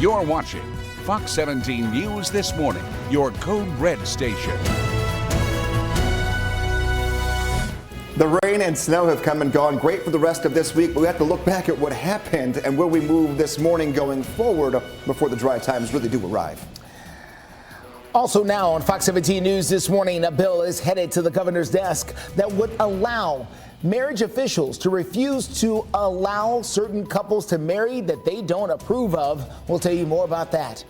You're watching Fox 17 News This Morning, your Code Red station. The rain and snow have come and gone. Great for the rest of this week, but we have to look back at what happened and where we move this morning going forward before the dry times really do arrive. Also now on Fox 17 News This Morning, a bill is headed to the governor's desk that would allow marriage officials to refuse to allow certain couples to marry that they don't approve of. We'll tell you more about that.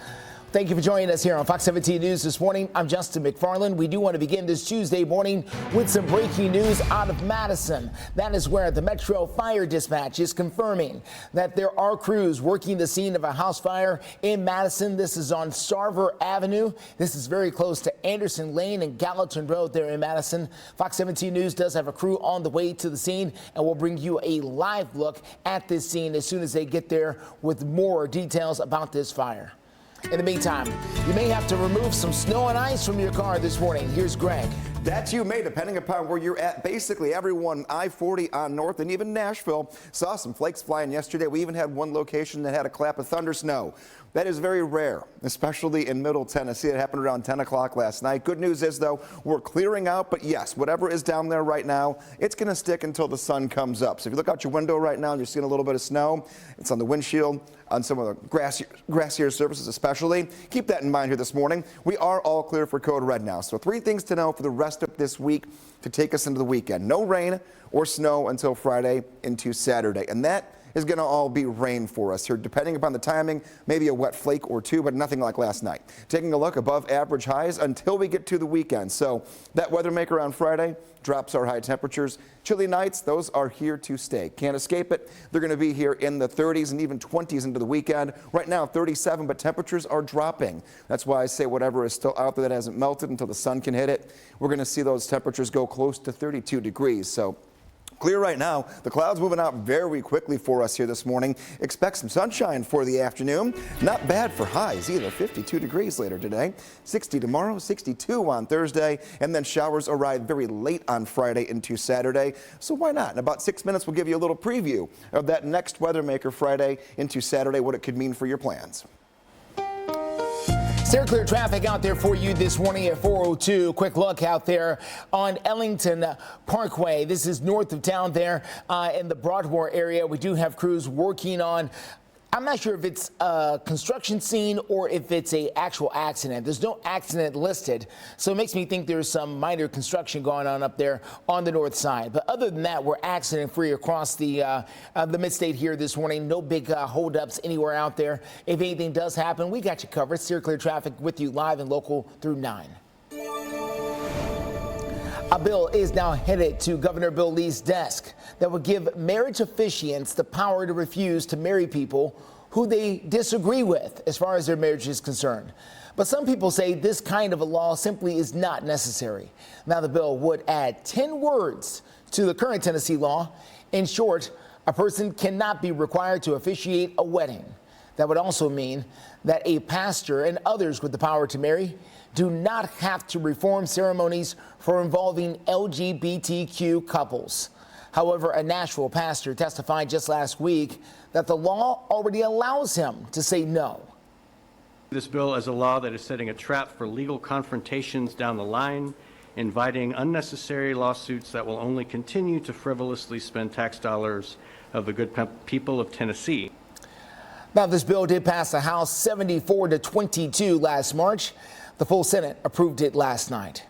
Thank you for joining us here on Fox 17 News This Morning. I'm Justin McFarland. We do want to begin this Tuesday morning with some breaking news out of Madison. That is where the Metro Fire Dispatch is confirming that there are crews working the scene of a house fire in Madison. This is on Sarver Avenue. This is very close to Anderson Lane and Gallatin Road there in Madison. Fox 17 News does have a crew on the way to the scene, and we'll bring you a live look at this scene as soon as they get there with more details about this fire. In the meantime, you may have to remove some snow and ice from your car this morning. Here's Greg. That you may, depending upon where you're at. Basically, everyone I-40 on north and even Nashville saw some flakes flying yesterday. We even had one location that had a clap of thunder snow. That is very rare, especially in Middle Tennessee. It happened around 10 o'clock last night. Good news is, though, we're clearing out. But yes, whatever is down there right now, it's going to stick until the sun comes up. So if you look out your window right now and you're seeing a little bit of snow, it's on the windshield, on some of the grassier surfaces especially. Keep that in mind here this morning. We are all clear for Code Red now. So 3 things to know for the rest of this week to take us into the weekend. No rain or snow until Friday into Saturday. And that is going to all be rain for us here, depending upon the timing, maybe a wet flake or two, but nothing like last night. Taking a look, above average highs until we get to the weekend. So that weather maker on Friday drops our high temperatures. Chilly nights, those are here to stay. Can't escape it. They're going to be here in the 30s and even 20s into the weekend. Right now, 37, but temperatures are dropping. That's why I say whatever is still out there that hasn't melted until the sun can hit it, we're going to see those temperatures go close to 32 degrees. So clear right now. The clouds moving out very quickly for us here this morning. Expect some sunshine for the afternoon. Not bad for highs either. 52 degrees later today. 60 tomorrow, 62 on Thursday, and then showers arrive very late on Friday into Saturday. So why not? In about 6 minutes, we'll give you a little preview of that next weather maker Friday into Saturday, what it could mean for your plans. Stay clear traffic out there for you this morning at 4:02. Quick look out there on Ellington Parkway. This is north of town there in the Broadmoor area. We do have crews working on, I'm not sure if it's a construction scene or if it's a actual accident. There's no accident listed, so it makes me think there's some minor construction going on up there on the north side. But other than that, we're accident free across the midstate here this morning. No big holdups anywhere out there. If anything does happen, we got you covered. Steer clear traffic with you live and local through 9. A bill is now headed to Governor Bill Lee's desk that would give marriage officiants the power to refuse to marry people who they disagree with as far as their marriage is concerned. But some people say this kind of a law simply is not necessary. Now the bill would add 10 words to the current Tennessee law. In short, a person cannot be required to officiate a wedding. That would also mean that a pastor and others with the power to marry do not have to perform ceremonies for involving LGBTQ couples. However, a Nashville pastor testified just last week that the law already allows him to say no. This bill is a law that is setting a trap for legal confrontations down the line, inviting unnecessary lawsuits that will only continue to frivolously spend tax dollars of the good people of Tennessee. Now, this bill did pass the House 74-22 last March. The full Senate approved it last night.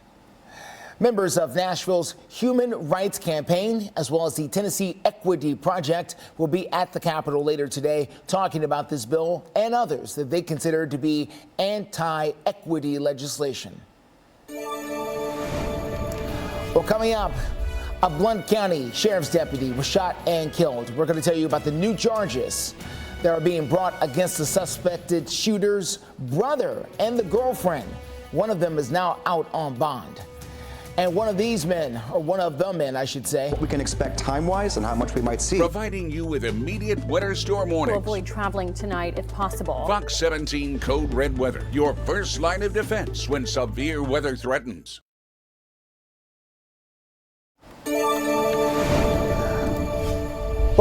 Members of Nashville's Human Rights Campaign, as well as the Tennessee Equity Project, will be at the Capitol later today talking about this bill and others that they consider to be anti-equity legislation. Well, coming up, a Blount County Sheriff's deputy was shot and killed. We're going to tell you about the new charges that are being brought against the suspected shooter's brother and the girlfriend. One of them is now out on bond. And one of these men, or one of the men, I should say. We can expect time-wise and how much we might see. Providing you with immediate winter storm warnings. To avoid traveling tonight if possible. Fox 17 Code Red Weather, your first line of defense when severe weather threatens.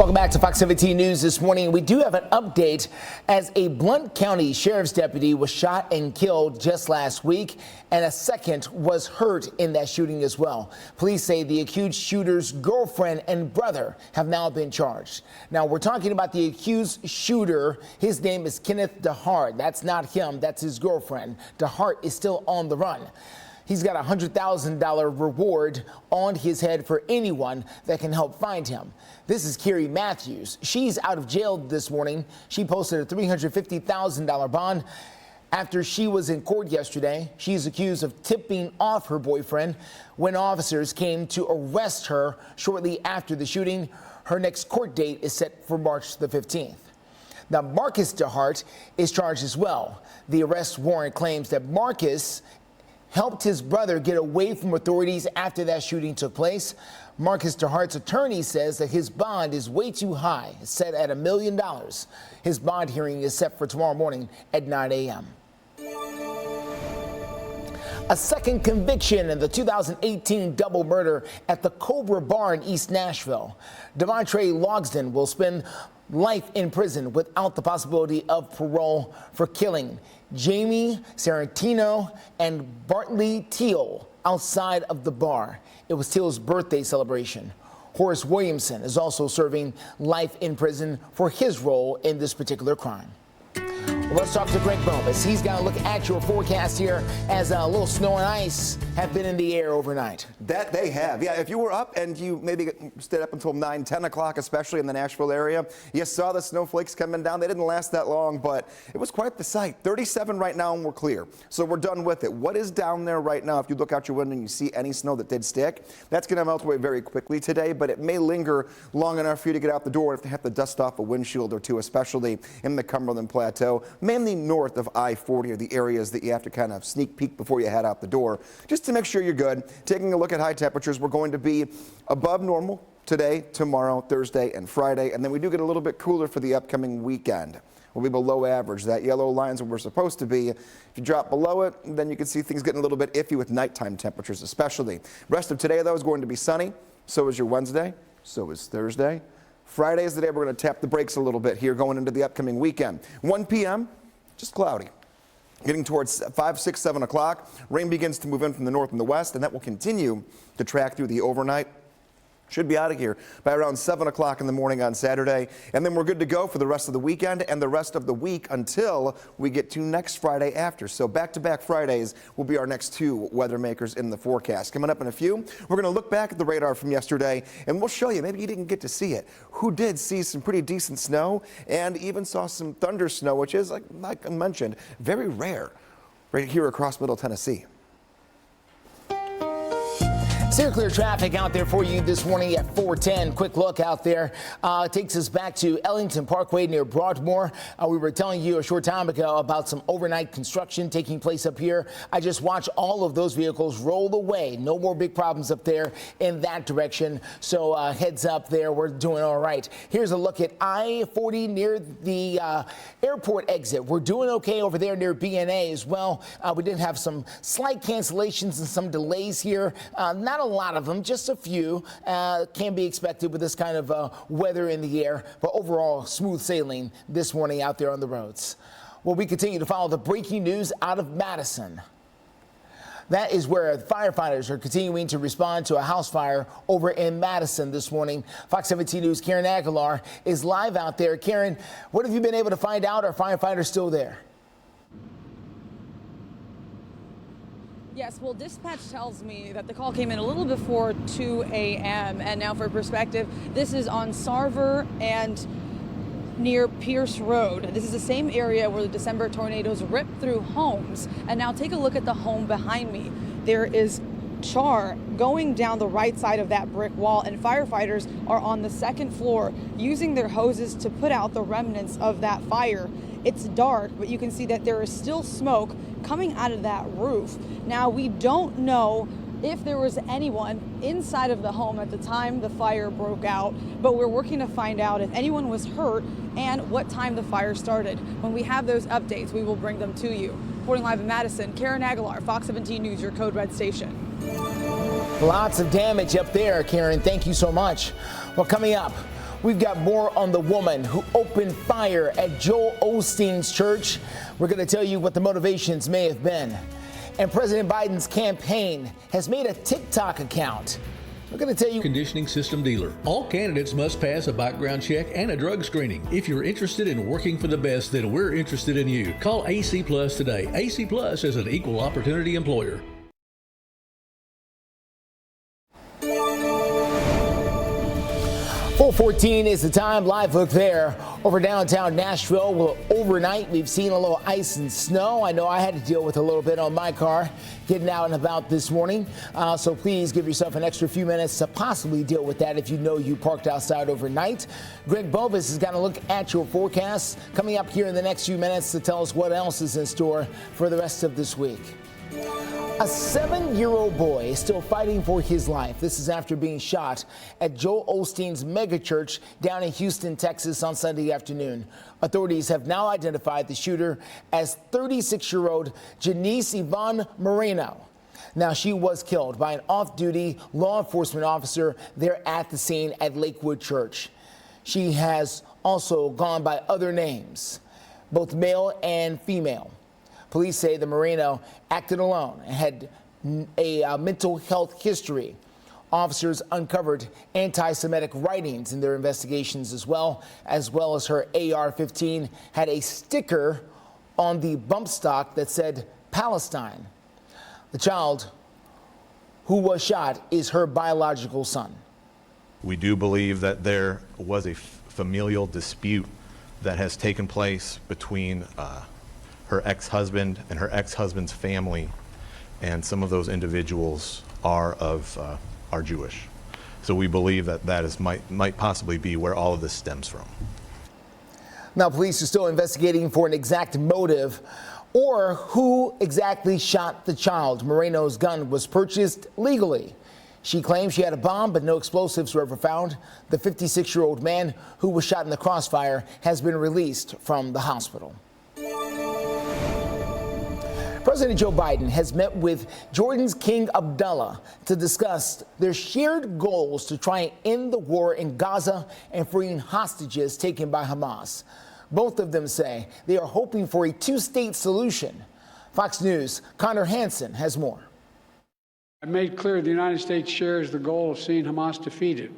Welcome back to Fox 17 News this morning. We do have an update as a Blount County Sheriff's deputy was shot and killed just last week, and a second was hurt in that shooting as well. Police say the accused shooter's girlfriend and brother have now been charged. Now, we're talking about the accused shooter. His name is Kenneth DeHart. That's not him. That's his girlfriend. DeHart is still on the run. He's got a $100,000 reward on his head for anyone that can help find him. This is Carrie Matthews. She's out of jail this morning. She posted a $350,000 bond after she was in court yesterday. She's accused of tipping off her boyfriend when officers came to arrest her shortly after the shooting. Her next court date is set for March the 15th. Now, Marcus DeHart is charged as well. The arrest warrant claims that Marcus helped his brother get away from authorities after that shooting took place. Marcus DeHart's attorney says that his bond is way too high, set at $1 million. His bond hearing is set for tomorrow morning at 9 a.m. A second conviction in the 2018 double murder at the Cobra Bar in East Nashville. Devontre Logsdon will spend life in prison without the possibility of parole for killing Jamie Sarantino and Bartley Teal outside of the bar. It was Teal's birthday celebration. Horace Williamson is also serving life in prison for his role in this particular crime. Well, let's talk to Greg Bovis. He's got to look at your forecast here as a little snow and ice have been in the air overnight. That they have. Yeah, if you were up and you maybe stayed up until 9, 10 o'clock, especially in the Nashville area, you saw the snowflakes coming down. They didn't last that long, but it was quite the sight. 37 right now and we're clear. So we're done with it. What is down there right now, if you look out your window and you see any snow that did stick, that's going to melt away very quickly today, but it may linger long enough for you to get out the door if they have to dust off a windshield or two, especially in the Cumberland Plateau, mainly north of I-40 are the areas that you have to kind of sneak peek before you head out the door, just to make sure you're good. Taking a look at high temperatures, we're going to be above normal today, tomorrow, Thursday, and Friday, and then we do get a little bit cooler for the upcoming weekend. We'll be below average. That yellow line's where we're supposed to be. If you drop below it, then you can see things getting a little bit iffy with nighttime temperatures especially. Rest of today, though, is going to be sunny. So is your Wednesday. So is Thursday. Friday is the day we're going to tap the brakes a little bit here going into the upcoming weekend. 1 p.m., just cloudy. Getting towards 5, 6, 7 o'clock, rain begins to move in from the north and the west, and that will continue to track through the overnight. Should be out of here by around 7 o'clock in the morning on Saturday. And then we're good to go for the rest of the weekend and the rest of the week until we get to next Friday after. So back-to-back Fridays will be our next two weather makers in the forecast. Coming up in a few, we're going to look back at the radar from yesterday and we'll show you, maybe you didn't get to see it, who did see some pretty decent snow and even saw some thunder snow, which is, like I mentioned, very rare right here across Middle Tennessee. Clear traffic out there for you this morning at 410. Quick look out there. Takes us back to Ellington Parkway near Broadmoor. We were telling you a short time ago about some overnight construction taking place up here. I just watched all of those vehicles roll away. No more big problems up there in that direction. So heads up there. We're doing all right. Here's a look at I-40 near the airport exit. We're doing okay over there near BNA as well. We did have some slight cancellations and some delays here. Not a lot of them, just a few, can be expected with this kind of weather in the air, but overall smooth sailing this morning out there on the roads. Well, we continue to follow the breaking news out of Madison. That is where firefighters are continuing to respond to a house fire over in Madison this morning. Fox 17 News' Karen Aguilar is live out there. Karen, what have you been able to find out? Are firefighters still there? Yes, well, dispatch tells me that the call came in a little before 2 a.m. And now for perspective, this is on Sarver and near Pierce Road. This is the same area where the December tornadoes ripped through homes. And now take a look at the home behind me. There is char going down the right side of that brick wall, and firefighters are on the second floor using their hoses to put out the remnants of that fire. It's dark, but you can see that there is still smoke coming out of that roof. Now, we don't know if there was anyone inside of the home at the time the fire broke out, but we're working to find out if anyone was hurt and what time the fire started. When we have those updates, we will bring them to you. Reporting live in Madison, Karen Aguilar, Fox 17 News, your Code Red station. Lots of damage up there, Karen. Thank you so much. Well, coming up, We've got more on the woman who opened fire at Joel Osteen's church. We're going to tell you what the motivations may have been. And President Biden's campaign has made a TikTok account. We're going to tell you. Conditioning system dealer. All candidates must pass a background check and a drug screening. If you're interested in working for the best, then we're interested in you. Call AC Plus today. AC Plus is an equal opportunity employer. .14 is the time. Live look there over downtown Nashville. Well, overnight, we've seen a little ice and snow. I know I had to deal with a little bit on my car getting out and about this morning. So please give yourself an extra few minutes to possibly deal with that if you know you parked outside overnight. Greg Bovis has got a look at your forecast coming up here in the next few minutes to tell us what else is in store for the rest of this week. A 7-year-old boy is still fighting for his life. This is after being shot at Joel Osteen's megachurch down in Houston, Texas on Sunday afternoon. Authorities have now identified the shooter as 36-year-old Janice Yvonne Moreno. Now, she was killed by an off-duty law enforcement officer there at the scene at Lakewood Church. She has also gone by other names, both male and female. Police say the Moreno acted alone and had a mental health history. Officers uncovered anti-Semitic writings in their investigations as well as her AR-15 had a sticker on the bump stock that said Palestine. The child who was shot is her biological son. We do believe that there was a familial dispute that has taken place between her ex-husband and her ex-husband's family, and some of those individuals are Jewish. So we believe that might possibly be where all of this stems from. Now, police are still investigating for an exact motive or who exactly shot the child. Moreno's gun was purchased legally. She claims she had a bomb, but no explosives were ever found. The 56-year-old man who was shot in the crossfire has been released from the hospital. President Joe Biden has met with Jordan's King Abdullah to discuss their shared goals to try and end the war in Gaza and freeing hostages taken by Hamas. Both of them say they are hoping for a two-state solution. Fox News' Connor Hansen has more. I made clear the United States shares the goal of seeing Hamas defeated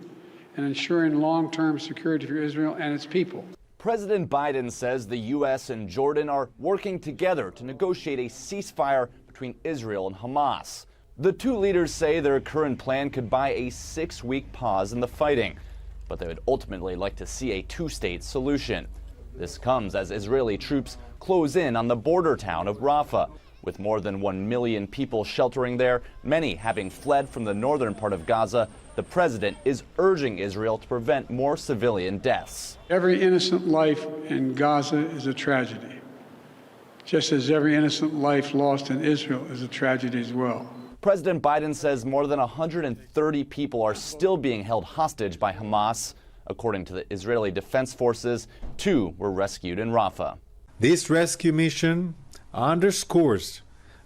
and ensuring long-term security for Israel and its people. President Biden says the U.S. and Jordan are working together to negotiate a ceasefire between Israel and Hamas. The two leaders say their current plan could buy a 6-week pause in the fighting, but they would ultimately like to see a two-state solution. This comes as Israeli troops close in on the border town of Rafah, with more than 1 million people sheltering there, many having fled from the northern part of Gaza. The president is urging Israel to prevent more civilian deaths. Every innocent life in Gaza is a tragedy, just as every innocent life lost in Israel is a tragedy as well. President Biden says more than 130 people are still being held hostage by Hamas. According to the Israeli Defense Forces, 2 were rescued in Rafah. This rescue mission underscores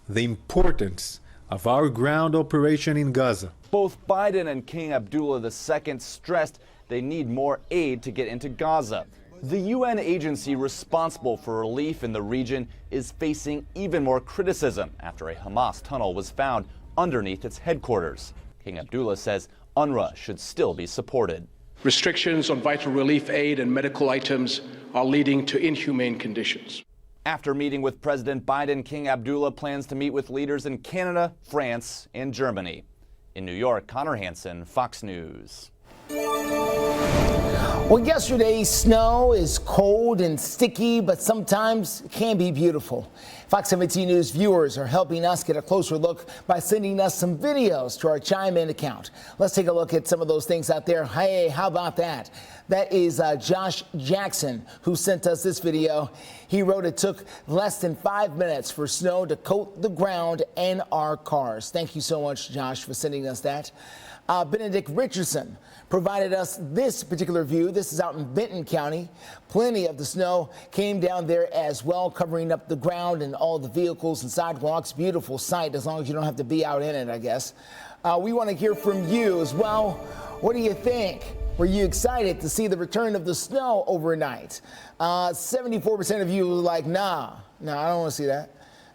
the importance of our ground operation in Gaza. Both Biden and King Abdullah II stressed they need more aid to get into Gaza. The UN agency responsible for relief in the region is facing even more criticism after a Hamas tunnel was found underneath its headquarters. King Abdullah says UNRWA should still be supported. Restrictions on vital relief aid and medical items are leading to inhumane conditions. After meeting with President Biden, King Abdullah plans to meet with leaders in Canada, France, and Germany. In New York, Connor Hansen, Fox News. Well, yesterday's snow is cold and sticky, but sometimes it can be beautiful. Fox 17 News viewers are helping us get a closer look by sending us some videos to our Chime In account. Let's take a look at some of those things out there. Hey, how about that? That is Josh Jackson who sent us this video. He wrote it took less than 5 minutes for snow to coat the ground and our cars. Thank you so much, Josh, for sending us that. Benedict Richardson provided us this particular view. This is out in Benton County. Plenty of the snow came down there as well, covering up the ground and all the vehicles and sidewalks. Beautiful sight, as long as you don't have to be out in it, I guess. We want to hear from you as well. What do you think? Were you excited to see the return of the snow overnight? 74% of you were like, nah, I don't want to see that.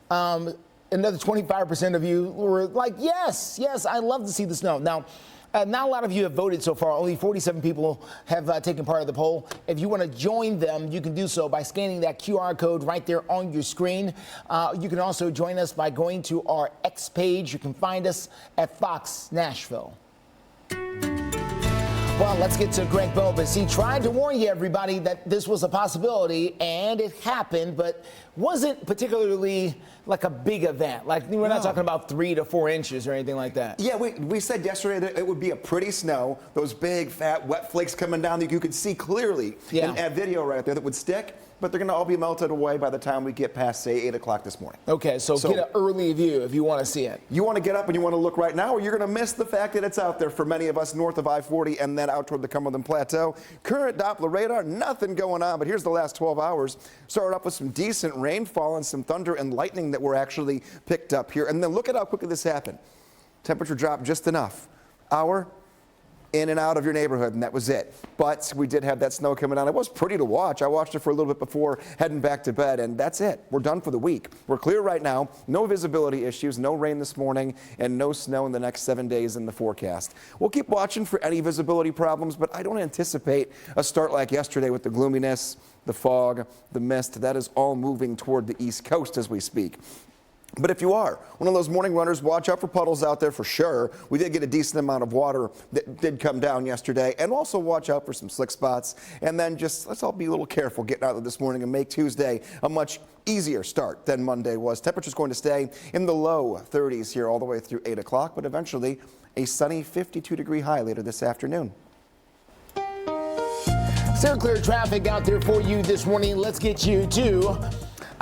Another 25% of you were like, yes, I love to see the snow. Now, not a lot of you have voted so far. Only 47 people have taken part of the poll. If you want to join them, you can do so by scanning that QR code right there on your screen. You can also join us by going to our X page. You can find us at Fox Nashville. Well, let's get to Greg Bobus. He tried to warn you, everybody, that this was a possibility, and it happened, but wasn't particularly like a big event. Like, we're not talking about 3 to 4 inches or anything like that. Yeah, we said yesterday that it would be a pretty snow, those big, fat, wet flakes coming down that you could see clearly in that video right there that would stick. But they're going to all be melted away by the time we get past, say, 8 o'clock this morning. Okay, so get an early view if you want to see it. You want to get up and you want to look right now, or you're going to miss the fact that it's out there for many of us north of I-40 and then out toward the Cumberland Plateau. Current Doppler radar, nothing going on, but here's the last 12 hours. Started off with some decent rainfall and some thunder and lightning that were actually picked up here. And then look at how quickly this happened. Temperature dropped just enough. Hour in and out of your neighborhood, and that was it. But we did have that snow coming down. It was pretty to watch. I watched it for a little bit before heading back to bed, and that's it. We're done for the week. We're clear right now. No visibility issues, no rain this morning, and no snow in the next 7 days in the forecast. We'll keep watching for any visibility problems, but I don't anticipate a start like yesterday with the gloominess, the fog, the mist. That is all moving toward the East Coast as we speak. But if you are one of those morning runners, watch out for puddles out there for sure. We did get a decent amount of water that did come down yesterday. And also watch out for some slick spots. And then just let's all be a little careful getting out there this morning and make Tuesday a much easier start than Monday was. Temperature's going to stay in the low 30s here all the way through 8 o'clock, but eventually a sunny 52-degree high later this afternoon. Still clear traffic out there for you this morning. Let's get you to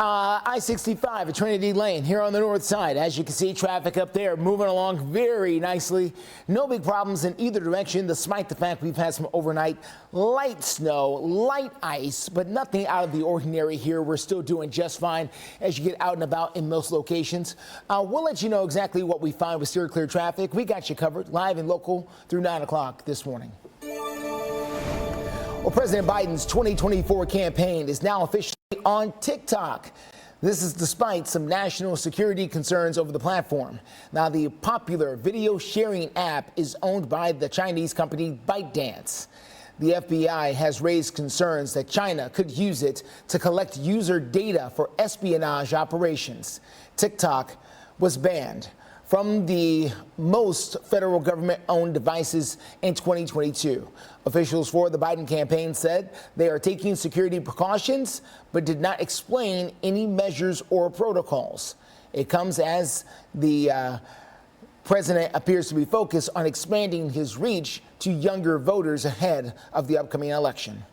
I-65 at Trinity Lane here on the north side. As you can see, traffic up there moving along very nicely. No big problems in either direction, despite the fact we've had some overnight light snow, light ice, but nothing out of the ordinary here. We're still doing just fine as you get out and about in most locations. We'll let you know exactly what we find with still clear traffic. We got you covered live and local through 9 o'clock this morning. Well, President Biden's 2024 campaign is now officially on TikTok. This is despite some national security concerns over the platform. Now, the popular video sharing app is owned by the Chinese company ByteDance. The FBI has raised concerns that China could use it to collect user data for espionage operations. TikTok was banned from the most federal government-owned devices in 2022. Officials for the Biden campaign said they are taking security precautions, but did not explain any measures or protocols. It comes as the president appears to be focused on expanding his reach to younger voters ahead of the upcoming election.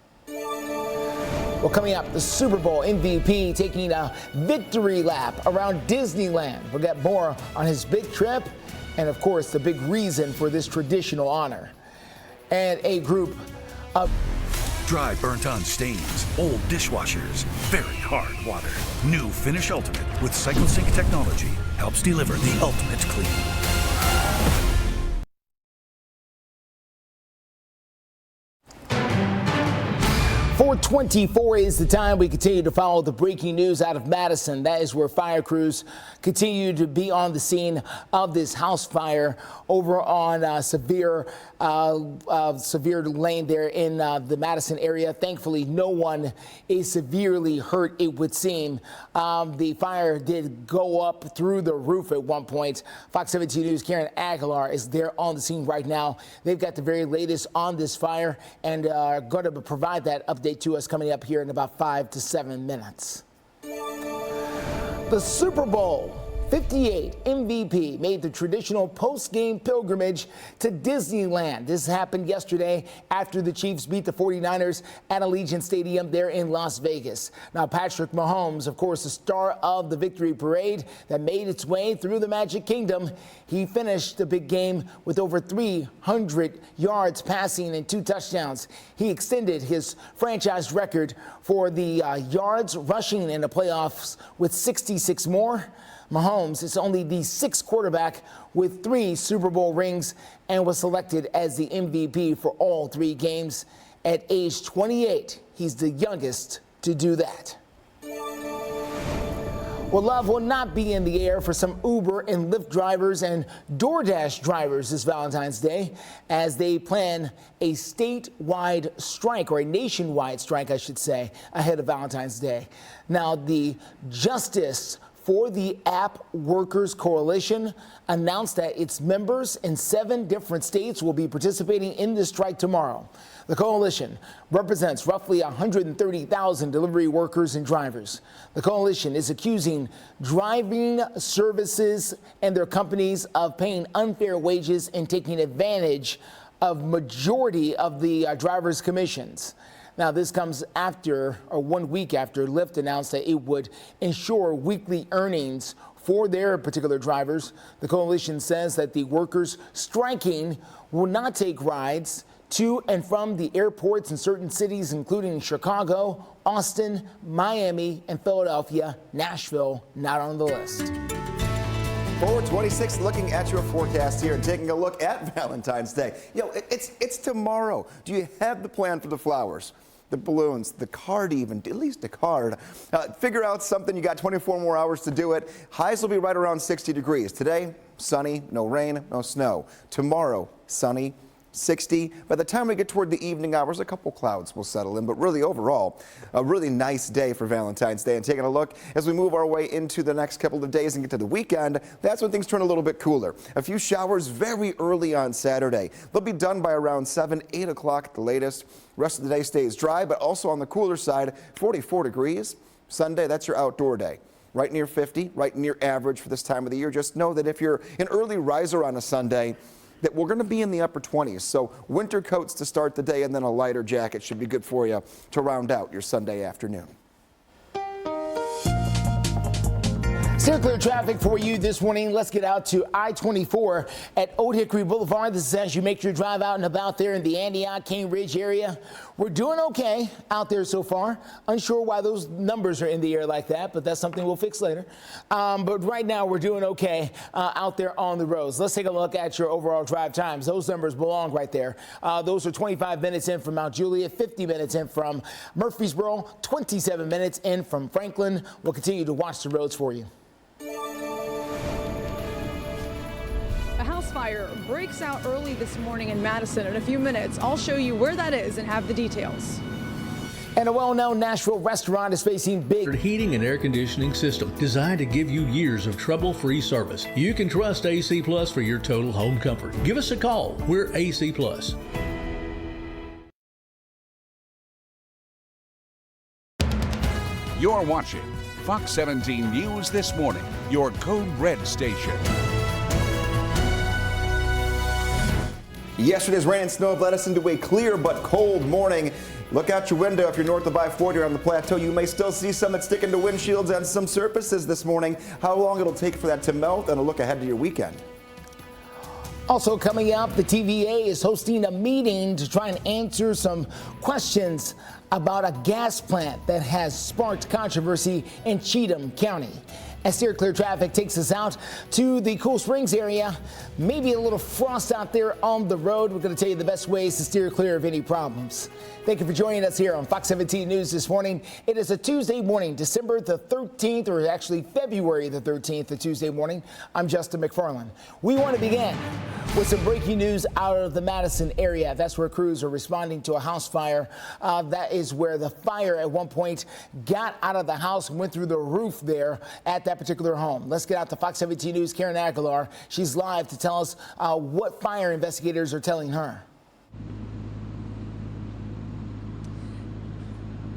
Well, coming up, the Super Bowl MVP taking a victory lap around Disneyland. We'll get more on his big trip and, of course, the big reason for this traditional honor. And a group of dry, burnt-on stains, old dishwashers, very hard water. New Finish Ultimate with CycleSync technology helps deliver the ultimate clean. 4:24 is the time. We continue to follow the breaking news out of Madison. That is where fire crews continue to be on the scene of this house fire over on Severe Lane there in the Madison area. Thankfully, no one is severely hurt, it would seem. The fire did go up through the roof at one point. Fox 17 News' Karen Aguilar is there on the scene right now. They've got the very latest on this fire and are going to provide that update to us coming up here in about 5 to 7 minutes. The Super Bowl 58 MVP made the traditional post-game pilgrimage to Disneyland. This happened yesterday after the Chiefs beat the 49ers at Allegiant Stadium there in Las Vegas. Now, Patrick Mahomes, of course, the star of the victory parade that made its way through the Magic Kingdom. He finished the big game with over 300 yards passing and 2 touchdowns. He extended his franchise record for the yards rushing in the playoffs with 66 more. Mahomes Mahomes is only the 6th quarterback with 3 Super Bowl rings and was selected as the MVP for all 3 games. At age 28, he's the youngest to do that. Well, love will not be in the air for some Uber and Lyft drivers and DoorDash drivers this Valentine's Day as they plan a statewide strike, or a nationwide strike, I should say, ahead of Valentine's Day. Now, the Justice for the App Workers Coalition announced that its members in 7 different states will be participating in this strike tomorrow. The coalition represents roughly 130,000 delivery workers and drivers. The coalition is accusing driving services and their companies of paying unfair wages and taking advantage of majority of the drivers' commissions. Now, this comes after, or 1 week after, Lyft announced that it would ensure weekly earnings for their particular drivers. The coalition says that the workers striking will not take rides to and from the airports in certain cities, including Chicago, Austin, Miami, and Philadelphia. Nashville not on the list. 426, looking at your forecast here and taking a look at Valentine's Day. You know, it's tomorrow. Do you have the plan for the flowers, the balloons, the card even, at least a card? Figure out something. You got 24 more hours to do it. Highs will be right around 60 degrees. Today, sunny, no rain, no snow. Tomorrow, sunny, 60. By the time we get toward the evening hours, a couple clouds will settle in, but really overall, a really nice day for Valentine's Day. And taking a look as we move our way into the next couple of days and get to the weekend, that's when things turn a little bit cooler. A few showers very early on Saturday. They'll be done by around 7, 8 o'clock at the latest. Rest of the day stays dry, but also on the cooler side, 44 degrees. Sunday, that's your outdoor day. Right near 50, right near average for this time of the year. Just know that if you're an early riser on a Sunday, that we're going to be in the upper 20s. So winter coats to start the day and then a lighter jacket should be good for you to round out your Sunday afternoon. Still clear traffic for you this morning. Let's get out to I-24 at Old Hickory Boulevard. This is as you make your drive out and about there in the Antioch, Cane Ridge area. We're doing okay out there so far. Unsure why those numbers are in the air like that, but that's something we'll fix later. But right now we're doing okay out there on the roads. Let's take a look at your overall drive times. Those numbers belong right there. Those are 25 minutes in from Mount Juliet, 50 minutes in from Murfreesboro, 27 minutes in from Franklin. We'll continue to watch the roads for you. A house fire breaks out early this morning in Madison. In a few minutes, I'll show you where that is and have the details. And a well-known Nashville restaurant is facing big heating and air conditioning system designed to give you years of trouble-free service. You can trust AC Plus for your total home comfort. Give us a call. We're AC Plus. You're watching Fox 17 News This Morning, your Code Red station. Yesterday's rain and snow have led us into a clear but cold morning. Look out your window if you're north of I-40 on the plateau. You may still see some that stick into windshields and some surfaces this morning. How long it'll take for that to melt, and a look ahead to your weekend. Also coming up, the TVA is hosting a meeting to try and answer some questions about a gas plant that has sparked controversy in Cheatham County. As Steer Clear Traffic takes us out to the Cool Springs area, maybe a little frost out there on the road. We're going to tell you the best ways to steer clear of any problems. Thank you for joining us here on Fox 17 News this morning. It is a Tuesday morning, December the 13th, or actually February the 13th, a Tuesday morning. I'm Justin McFarland. We want to begin with some breaking news out of the Madison area. That's where crews are responding to a house fire. That is where the fire at one point got out of the house and went through the roof there at that particular home. Let's get out to Fox 17 News' Karen Aguilar. She's live to tell us what fire investigators are telling her.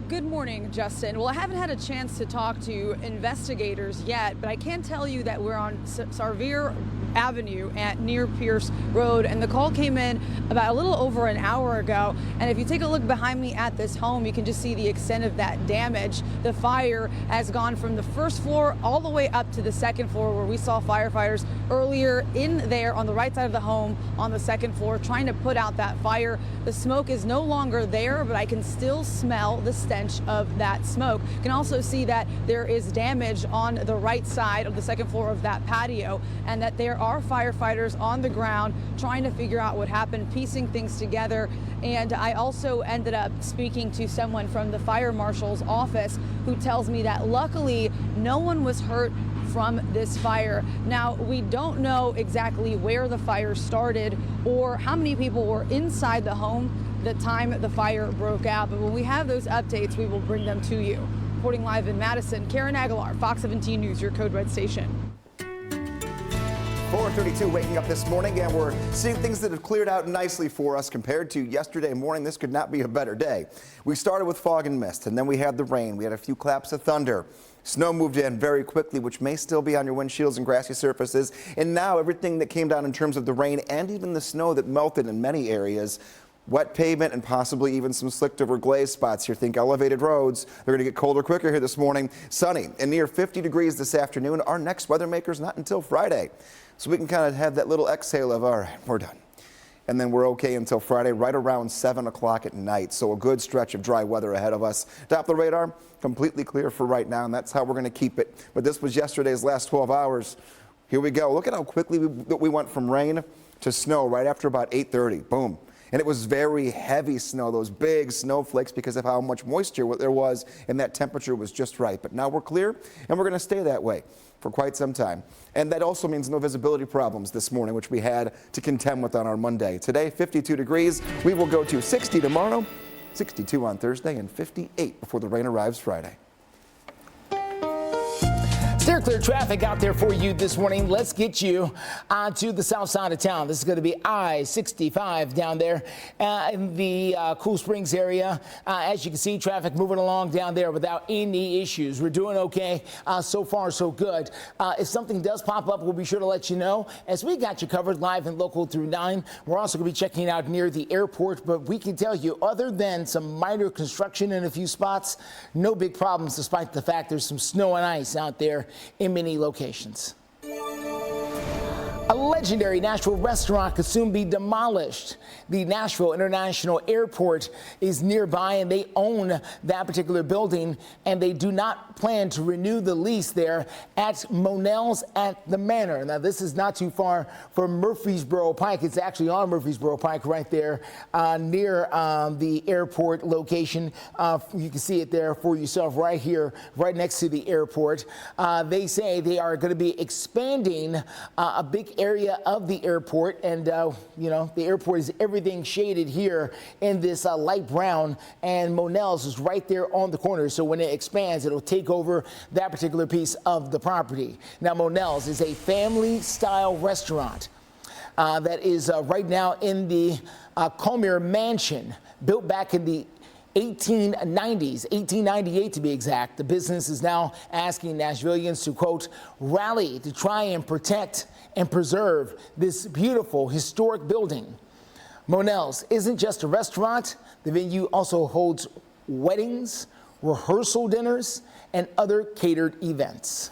Good morning, Justin. Well, I haven't had a chance to talk to investigators yet, but I can tell you that we're on severe Avenue and near Pierce Road. And the call came in about a little over an hour ago. And if you take a look behind me at this home, you can just see the extent of that damage. The fire has gone from the first floor all the way up to the second floor, where we saw firefighters earlier in there on the right side of the home on the second floor trying to put out that fire. The smoke is no longer there, but I can still smell the stench of that smoke. You can also see that there is damage on the right side of the second floor of that patio, and that there are firefighters on the ground trying to figure out what happened, piecing things together. And I also ended up speaking to someone from the fire marshal's office who tells me that luckily no one was hurt from this fire. Now, we don't know exactly where the fire started or how many people were inside the home the time the fire broke out, but when we have those updates, we will bring them to you. Reporting live in Madison, Karen Aguilar, Fox 17 News, your Code Red station. 4:32 waking up this morning, and we're seeing things that have cleared out nicely for us compared to yesterday morning. This could not be a better day. We started with fog and mist, and then we had the rain. We had a few claps of thunder. Snow moved in very quickly, which may still be on your windshields and grassy surfaces. And now everything that came down in terms of the rain and even the snow that melted in many areas, wet pavement and possibly even some slicked over glaze spots here. Think elevated roads. They're going to get colder quicker here this morning. Sunny and near 50 degrees this afternoon. Our next weather maker's not until Friday. So we can kind of have that little exhale of, all right, we're done. And then we're okay until Friday, right around 7 o'clock at night. So a good stretch of dry weather ahead of us. Doppler radar, completely clear for right now, and that's how we're going to keep it. But this was yesterday's last 12 hours. Here we go. Look at how quickly we went from rain to snow right after about 8:30. Boom. And it was very heavy snow, those big snowflakes, because of how much moisture there was, and that temperature was just right. But now we're clear, and we're going to stay that way for quite some time. And that also means no visibility problems this morning, which we had to contend with on our Monday. Today, 52 degrees. We will go to 60 tomorrow, 62 on Thursday, and 58 before the rain arrives Friday. Steer clear traffic out there for you this morning. Let's get you to the south side of town. This is going to be I-65 down there in the Cool Springs area. As you can see, traffic moving along down there without any issues. We're doing okay. So far, so good. If something does pop up, we'll be sure to let you know, as we got you covered live and local through 9. We're also going to be checking out near the airport, but we can tell you, other than some minor construction in a few spots, no big problems, despite the fact there's some snow and ice out there in many locations. A legendary Nashville restaurant could soon be demolished. The Nashville International Airport is nearby, and they own that particular building, and they do not plan to renew the lease there at Monell's at the Manor. Now, this is not too far from Murfreesboro Pike. It's actually on Murfreesboro Pike right there near the airport location. You can see it there for yourself right here, right next to the airport. They say they are going to be expanding a big area of the airport, and you know, the airport is everything shaded here in this light brown, and Monell's is right there on the corner. So when it expands, it'll take over that particular piece of the property. Now, Monell's is a family-style restaurant that is right now in the Comer Mansion, built back in the 1890s, 1898 to be exact. The business is now asking Nashvillians to, quote, rally to try and protect and preserve this beautiful historic building. Monell's isn't just a restaurant. The venue also holds weddings, rehearsal dinners, and other catered events.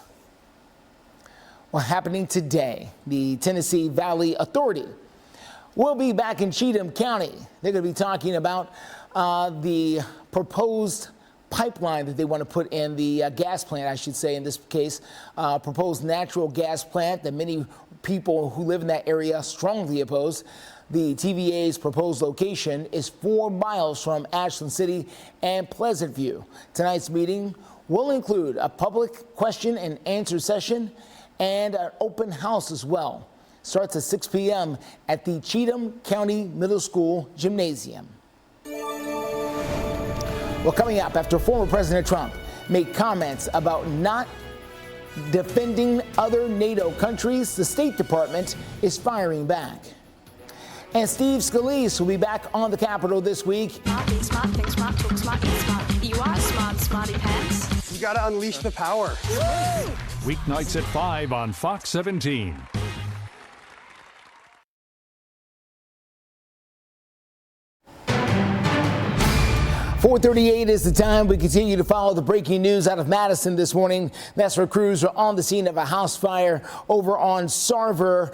Well, happening today, the Tennessee Valley Authority will be back in Cheatham County. They're going to be talking about the proposed pipeline that they want to put in, the gas plant, I should say, in this case, proposed natural gas plant that many people who live in that area strongly oppose. The TVA's proposed location is 4 miles from Ashland City and Pleasant View. Tonight's meeting will include a public question and answer session and an open house as well. Starts at 6 p.m. at the Cheatham County Middle School Gymnasium. Well, coming up, after former President Trump made comments about not defending other NATO countries, the State Department is firing back. And Steve Scalise will be back on the Capitol this week. Smart things, smart talk, smart get smart. You are smart, smarty pants. You gotta unleash the power. Weeknights at 5 on Fox 17. 4:38 is the time. We continue to follow the breaking news out of Madison this morning. That's where crews are on the scene of a house fire over on Sarver.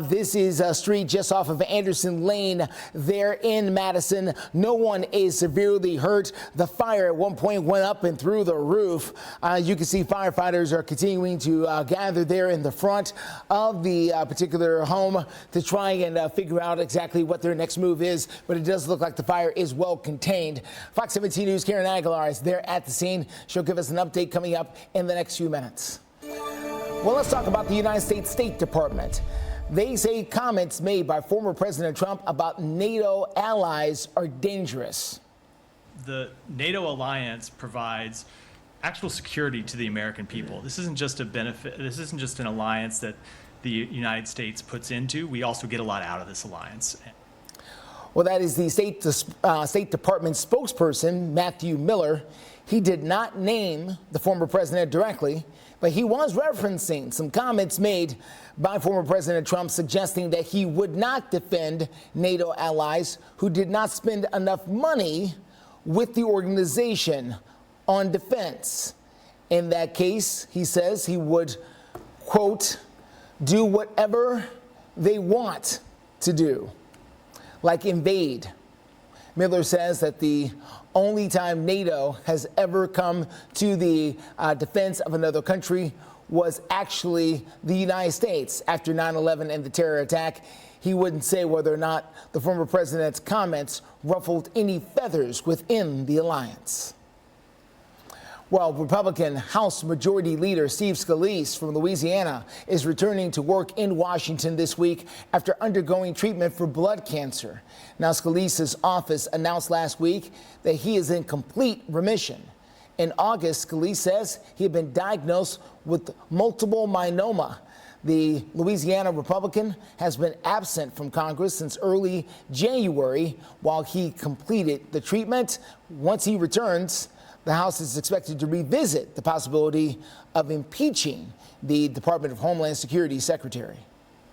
This is a street just off of Anderson Lane there in Madison. No one is severely hurt. The fire at one point went up and through the roof. You can see firefighters are continuing to gather there in the front of the particular home to try and figure out exactly what their next move is. But it does look like the fire is well contained. Fox 17 News' Karen Aguilar is there at the scene. She'll give us an update coming up in the next few minutes. Well, let's talk about the United States State Department. They say comments made by former President Trump about NATO allies are dangerous. The NATO alliance provides actual security to the American people. This isn't just a benefit. This isn't just an alliance that the United States puts into. We also get a lot out of this alliance. Well, that is the State Department spokesperson, Matthew Miller. He did not name the former president directly, but he was referencing some comments made by former President Trump suggesting that he would not defend NATO allies who did not spend enough money with the organization on defense. In that case, he says he would, quote, do whatever they want to do, like invade. Miller says that the only time NATO has ever come to the defense of another country was actually the United States after 9/11 and the terror attack. He wouldn't say whether or not the former president's comments ruffled any feathers within the alliance. Well, Republican House Majority Leader Steve Scalise from Louisiana is returning to work in Washington this week after undergoing treatment for blood cancer. Now, Scalise's office announced last week that he is in complete remission. In August, Scalise says he had been diagnosed with multiple myeloma. The Louisiana Republican has been absent from Congress since early January while he completed the treatment. Once he returns, the House is expected to revisit the possibility of impeaching the Department of Homeland Security Secretary.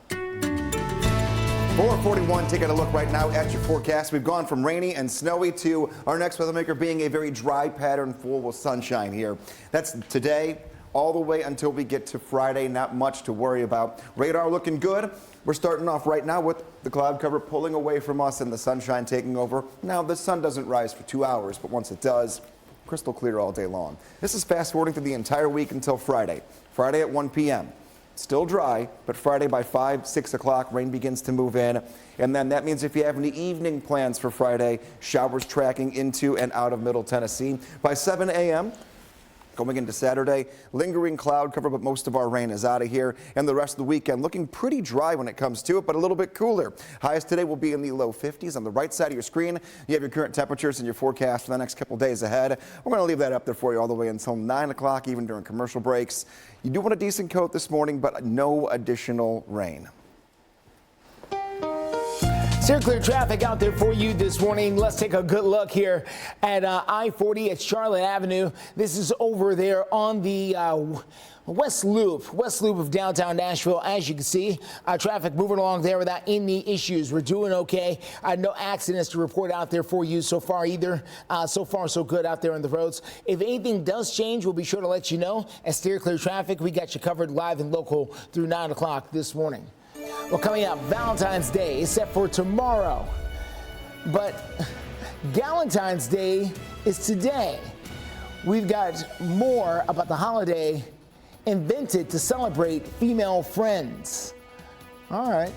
441, taking a look right now at your forecast. We've gone from rainy and snowy to our next weathermaker being a very dry pattern full with sunshine here. That's today all the way until we get to Friday. Not much to worry about. Radar looking good. We're starting off right now with the cloud cover pulling away from us and the sunshine taking over. Now, the sun doesn't rise for 2 hours, but once it does, crystal clear all day long. This is fast forwarding through the entire week until Friday. Friday at 1 p.m. Still dry, but Friday by 5, 6 o'clock, rain begins to move in. And then that means if you have any evening plans for Friday, showers tracking into and out of Middle Tennessee. By 7 a.m., going into Saturday, lingering cloud cover, but most of our rain is out of here. And the rest of the weekend looking pretty dry when it comes to it, but a little bit cooler. Highest today will be in the low 50s. On the right side of your screen, you have your current temperatures and your forecast for the next couple days ahead. We're going to leave that up there for you all the way until 9 o'clock, even during commercial breaks. You do want a decent coat this morning, but no additional rain. Steer clear traffic out there for you this morning. Let's take a good look here at I-40 at Charlotte Avenue. This is over there on the West Loop of downtown Nashville. As you can see, traffic moving along there without any issues. We're doing okay. No accidents to report out there for you so far either. So far, so good out there on the roads. If anything does change, we'll be sure to let you know. At Steer Clear Traffic, we got you covered live and local through 9 o'clock this morning. Well, coming up, Valentine's Day is set for tomorrow, but Galentine's Day is today. We've got more about the holiday invented to celebrate female friends. All right.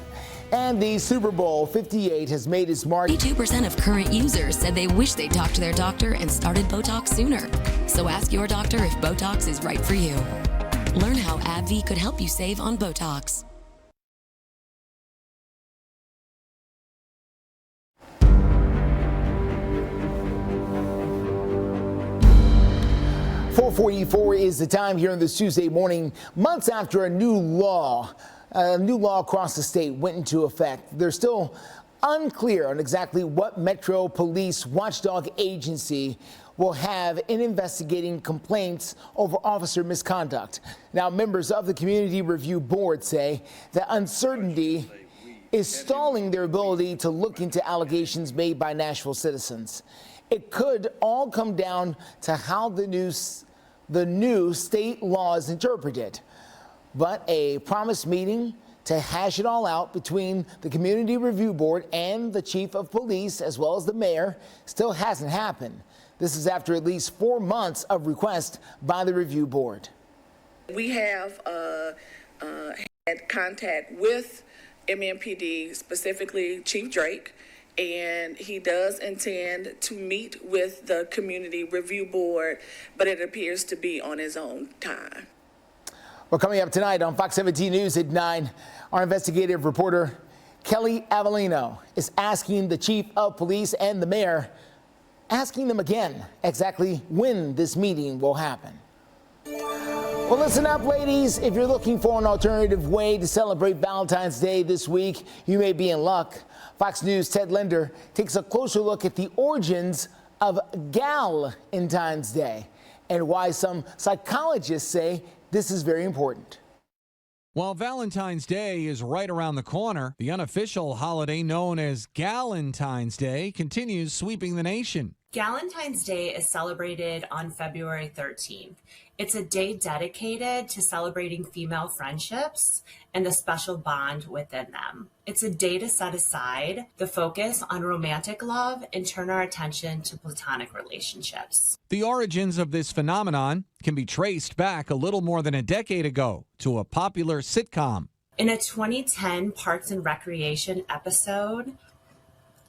And the Super Bowl 58 has made its mark. 82% of current users said they wish they talked to their doctor and started Botox sooner. So ask your doctor if Botox is right for you. Learn how AbbVie could help you save on Botox. .44 is the time here on this Tuesday morning, months after a new law across the state went into effect. They're still unclear on exactly what Metro Police watchdog agency will have in investigating complaints over officer misconduct. Now, members of the Community Review Board say that uncertainty is stalling their ability to look into allegations made by Nashville citizens. It could all come down to how the new state law is interpreted. But a promised meeting to hash it all out between the Community Review Board and the Chief of Police, as well as the mayor, still hasn't happened. This is after at least 4 months of request by the Review Board. We have had contact with MNPD, specifically Chief Drake, and he does intend to meet with the Community Review Board, but it appears to be on his own time. Well, coming up tonight on Fox 17 News at 9, our investigative reporter Kelly Avellino is asking the Chief of Police and the mayor, asking them again exactly when this meeting will happen. Well, listen up, ladies. If you're looking for an alternative way to celebrate Valentine's Day this week, you may be in luck. Fox News' Ted Linder takes a closer look at the origins of Galentine's Day and why some psychologists say this is very important. While Valentine's Day is right around the corner, the unofficial holiday known as Galentine's Day continues sweeping the nation. Galentine's Day is celebrated on February 13th. It's a day dedicated to celebrating female friendships and the special bond within them. It's a day to set aside the focus on romantic love and turn our attention to platonic relationships. The origins of this phenomenon can be traced back a little more than a decade ago to a popular sitcom. In a 2010 Parks and Recreation episode,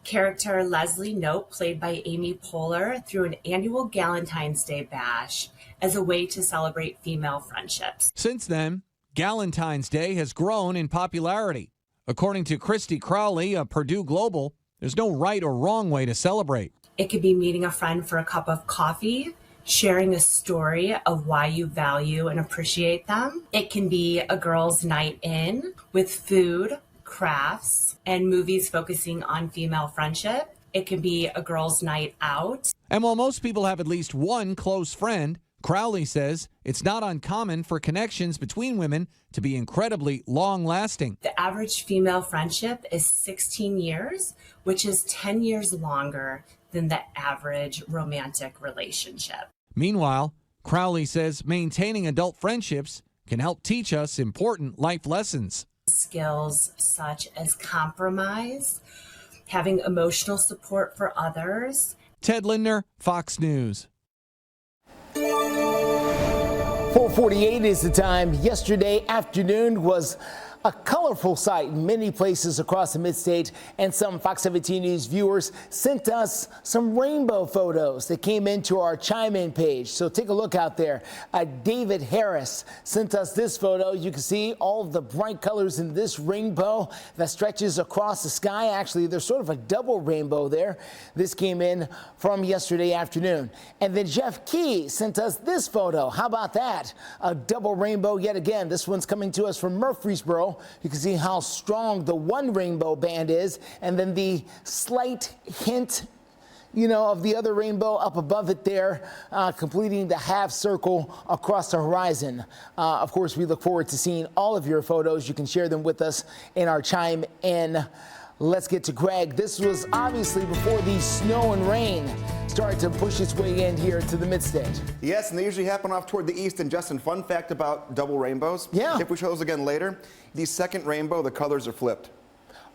character Leslie Knope, played by Amy Poehler, threw an annual Galentine's Day bash as a way to celebrate female friendships. Since then, Galentine's Day has grown in popularity. According to Christy Crowley of Purdue Global, there's no right or wrong way to celebrate. It could be meeting a friend for a cup of coffee, sharing a story of why you value and appreciate them. It can be a girls' night in with food, crafts, and movies focusing on female friendship. It can be a girls' night out. And while most people have at least one close friend, Crowley says it's not uncommon for connections between women to be incredibly long-lasting. The average female friendship is 16 years, which is 10 years longer than the average romantic relationship. Meanwhile, Crowley says maintaining adult friendships can help teach us important life lessons. Skills such as compromise, having emotional support for others. Ted Linder, Fox News. 4:48 is the time. Yesterday afternoon was a colorful sight in many places across the mid-state, and some Fox 17 News viewers sent us some rainbow photos that came into our chime-in page. So take a look out there. David Harris sent us this photo. You can see all of the bright colors in this rainbow that stretches across the sky. Actually, there's sort of a double rainbow there. This came in from yesterday afternoon. And then Jeff Key sent us this photo. How about that? A double rainbow yet again. This one's coming to us from Murfreesboro. You can see how strong the one rainbow band is, and then the slight hint, of the other rainbow up above it there, completing the half circle across the horizon. Of course, we look forward to seeing all of your photos. You can share them with us in our chime in. Let's get to Greg. This was obviously before the snow and rain started to push its way in here to the mid-state. Yes, and they usually happen off toward the east. And Justin, fun fact about double rainbows. Yeah. If we show those again later, the second rainbow, the colors are flipped.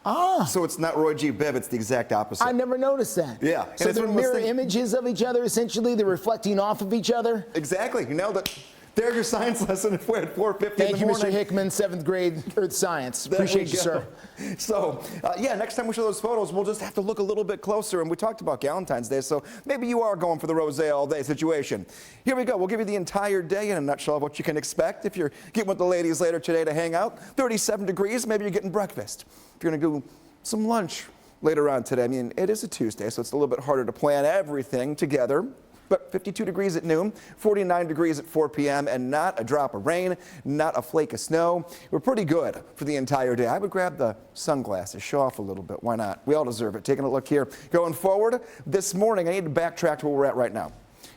Ah. So it's not Roy G. Biv, it's the exact opposite. I never noticed that. Yeah. So they're mirror images of each other, essentially. They're reflecting off of each other. Exactly. You nailed it. There's your science lesson at 4:50 in the morning. Thank you, Mr. Hickman, 7th grade Earth Science. Appreciate you, sir. So, next time we show those photos, we'll just have to look a little bit closer. And we talked about Galentine's Day, so maybe you are going for the rosé all day situation. Here we go. We'll give you the entire day in a nutshell of what you can expect. If you're getting with the ladies later today to hang out, 37 degrees, maybe you're getting breakfast. If you're going to do some lunch later on today, it is a Tuesday, so it's a little bit harder to plan everything together. But 52 degrees at noon, 49 degrees at 4 p.m., and not a drop of rain, not a flake of snow. We're pretty good for the entire day. I would grab the sunglasses, show off a little bit. Why not? We all deserve it. Taking a look here. Going forward, this morning, I need to backtrack to where we're at right now,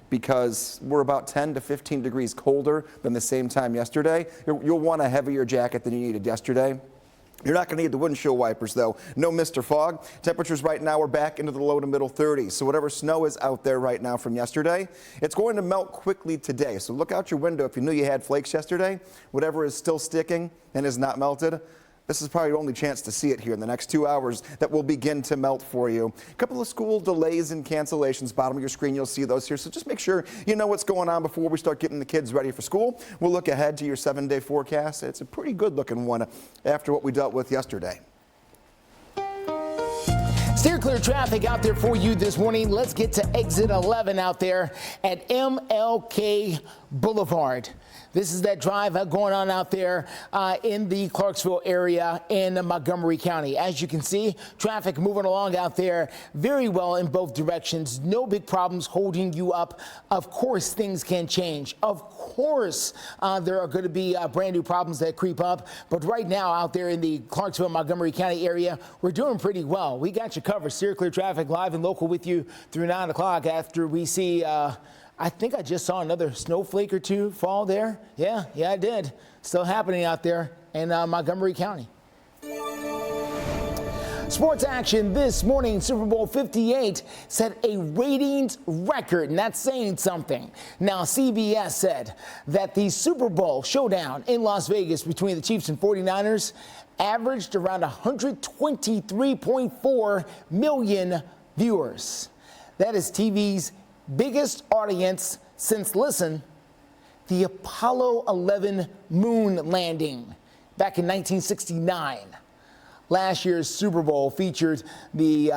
because we're about 10 to 15 degrees colder than the same time yesterday. You'll want a heavier jacket than you needed yesterday. You're not going to need the windshield wipers, though. No Mr. Fog. Temperatures right now are back into the low to middle 30s. So whatever snow is out there right now from yesterday, it's going to melt quickly today. So look out your window if you knew you had flakes yesterday. Whatever is still sticking and is not melted, this is probably your only chance to see it here in the next 2 hours that will begin to melt for you. A couple of school delays and cancellations. Bottom of your screen, you'll see those here. So just make sure you know what's going on before we start getting the kids ready for school. We'll look ahead to your 7-day forecast. It's a pretty good looking one after what we dealt with yesterday. Steer clear traffic out there for you this morning. Let's get to exit 11 out there at MLK Boulevard. This is that drive going on out there in the Clarksville area in Montgomery County. As you can see, traffic moving along out there very well in both directions. No big problems holding you up. Of course, things can change. Of course, there are going to be brand new problems that creep up. But right now out there in the Clarksville, Montgomery County area, we're doing pretty well. We got you covered. Steer clear traffic live and local with you through 9 o'clock after we see I think I just saw another snowflake or two fall there. Yeah, I did. Still happening out there in Montgomery County. Sports action this morning. Super Bowl 58 set a ratings record, and that's saying something. Now, CBS said that the Super Bowl showdown in Las Vegas between the Chiefs and 49ers averaged around 123.4 million viewers. That is TV's biggest audience since, listen, the Apollo 11 moon landing back in 1969. Last year's Super Bowl featured the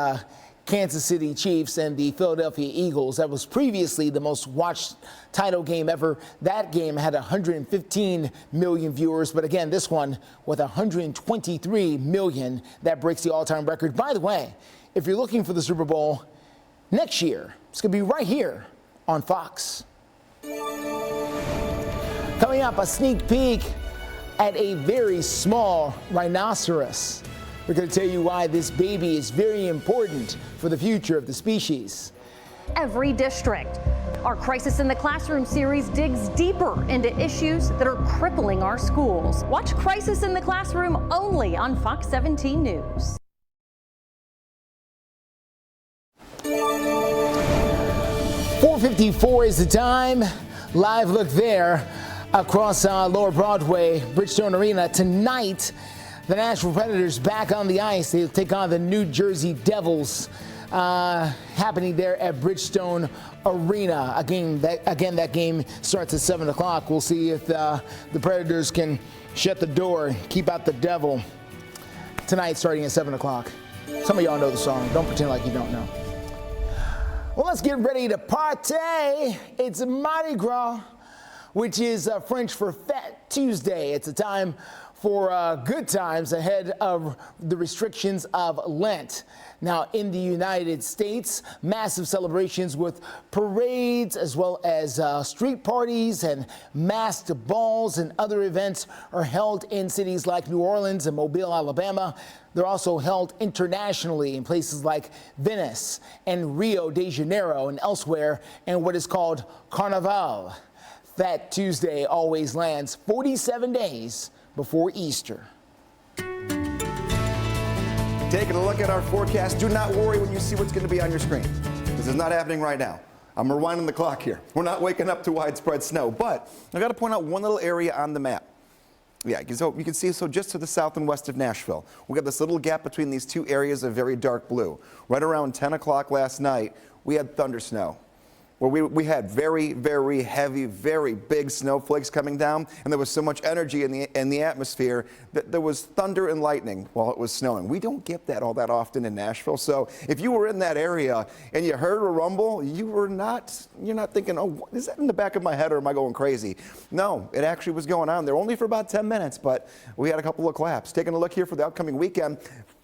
Kansas City Chiefs and the Philadelphia Eagles. That was previously the most watched title game ever. That game had 115 million viewers, but again, this one with 123 million. That breaks the all-time record. By the way, if you're looking for the Super Bowl next year, it's going to be right here on Fox. Coming up, a sneak peek at a very small rhinoceros. We're going to tell you why this baby is very important for the future of the species. Every district. Our Crisis in the Classroom series digs deeper into issues that are crippling our schools. Watch Crisis in the Classroom only on Fox 17 News. .54 is the time. Live look there across Lower Broadway, Bridgestone Arena. Tonight, the Nashville Predators back on the ice. They'll take on the New Jersey Devils, happening there at Bridgestone Arena. Again, that game starts at 7 o'clock. We'll see if the Predators can shut the door, keep out the devil. Tonight, starting at 7 o'clock. Some of y'all know the song. Don't pretend like you don't know. Well, let's get ready to party. It's Mardi Gras, which is French for Fat Tuesday. It's a time for good times ahead of the restrictions of Lent. Now, in the United States, massive celebrations with parades as well as street parties and masked balls and other events are held in cities like New Orleans and Mobile, Alabama. They're also held internationally in places like Venice and Rio de Janeiro and elsewhere in what is called Carnival. Fat Tuesday always lands 47 days before Easter. Taking a look at our forecast. Do not worry when you see what's going to be on your screen. This is not happening right now. I'm rewinding the clock here. We're not waking up to widespread snow, but I got to point out one little area on the map. Yeah, so you can see, so just to the south and west of Nashville, we got this little gap between these two areas of very dark blue. Right around 10 o'clock last night, we had thunder snow, where we had very, very heavy, very big snowflakes coming down, and there was so much energy in the atmosphere that there was thunder and lightning while it was snowing. We don't get that all that often in Nashville, so if you were in that area and you heard a rumble, you're not thinking, oh, is that in the back of my head or am I going crazy? No, it actually was going on there only for about 10 minutes, but we had a couple of claps. Taking a look here for the upcoming weekend.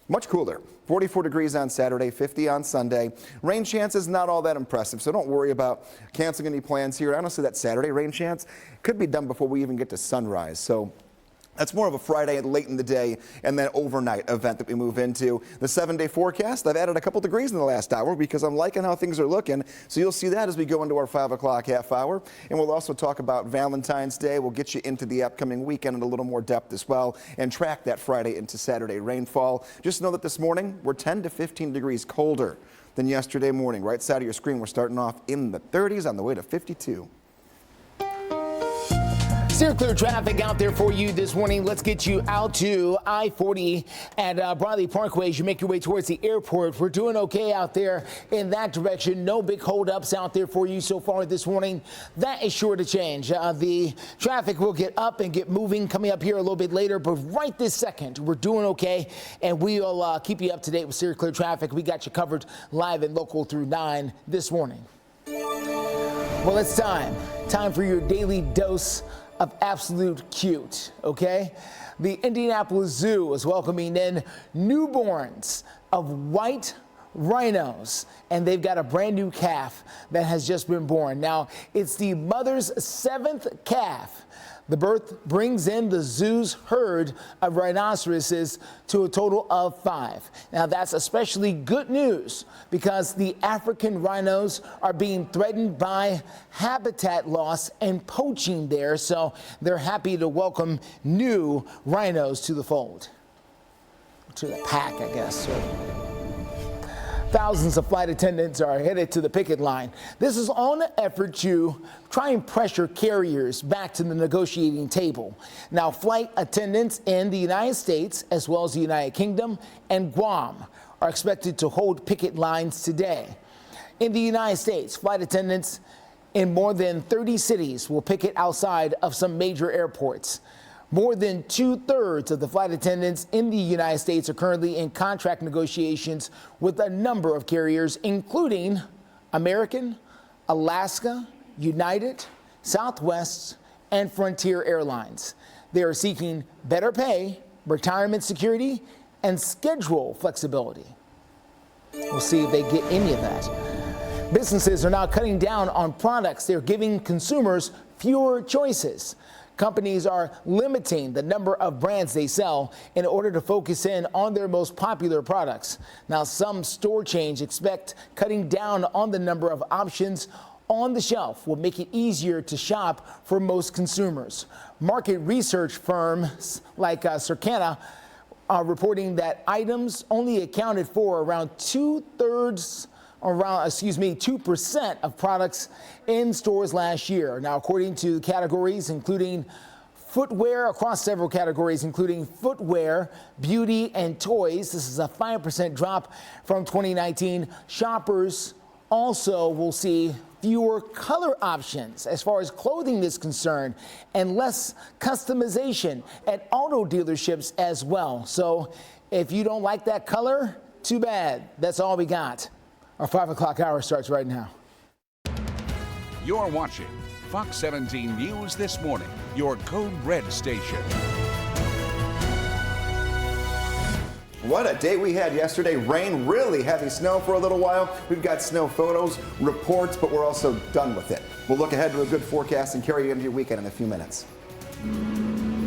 Much cooler. 44 degrees on Saturday, 50 on Sunday. Rain chances not all that impressive, so don't worry about canceling any plans here. Honestly, that Saturday rain chance could be done before we even get to sunrise. So That's more of a Friday late in the day and then overnight event that we move into. The 7-day forecast, I've added a couple degrees in the last hour because I'm liking how things are looking. So you'll see that as we go into our 5 o'clock half hour. And we'll also talk about Valentine's Day. We'll get you into the upcoming weekend in a little more depth as well and track that Friday into Saturday rainfall. Just know that this morning we're 10 to 15 degrees colder than yesterday morning. Right side of your screen, we're starting off in the 30s on the way to 52. Steer clear traffic out there for you this morning. Let's get you out to I-40 at Bradley Parkway as you make your way towards the airport. We're doing okay out there in that direction. No big holdups out there for you so far this morning. That is sure to change. The traffic will get up and get moving coming up here a little bit later, but right this second, we're doing okay, and we'll keep you up to date with steer clear traffic. We got you covered live and local through 9 this morning. Well, it's time for your daily dose of absolute cute, okay? The Indianapolis Zoo is welcoming in newborns of white rhinos, and they've got a brand new calf that has just been born. Now, it's the mother's 7th calf. The birth brings in the zoo's herd of rhinoceroses to a total of 5. Now, that's especially good news because the African rhinos are being threatened by habitat loss and poaching there, so they're happy to welcome new rhinos to the fold. To the pack, I guess. Thousands of flight attendants are headed to the picket line. This is all in an effort to try and pressure carriers back to the negotiating table. Now, flight attendants in the United States, as well as the United Kingdom and Guam, are expected to hold picket lines today. In the United States, flight attendants in more than 30 cities will picket outside of some major airports. More than 2/3 of the flight attendants in the United States are currently in contract negotiations with a number of carriers, including American, Alaska, United, Southwest, and Frontier Airlines. They are seeking better pay, retirement security, and schedule flexibility. We'll see if they get any of that. Businesses are now cutting down on products. They're giving consumers fewer choices. Companies are limiting the number of brands they sell in order to focus in on their most popular products. Now, some store chains expect cutting down on the number of options on the shelf will make it easier to shop for most consumers. Market research firms like Circana are reporting that items only accounted for around 2% of products in stores last year. Now, according to categories including footwear, across several categories including footwear, beauty, and toys, this is a 5% drop from 2019. Shoppers also will see fewer color options as far as clothing is concerned and less customization at auto dealerships as well. So if you don't like that color, too bad. That's all we got. Our 5 o'clock hour starts right now. You're watching Fox 17 News This Morning, your Code Red station. What a day we had yesterday. Rain, really heavy snow for a little while. We've got snow photos, reports, but we're also done with it. We'll look ahead to a good forecast and carry you into your weekend in a few minutes.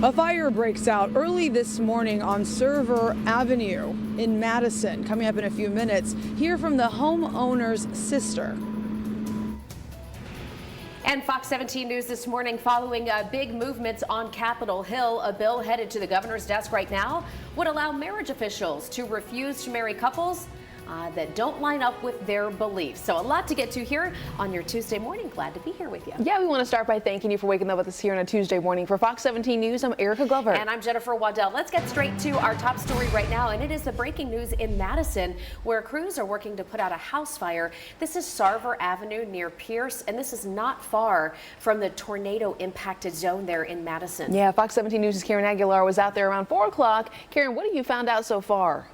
A fire breaks out early this morning on Server Avenue in Madison. Coming up in a few minutes, hear from the homeowner's sister. And Fox 17 News this morning following big movements on Capitol Hill. A bill headed to the governor's desk right now would allow marriage officials to refuse to marry couples that don't line up with their beliefs. So a lot to get to here on your Tuesday morning. Glad to be here with you. Yeah, we want to start by thanking you for waking up with us here on a Tuesday morning. For Fox 17 News, I'm Erica Glover. And I'm Jennifer Waddell. Let's get straight to our top story right now, and it is the breaking news in Madison, where crews are working to put out a house fire. This is Sarver Avenue near Pierce, and this is not far from the tornado impacted zone there in Madison. Yeah, Fox 17 News' Karen Aguilar was out there around 4 o'clock. Karen, what have you found out so far?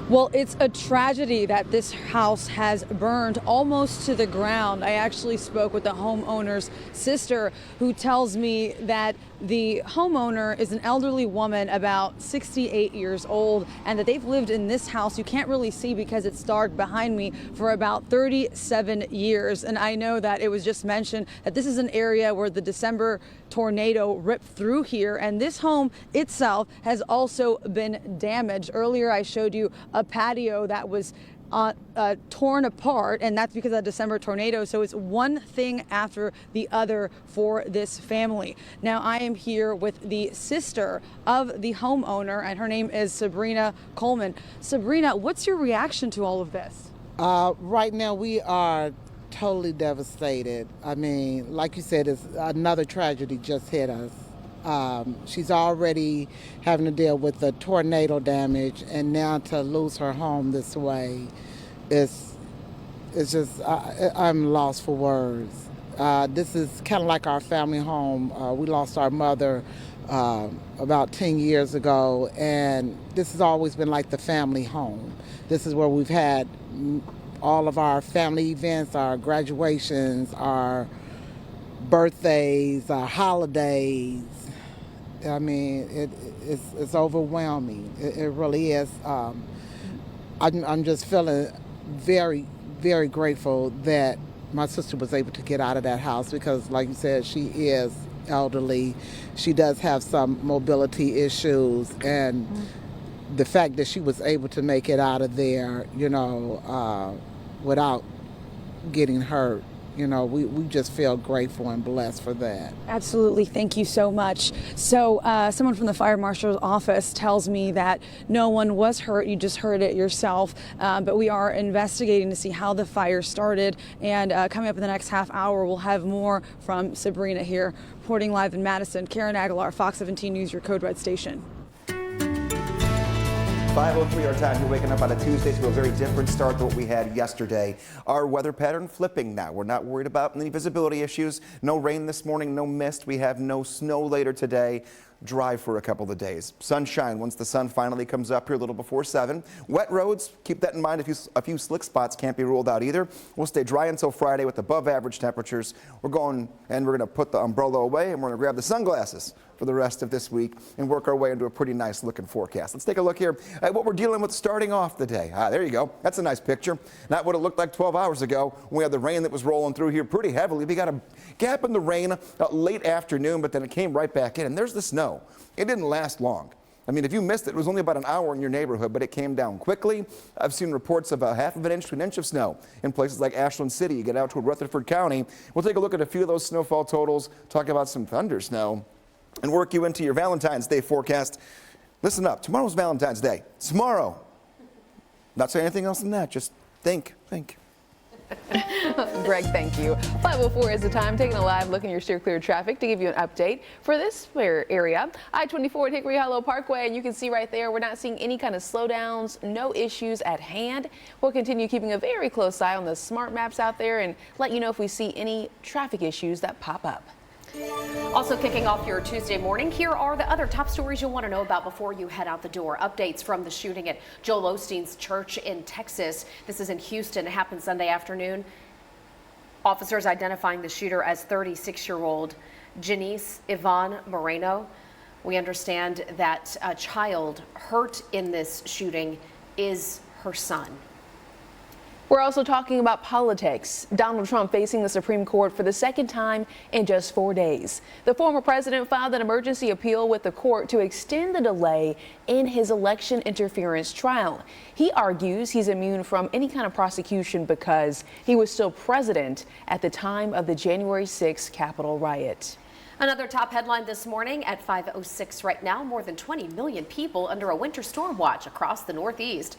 Well, it's a tragedy that this house has burned almost to the ground. I actually spoke with the homeowner's sister, who tells me that the homeowner is an elderly woman about 68 years old, and that they've lived in this house, you can't really see because it's dark behind me, for about 37 years. And I know that it was just mentioned that this is an area where the December tornado ripped through here, and this home itself has also been damaged. Earlier I showed you a patio that was torn apart, and that's because of the December tornado. So it's one thing after the other for this family. Now I am here with the sister of the homeowner, and her name is Sabrina Coleman. Sabrina, what's your reaction to all of this? Right now we are totally devastated. I mean, like you said, it's another tragedy just hit us. She's already having to deal with the tornado damage, and now to lose her home this way, it's just, I'm lost for words. This is kind of like our family home. We lost our mother about 10 years ago, and this has always been like the family home. This is where we've had all of our family events, our graduations, our birthdays, our holidays. I mean, it's overwhelming. It really is. I'm just feeling very, very grateful that my sister was able to get out of that house because, like you said, she is elderly. She does have some mobility issues, and the fact that she was able to make it out of there, you know, without getting hurt, you know, we just feel grateful and blessed for that. Absolutely. Thank you so much. So someone from the fire marshal's office tells me that no one was hurt. You just heard it yourself. But we are investigating to see how the fire started. And coming up in the next half hour, we'll have more from Sabrina here. Reporting live in Madison, Karen Aguilar, Fox 17 News, your Code Red station. 5:03 our time. You're waking up on a Tuesday to a very different start than what we had yesterday. Our weather pattern flipping now. We're not worried about any visibility issues. No rain this morning, no mist. We have no snow later today. Dry for a couple of days. Sunshine once the sun finally comes up here a little before 7. Wet roads, keep that in mind. A few slick spots can't be ruled out either. We'll stay dry until Friday with above average temperatures. We're going to put the umbrella away, and we're going to grab the sunglasses for the rest of this week and work our way into a pretty nice looking forecast. Let's take a look here at what we're dealing with starting off the day. There you go. That's a nice picture. Not what it looked like 12 hours ago when we had the rain that was rolling through here pretty heavily. We got a gap in the rain late afternoon, but then it came right back in, and there's the snow. It didn't last long. I mean, if you missed it, it was only about an hour in your neighborhood, but it came down quickly. I've seen reports of a half of an inch to an inch of snow in places like Ashland City. You get out toward Rutherford County. We'll take a look at a few of those snowfall totals, talk about some thunder snow, and work you into your Valentine's Day forecast. Listen up. Tomorrow's Valentine's Day. Tomorrow. Not saying anything else than that. Just think. Greg, thank you. 5:04 is the time. Taking a live look in your steer clear traffic to give you an update for this area. I-24 at Hickory Hollow Parkway, and you can see right there we're not seeing any kind of slowdowns, no issues at hand. We'll continue keeping a very close eye on the smart maps out there and let you know if we see any traffic issues that pop up. Also kicking off your Tuesday morning, here are the other top stories you'll want to know about before you head out the door. Updates from the shooting at Joel Osteen's church in Texas. This is in Houston. It happened Sunday afternoon. Officers identifying the shooter as 36-year-old Janice Yvonne Moreno. We understand that a child hurt in this shooting is her son. We're also talking about politics. Donald Trump facing the Supreme Court for the second time in just 4 days. The former president filed an emergency appeal with the court to extend the delay in his election interference trial. He argues he's immune from any kind of prosecution because he was still president at the time of the January 6th Capitol riot. Another top headline this morning at 5:06 right now. More than 20 million people under a winter storm watch across the Northeast.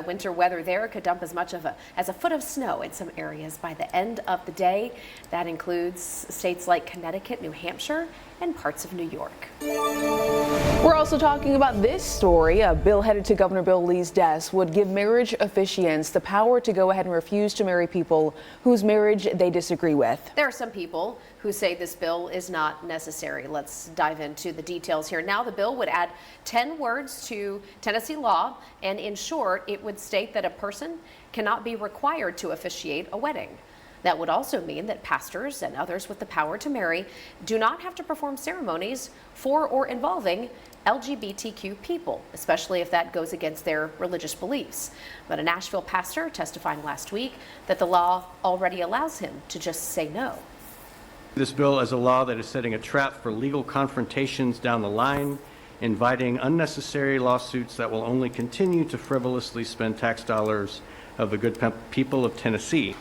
Winter weather there could dump as much as a foot of snow in some areas by the end of the day. That includes states like Connecticut, New Hampshire, and parts of New York. We're also talking about this story. A bill headed to Governor Bill Lee's desk would give marriage officiants the power to go ahead and refuse to marry people whose marriage they disagree with. There are some people who say this bill is not necessary. Let's dive into the details here. Now, the bill would add 10 words to Tennessee law, and in short, it would state that a person cannot be required to officiate a wedding. That would also mean that pastors and others with the power to marry do not have to perform ceremonies for or involving LGBTQ people, especially if that goes against their religious beliefs. But a Nashville pastor testifying last week that the law already allows him to just say no. This bill is a law that is setting a trap for legal confrontations down the line, inviting unnecessary lawsuits that will only continue to frivolously spend tax dollars of the good people of Tennessee.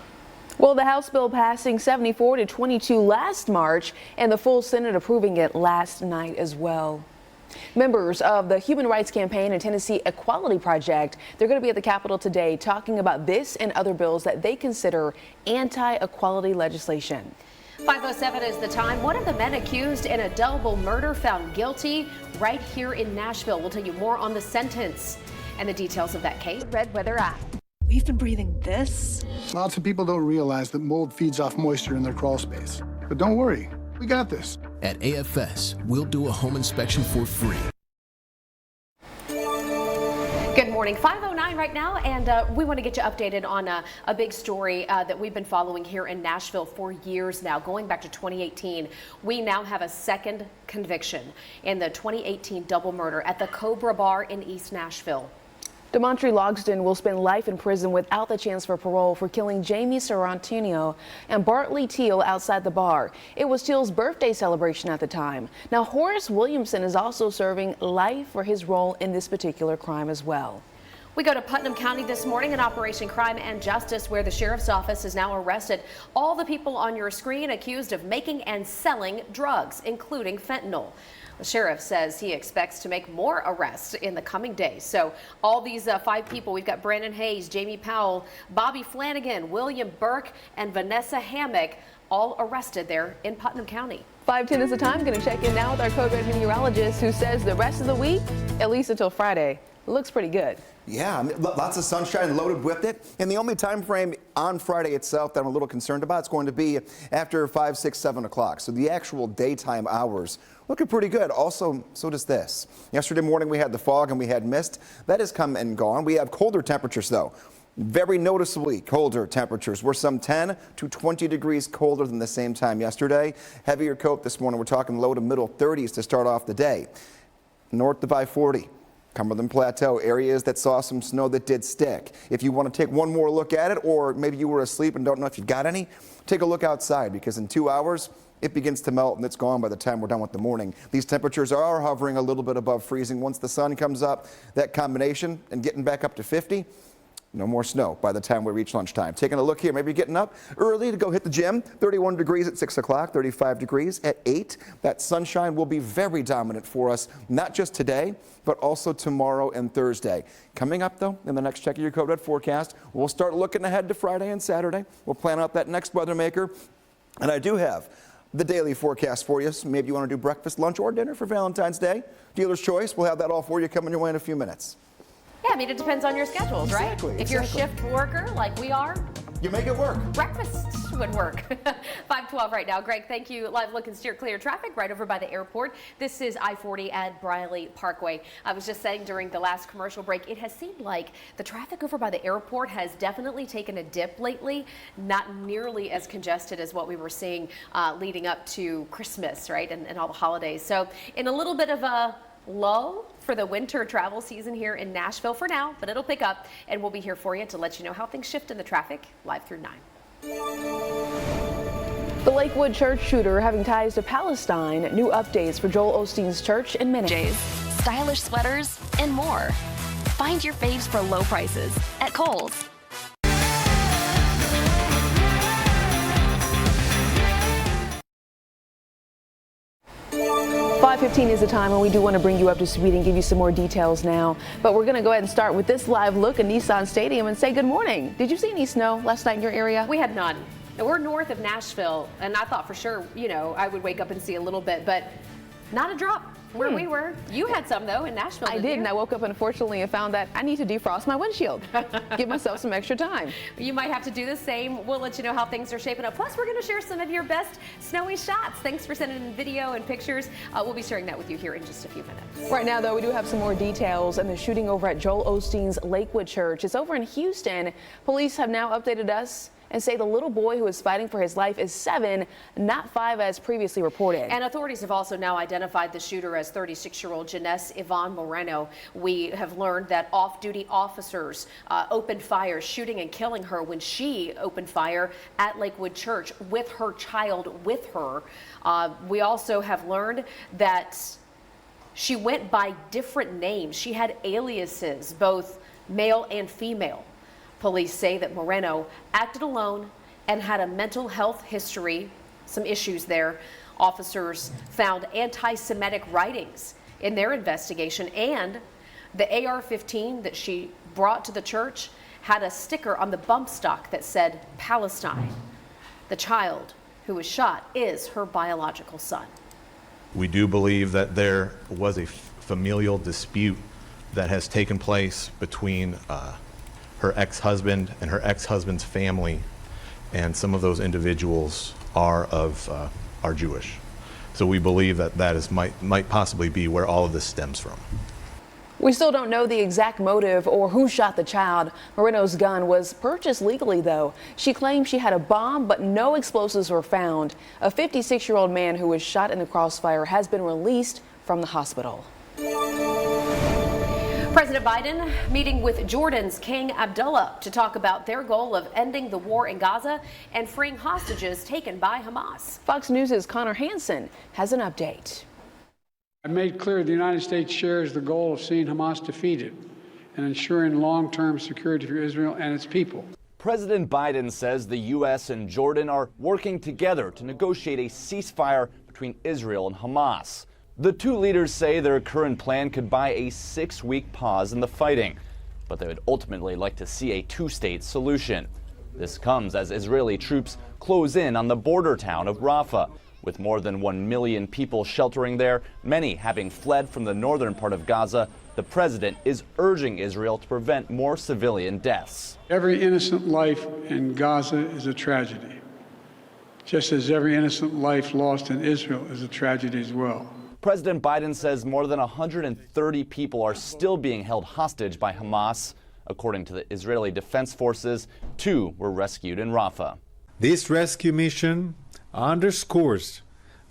Well, the House bill passing 74 to 22 last March, and the full Senate approving it last night as well. Members of the Human Rights Campaign and Tennessee Equality Project, they're going to be at the Capitol today talking about this and other bills that they consider anti-equality legislation. 5:07 is the time. One of the men accused in a double murder found guilty right here in Nashville. We'll tell you more on the sentence and the details of that case. Red Weather app. We've been breathing this. Lots of people don't realize that mold feeds off moisture in their crawl space. But don't worry, we got this. At AFS, we'll do a home inspection for free. Good morning, 5:09 right now, and we want to get you updated on a big story that we've been following here in Nashville for years now, going back to 2018. We now have a second conviction in the 2018 double murder at the Cobra Bar in East Nashville. Demontre Logsdon will spend life in prison without the chance for parole for killing Jamie Sorrentino and Bartley Teal outside the bar. It was Teal's birthday celebration at the time. Now, Horace Williamson is also serving life for his role in this particular crime as well. We go to Putnam County this morning in Operation Crime and Justice, where the sheriff's office has now arrested all the people on your screen accused of making and selling drugs, including fentanyl. The sheriff says he expects to make more arrests in the coming days. So all these 5 people, we've got Brandon Hayes, Jamie Powell, Bobby Flanagan, William Burke, and Vanessa Hammock, all arrested there in Putnam County. 5:10 is the time. Going to check in now with our Code Red meteorologist, who says the rest of the week, at least until Friday, looks pretty good. Yeah, I mean, lots of sunshine loaded with it. And the only time frame on Friday itself that I'm a little concerned about is going to be after 5, 6, 7 o'clock. So the actual daytime hours looking pretty good. Also, so does this. Yesterday morning we had the fog and we had mist. That has come and gone. We have colder temperatures though. Very noticeably colder temperatures. We're some 10 to 20 degrees colder than the same time yesterday. Heavier coat this morning. We're talking low to middle 30s to start off the day. North of I-40. Cumberland Plateau, areas that saw some snow that did stick. If you want to take one more look at it, or maybe you were asleep and don't know if you got any, take a look outside, because in 2 hours, it begins to melt and it's gone by the time we're done with the morning. These temperatures are hovering a little bit above freezing. Once the sun comes up, that combination and getting back up to 50, no more snow by the time we reach lunchtime. Taking a look here, maybe getting up early to go hit the gym. 31 degrees at 6 o'clock, 35 degrees at 8. That sunshine will be very dominant for us, not just today, but also tomorrow and Thursday. Coming up, though, in the next Check Your Code Red forecast, we'll start looking ahead to Friday and Saturday. We'll plan out that next weather maker. And I do have the daily forecast for you. So maybe you want to do breakfast, lunch, or dinner for Valentine's Day. Dealer's choice. We'll have that all for you coming your way in a few minutes. Yeah, I mean, it depends on your schedules, right? Exactly. If you're a shift worker like we are, you make it work. Breakfast would work. 5:12 right now. Greg, thank you. Live look and steer clear traffic right over by the airport. This is I-40 at Briley Parkway. I was just saying during the last commercial break, it has seemed like the traffic over by the airport has definitely taken a dip lately. Not nearly as congested as what we were seeing leading up to Christmas, right, and all the holidays. So in a little bit of a lull for the winter travel season here in Nashville for now, but it'll pick up, and we'll be here for you to let you know how things shift in the traffic live through 9. The Lakewood church shooter having ties to Palestine. New updates for Joel Osteen's church in minutes. Stylish sweaters, and more. Find your faves for low prices at Kohl's. 5:15 is the time, and we do want to bring you up to speed and give you some more details now. But we're going to go ahead and start with this live look at Nissan Stadium and say good morning. Did you see any snow last night in your area? We had none. We're north of Nashville, and I thought for sure, you know, I would wake up and see a little bit, but not a drop. where we were. You had some, though, in Nashville, I did, and I woke up, unfortunately, and found that I need to defrost my windshield. Give myself some extra time. You might have to do the same. We'll let you know how things are shaping up. Plus, we're going to share some of your best snowy shots. Thanks for sending in video and pictures. We'll be sharing that with you here in just a few minutes. Right now, though, we do have some more details on the shooting over at Joel Osteen's Lakewood Church. It's over in Houston. Police have now updated us and say the little boy who is fighting for his life is 7, not 5 as previously reported. And authorities have also now identified the shooter as 36-year-old Janess Yvonne Moreno. We have learned that off-duty officers opened fire, shooting and killing her when she opened fire at Lakewood Church with her child with her. We also have learned that she went by different names. She had aliases, both male and female. Police say that Moreno acted alone and had a mental health history, some issues there. Officers found anti-Semitic writings in their investigation, and the AR-15 that she brought to the church had a sticker on the bump stock that said Palestine. The child who was shot is her biological son. We do believe that there was a familial dispute that has taken place between her ex-husband and her ex-husband's family, and some of those individuals are Jewish. So we believe that might possibly be where all of this stems from. We still don't know the exact motive or who shot the child. Moreno's gun was purchased legally, though. She claimed she had a bomb, but no explosives were found. A 56-year-old man who was shot in the crossfire has been released from the hospital. President Biden meeting with Jordan's King Abdullah to talk about their goal of ending the war in Gaza and freeing hostages taken by Hamas. Fox News' Connor Hansen has an update. I made clear the United States shares the goal of seeing Hamas defeated and ensuring long-term security for Israel and its people. President Biden says the U.S. and Jordan are working together to negotiate a ceasefire between Israel and Hamas. The two leaders say their current plan could buy a 6-week pause in the fighting, but they would ultimately like to see a two-state solution. This comes as Israeli troops close in on the border town of Rafah, with more than 1 million people sheltering there, many having fled from the northern part of Gaza. The president is urging Israel to prevent more civilian deaths. Every innocent life in Gaza is a tragedy, just as every innocent life lost in Israel is a tragedy as well. President Biden says more than 130 people are still being held hostage by Hamas. According to the Israeli Defense Forces, 2 were rescued in Rafah. This rescue mission underscores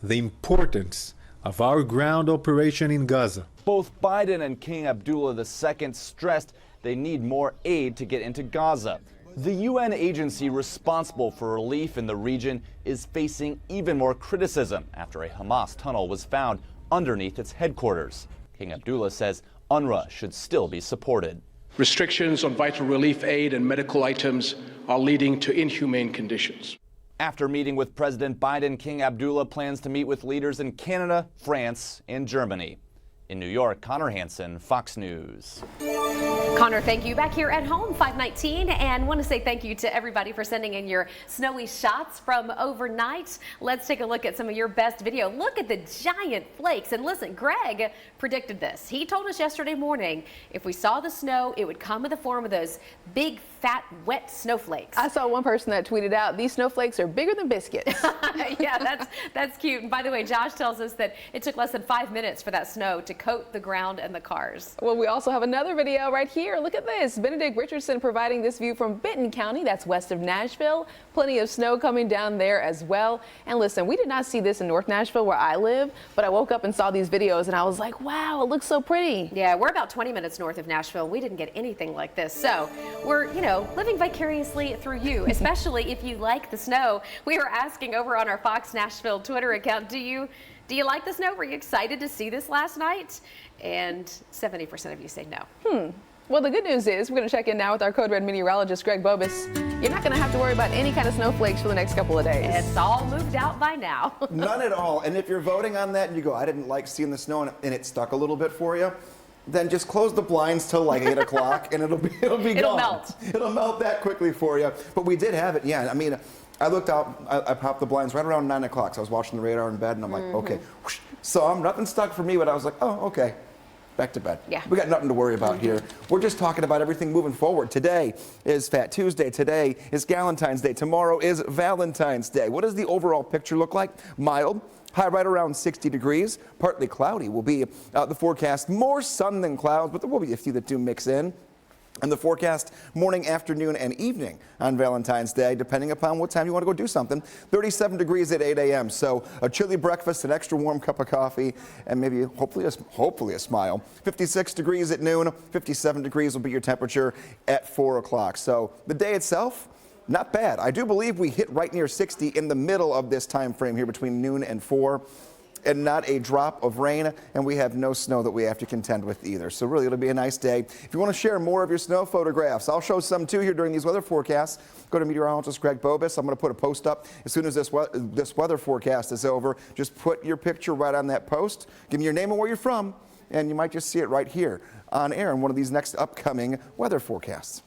the importance of our ground operation in Gaza. Both Biden and King Abdullah II stressed they need more aid to get into Gaza. The UN agency responsible for relief in the region is facing even more criticism after a Hamas tunnel was found underneath its headquarters. King Abdullah says UNRWA should still be supported. Restrictions on vital relief aid and medical items are leading to inhumane conditions. After meeting with President Biden, King Abdullah plans to meet with leaders in Canada, France, and Germany. In New York, Connor Hansen, Fox News. Connor, thank you. Back here at home, 519, and want to say thank you to everybody for sending in your snowy shots from overnight. Let's take a look at some of your best video. Look at the giant flakes. And listen, Greg predicted this. He told us yesterday morning if we saw the snow, it would come in the form of those big, fat, wet snowflakes. I saw one person that tweeted out, these snowflakes are bigger than biscuits. Yeah, that's cute. And by the way, Josh tells us that it took less than 5 minutes for that snow to coat the ground and the cars. Well, we also have another video right here. Look at this. Benedict Richardson providing this view from Benton County. That's west of Nashville. Plenty of snow coming down there as well. And listen, we did not see this in North Nashville where I live, but I woke up and saw these videos and I was like, wow, it looks so pretty. Yeah, we're about 20 minutes north of Nashville. We didn't get anything like this. So we're, living vicariously through you, especially if you like the snow. We were asking over on our Fox Nashville Twitter account, do you like the snow? Were you excited to see this last night? And 70% of you say no. Well, the good news is we're going to check in now with our Code Red meteorologist, Greg Bobus. You're not going to have to worry about any kind of snowflakes for the next couple of days. It's all moved out by now. None at all. And if you're voting on that and you go, I didn't like seeing the snow and it stuck a little bit for you, then just close the blinds till like 8 o'clock and it'll be gone. Melt. It'll melt that quickly for you. But we did have it. Yeah, I mean, I looked out, I popped the blinds right around 9 o'clock. So I was watching the radar in bed and I'm like, okay, whoosh, saw them. Nothing stuck for me, but I was like, oh, okay. Back to bed. Yeah. We got nothing to worry about here. We're just talking about everything moving forward. Today is Fat Tuesday. Today is Galentine's Day. Tomorrow is Valentine's Day. What does the overall picture look like? Mild. High right around 60 degrees. Partly cloudy will be the forecast. More sun than clouds, but there will be a few that do mix in. And the forecast morning, afternoon, and evening on Valentine's Day, depending upon what time you want to go do something. 37 degrees at 8 a.m. So a chilly breakfast, an extra warm cup of coffee, and maybe hopefully a smile. 56 degrees at noon. 57 degrees will be your temperature at 4 o'clock. So the day itself, not bad. I do believe we hit right near 60 in the middle of this time frame here between noon and 4. And not a drop of rain, and we have no snow that we have to contend with either. So really, it'll be a nice day. If you want to share more of your snow photographs, I'll show some too here during these weather forecasts. Go to meteorologist Greg Bobus. I'm going to put a post up as soon as this weather forecast is over. Just put your picture right on that post. Give me your name and where you're from, and you might just see it right here on air in one of these next upcoming weather forecasts.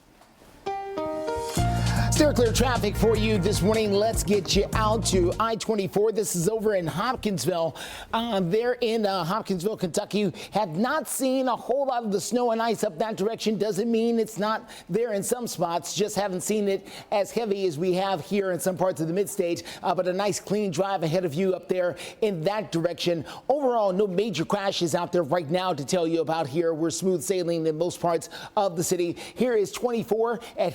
Steer clear traffic for you this morning. Let's get you out to I-24. This is over in Hopkinsville. There in Hopkinsville, Kentucky. Have not seen a whole lot of the snow and ice up that direction. Doesn't mean it's not there in some spots. Just haven't seen it as heavy as we have here in some parts of the mid-stage. But a nice clean drive ahead of you up there in that direction. Overall, no major crashes out there right now to tell you about here. We're smooth sailing in most parts of the city. Here is 24 at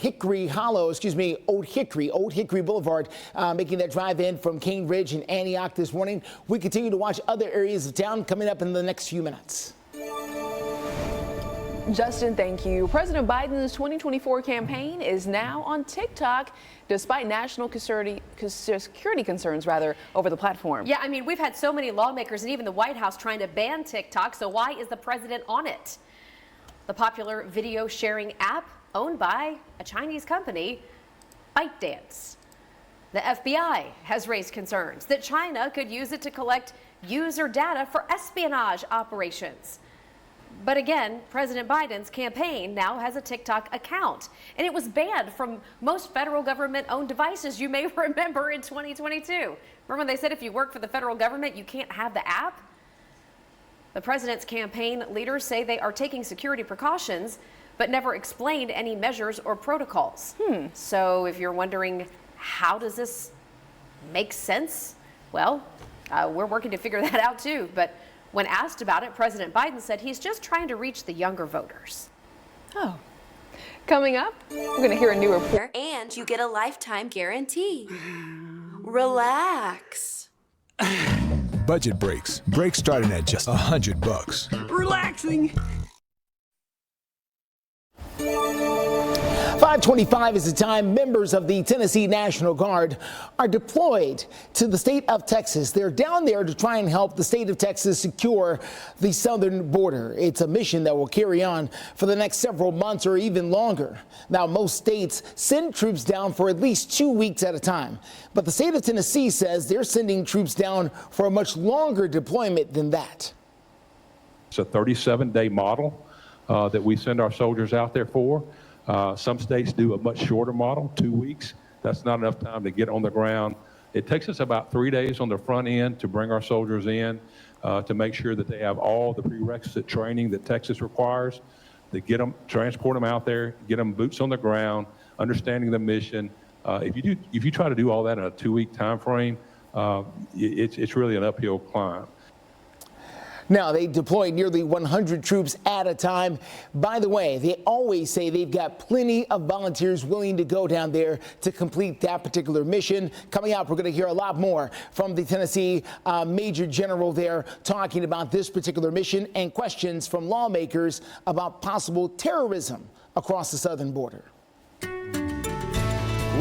Old Hickory Boulevard, making that drive in from Cane Ridge and Antioch this morning. We continue to watch other areas of town coming up in the next few minutes. Justin, thank you. President Biden's 2024 campaign is now on TikTok, despite national security concerns over the platform. Yeah, I mean, we've had so many lawmakers and even the White House trying to ban TikTok, so why is the president on it? The popular video sharing app owned by a Chinese company, ByteDance. The FBI has raised concerns that China could use it to collect user data for espionage operations. But again, President Biden's campaign now has a TikTok account, and it was banned from most federal government-owned devices, you may remember, in 2022. Remember when they said if you work for the federal government, you can't have the app? The president's campaign leaders say they are taking security precautions, but never explained any measures or protocols. So if you're wondering, how does this make sense? Well, we're working to figure that out too. But when asked about it, President Biden said he's just trying to reach the younger voters. Oh. Coming up, we're going to hear a new report. And you get a lifetime guarantee. Relax. Budget breaks. Breaks starting at just $100. Relaxing. 5:25 is the time members of the Tennessee National Guard are deployed to the state of Texas. They're down there to try and help the state of Texas secure the southern border. It's a mission that will carry on for the next several months or even longer. Now, most states send troops down for at least 2 weeks at a time. But the state of Tennessee says they're sending troops down for a much longer deployment than that. It's a 37-day model that we send our soldiers out there for. Some states do a much shorter model, 2 weeks. That's not enough time to get on the ground. It takes us about 3 days on the front end to bring our soldiers in, to make sure that they have all the prerequisite training that Texas requires, to get them, transport them out there, get them boots on the ground, understanding the mission. If you try to do all that in a 2-week time frame, it's really an uphill climb. Now, they deploy nearly 100 troops at a time. By the way, they always say they've got plenty of volunteers willing to go down there to complete that particular mission. Coming up, we're going to hear a lot more from the Tennessee Major General there talking about this particular mission and questions from lawmakers about possible terrorism across the southern border.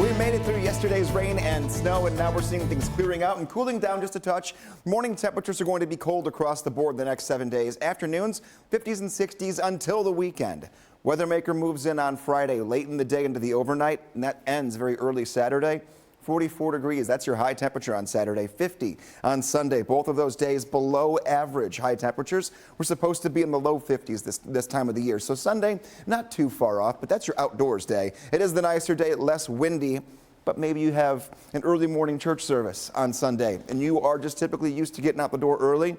We made it through yesterday's rain and snow, and now we're seeing things clearing out and cooling down just a touch. Morning temperatures are going to be cold across the board the next 7 days. Afternoons, 50s and 60s until the weekend. Weathermaker moves in on Friday, late in the day into the overnight, and that ends very early Saturday. 44 degrees, that's your high temperature on Saturday. 50 on Sunday. Both of those days below average high temperatures. We're supposed to be in the low 50s this time of the year. So Sunday, not too far off, but that's your outdoors day. It is the nicer day, less windy, but maybe you have an early morning church service on Sunday and you are just typically used to getting out the door early.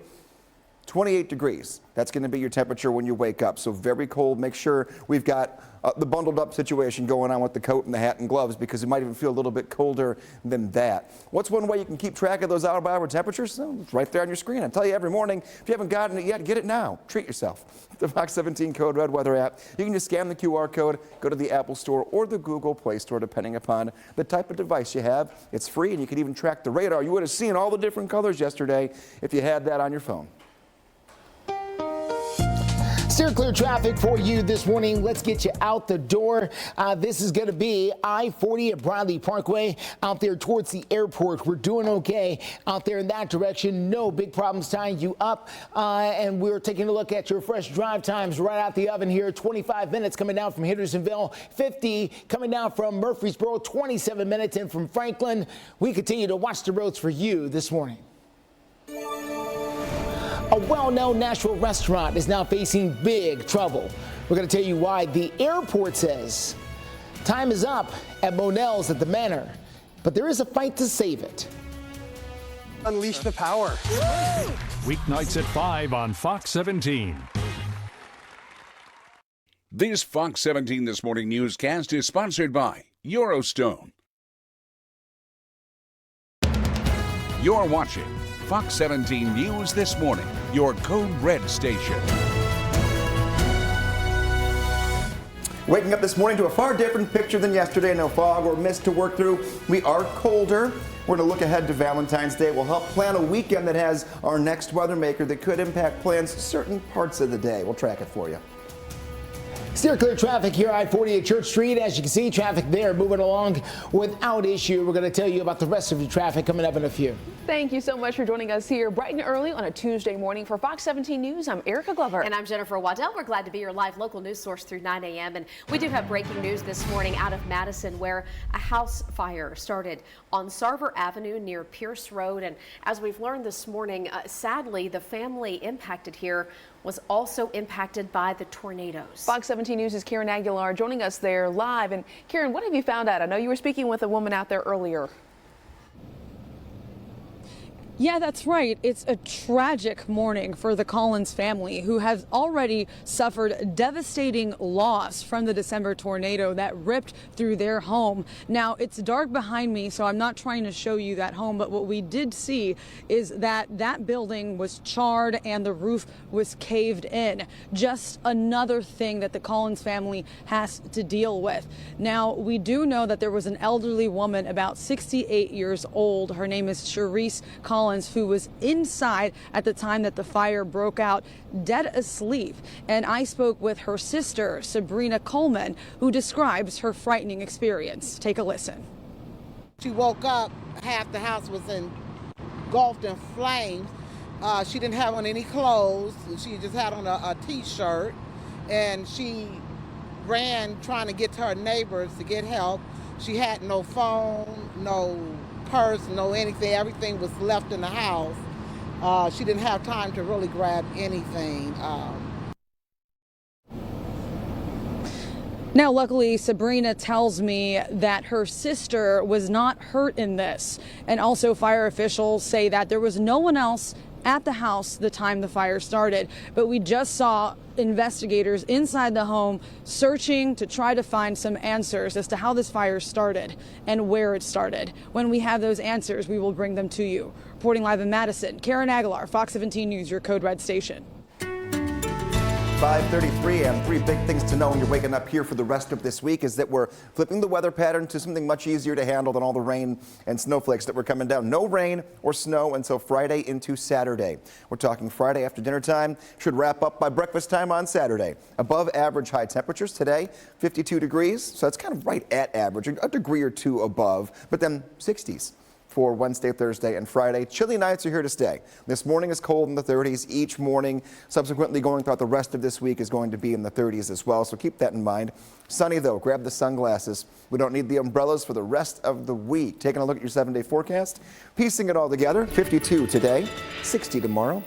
28 degrees. That's going to be your temperature when you wake up. So very cold. Make sure we've got the bundled up situation going on with the coat and the hat and gloves, because it might even feel a little bit colder than that. What's one way you can keep track of those hour-by-hour temperatures? Well, it's right there on your screen. I tell you every morning, if you haven't gotten it yet, get it now. Treat yourself. The Fox 17 Code Red Weather app. You can just scan the QR code, go to the Apple Store or the Google Play Store, depending upon the type of device you have. It's free, and you can even track the radar. You would have seen all the different colors yesterday if you had that on your phone. Steer clear traffic for you this morning. Let's get you out the door. This is going to be I-40 at Bradley Parkway out there towards the airport. We're doing okay out there in that direction. No big problems tying you up. And we're taking a look at your fresh drive times right out the oven here. 25 minutes coming down from Hendersonville, 50 coming down from Murfreesboro, 27 minutes in from Franklin. We continue to watch the roads for you this morning. A well-known Nashville restaurant is now facing big trouble. We're going to tell you why. The airport says time is up at Monell's at the Manor, but there is a fight to save it. Unleash the power. Weeknights at 5 on Fox 17. This Fox 17 This Morning newscast is sponsored by Eurostone. You're watching Fox 17 News This Morning, your Code Red station. Waking up this morning to a far different picture than yesterday. No fog or mist to work through. We are colder. We're going to look ahead to Valentine's Day. We'll help plan a weekend that has our next weather maker that could impact plans certain parts of the day. We'll track it for you. Steer clear traffic here, I-40 at Church Street. As you can see, traffic there moving along without issue. We're going to tell you about the rest of your traffic coming up in a few. Thank you so much for joining us here bright and early on a Tuesday morning. For Fox 17 News, I'm Erica Glover. And I'm Jennifer Waddell. We're glad to be your live local news source through 9 a.m. And we do have breaking news this morning out of Madison, where a house fire started on Sarver Avenue near Pierce Road. And as we've learned this morning, sadly, the family impacted here was also impacted by the tornadoes. Fox 17 News' Karen Aguilar joining us there live. And Karen, what have you found out? I know you were speaking with a woman out there earlier. Yeah, that's right. It's a tragic morning for the Collins family, who has already suffered devastating loss from the December tornado that ripped through their home. Now, it's dark behind me, so I'm not trying to show you that home, but what we did see is that that building was charred and the roof was caved in. Just another thing that the Collins family has to deal with. Now, we do know that there was an elderly woman, about 68 years old. Her name is Charisse Collins, who was inside at the time that the fire broke out, dead asleep. And I spoke with her sister, Sabrina Coleman, who describes her frightening experience. Take a listen. She woke up, half the house was engulfed in flames. She didn't have on any clothes. She just had on a t-shirt, and she ran trying to get to her neighbors to get help. She had no phone, no purse, no anything. Everything was left in the house. She didn't have time to really grab anything. Now, luckily, Sabrina tells me that her sister was not hurt in this. And also, fire officials say that there was no one else at the house the time the fire started. But we just saw investigators inside the home searching to try to find some answers as to how this fire started and where it started. When we have those answers, we will bring them to you. Reporting live in Madison, Karen Aguilar, Fox 17 News, your Code Red station. 5:33, and three big things to know when you're waking up here for the rest of this week is that we're flipping the weather pattern to something much easier to handle than all the rain and snowflakes that were coming down. No rain or snow until Friday into Saturday. We're talking Friday after dinner time. Should wrap up by breakfast time on Saturday. Above average high temperatures today, 52 degrees. So that's kind of right at average, a degree or two above, but then 60s. For Wednesday, Thursday, and Friday. Chilly nights are here to stay. This morning is cold in the 30s each morning. Subsequently, going throughout the rest of this week is going to be in the 30s as well, so keep that in mind. Sunny, though. Grab the sunglasses. We don't need the umbrellas for the rest of the week. Taking a look at your 7-day forecast, piecing it all together. 52 today, 60 tomorrow,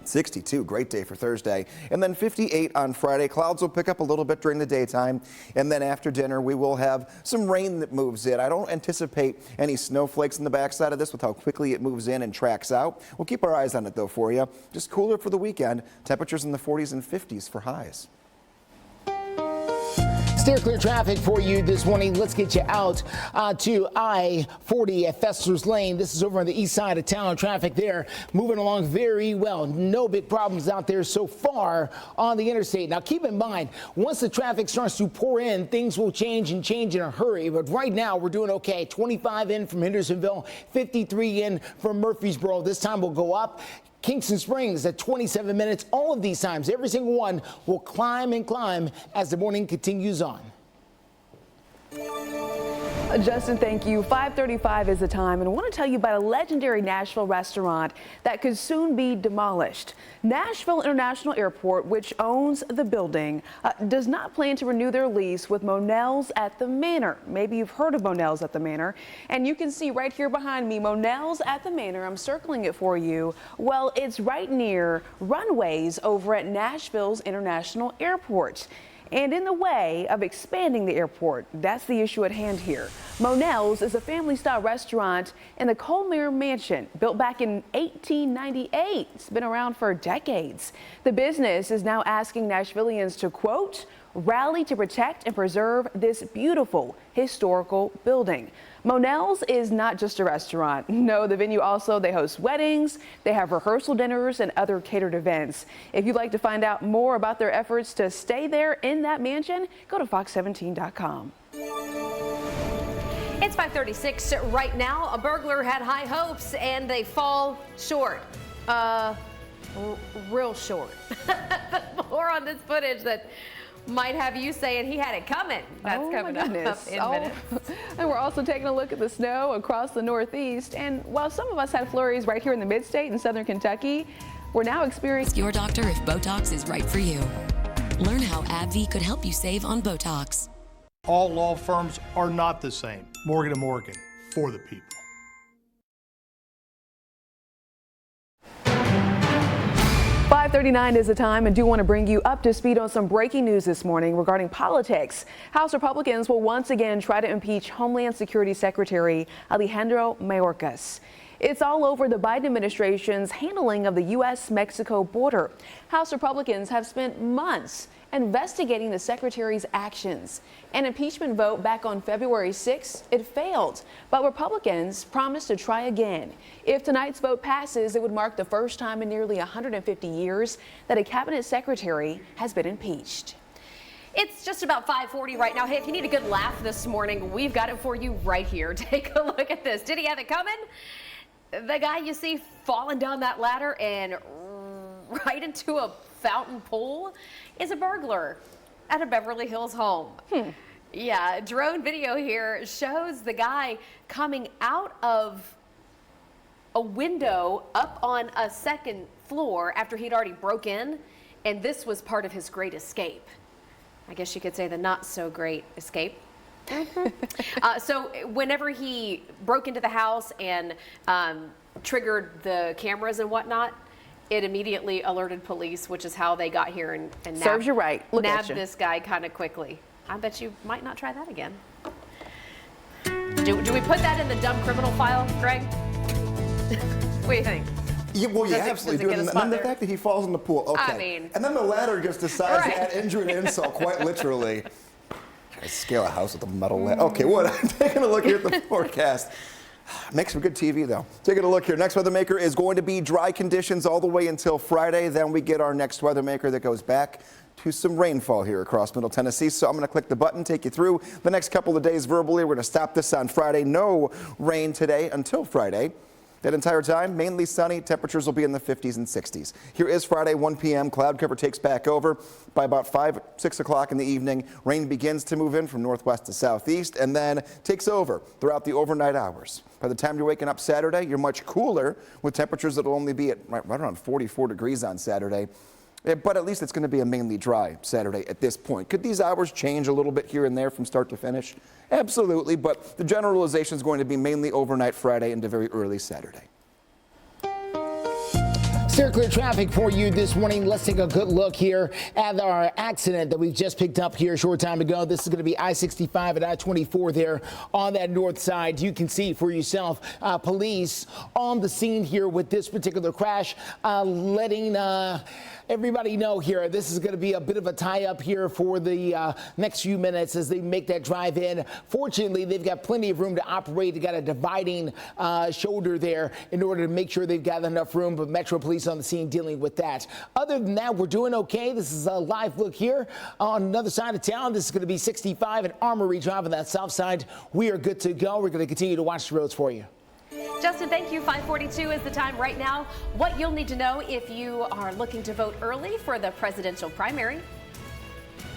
62, great day for Thursday. And then 58 on Friday. Clouds will pick up a little bit during the daytime. And then after dinner, we will have some rain that moves in. I don't anticipate any snowflakes in the backside of this with how quickly it moves in and tracks out. We'll keep our eyes on it, though, for you. Just cooler for the weekend. Temperatures in the 40s and 50s for highs. Steer clear traffic for you this morning. Let's get you out to I-40 at Fester's Lane. This is over on the east side of town. Traffic there moving along very well. No big problems out there so far on the interstate. Now keep in mind, once the traffic starts to pour in, things will change and change in a hurry. But right now we're doing okay. 25 in from Hendersonville, 53 in from Murfreesboro. This time will go up. Kingston Springs at 27 minutes. All of these times, every single one will climb and climb as the morning continues on. Justin, thank you. 5:35 is the time, and I want to tell you about a legendary Nashville restaurant that could soon be demolished. Nashville International Airport, which owns the building, does not plan to renew their lease with Monell's at the Manor. Maybe you've heard of Monell's at the Manor, and you can see right here behind me, Monell's at the Manor. I'm circling it for you. Well, it's right near runways over at Nashville's International Airport. And in the way of expanding the airport, that's the issue at hand here. Monell's is a family-style restaurant in the Colmere Mansion, built back in 1898. It's been around for decades. The business is now asking Nashvillians to, quote, rally to protect and preserve this beautiful historical building. Monell's is not just a restaurant. No, the venue also, they host weddings, they have rehearsal dinners and other catered events. If you'd like to find out more about their efforts to stay there in that mansion, go to fox17.com. It's 5:36 right now. A burglar had high hopes and they fall short. Real short. More on this footage that might have you saying he had it coming. That's coming up in minutes. And we're also taking a look at the snow across the Northeast. And while some of us had flurries right here in the mid-state in southern Kentucky, we're now experiencing your doctor if Botox is right for you. Learn how AbbVie could help you save on Botox. All law firms are not the same. Morgan & Morgan, for the people. 5:39 is the time, and do want to bring you up to speed on some breaking news this morning regarding politics. House Republicans will once again try to impeach Homeland Security Secretary Alejandro Mayorkas. It's all over the Biden administration's handling of the U.S.-Mexico border. House Republicans have spent months investigating the secretary's actions. An impeachment vote back on February 6th, it failed, but Republicans promised to try again. If tonight's vote passes, it would mark the first time in nearly 150 years that a cabinet secretary has been impeached. It's just about 5:40 right now. Hey, if you need a good laugh this morning, we've got it for you right here. Take a look at this. Did he have it coming? The guy you see falling down that ladder and right into a fountain pool is a burglar at a Beverly Hills home. Yeah, drone video here shows the guy coming out of a window up on a second floor after he'd already broke in, and this was part of his great escape. I guess you could say the not so great escape. So whenever he broke into the house and triggered the cameras and whatnot, it immediately alerted police, which is how they got here and serves you right. Nabbed this guy kind of quickly. I bet you might not try that again. Do we put that in the dumb criminal file, Greg? What do you think? Yeah, well, you absolutely do. And then the fact that he falls in the pool. Okay. I mean, and then the ladder just decides to add injury and insult, quite literally. I scale a house with a metal ladder. Okay, what? I'm taking a look here at the forecast. Makes some good TV, though. Taking a look here. Next weather maker is going to be dry conditions all the way until Friday. Then we get our next weather maker that goes back to some rainfall here across Middle Tennessee. So I'm going to click the button, take you through the next couple of days verbally. We're going to stop this on Friday. No rain today until Friday. That entire time, mainly sunny. Temperatures will be in the 50s and 60s. Here is Friday, 1 p.m. Cloud cover takes back over. By about 5, 6 o'clock in the evening, rain begins to move in from northwest to southeast and then takes over throughout the overnight hours. By the time you're waking up Saturday, you're much cooler with temperatures that will only be at right around 44 degrees on Saturday. But at least it's going to be a mainly dry Saturday at this point. Could these hours change a little bit here and there from start to finish? Absolutely, but the generalization is going to be mainly overnight Friday into very early Saturday. Steer clear traffic for you this morning. Let's take a good look here at our accident that we've just picked up here a short time ago. This is going to be I-65 and I-24 there on that north side. You can see for yourself police on the scene here with this particular crash, letting everybody know here this is going to be a bit of a tie-up here for the next few minutes as they make that drive in. Fortunately, they've got plenty of room to operate. They've got a dividing shoulder there in order to make sure they've got enough room, but Metro Police on the scene dealing with that. Other than that, we're doing okay. This is a live look here on another side of town. This is going to be 65 and Armory Drive on that south side. We are good to go. We're going to continue to watch the roads for you. Justin, thank you. 5:42 is the time right now. What you'll need to know if you are looking to vote early for the presidential primary.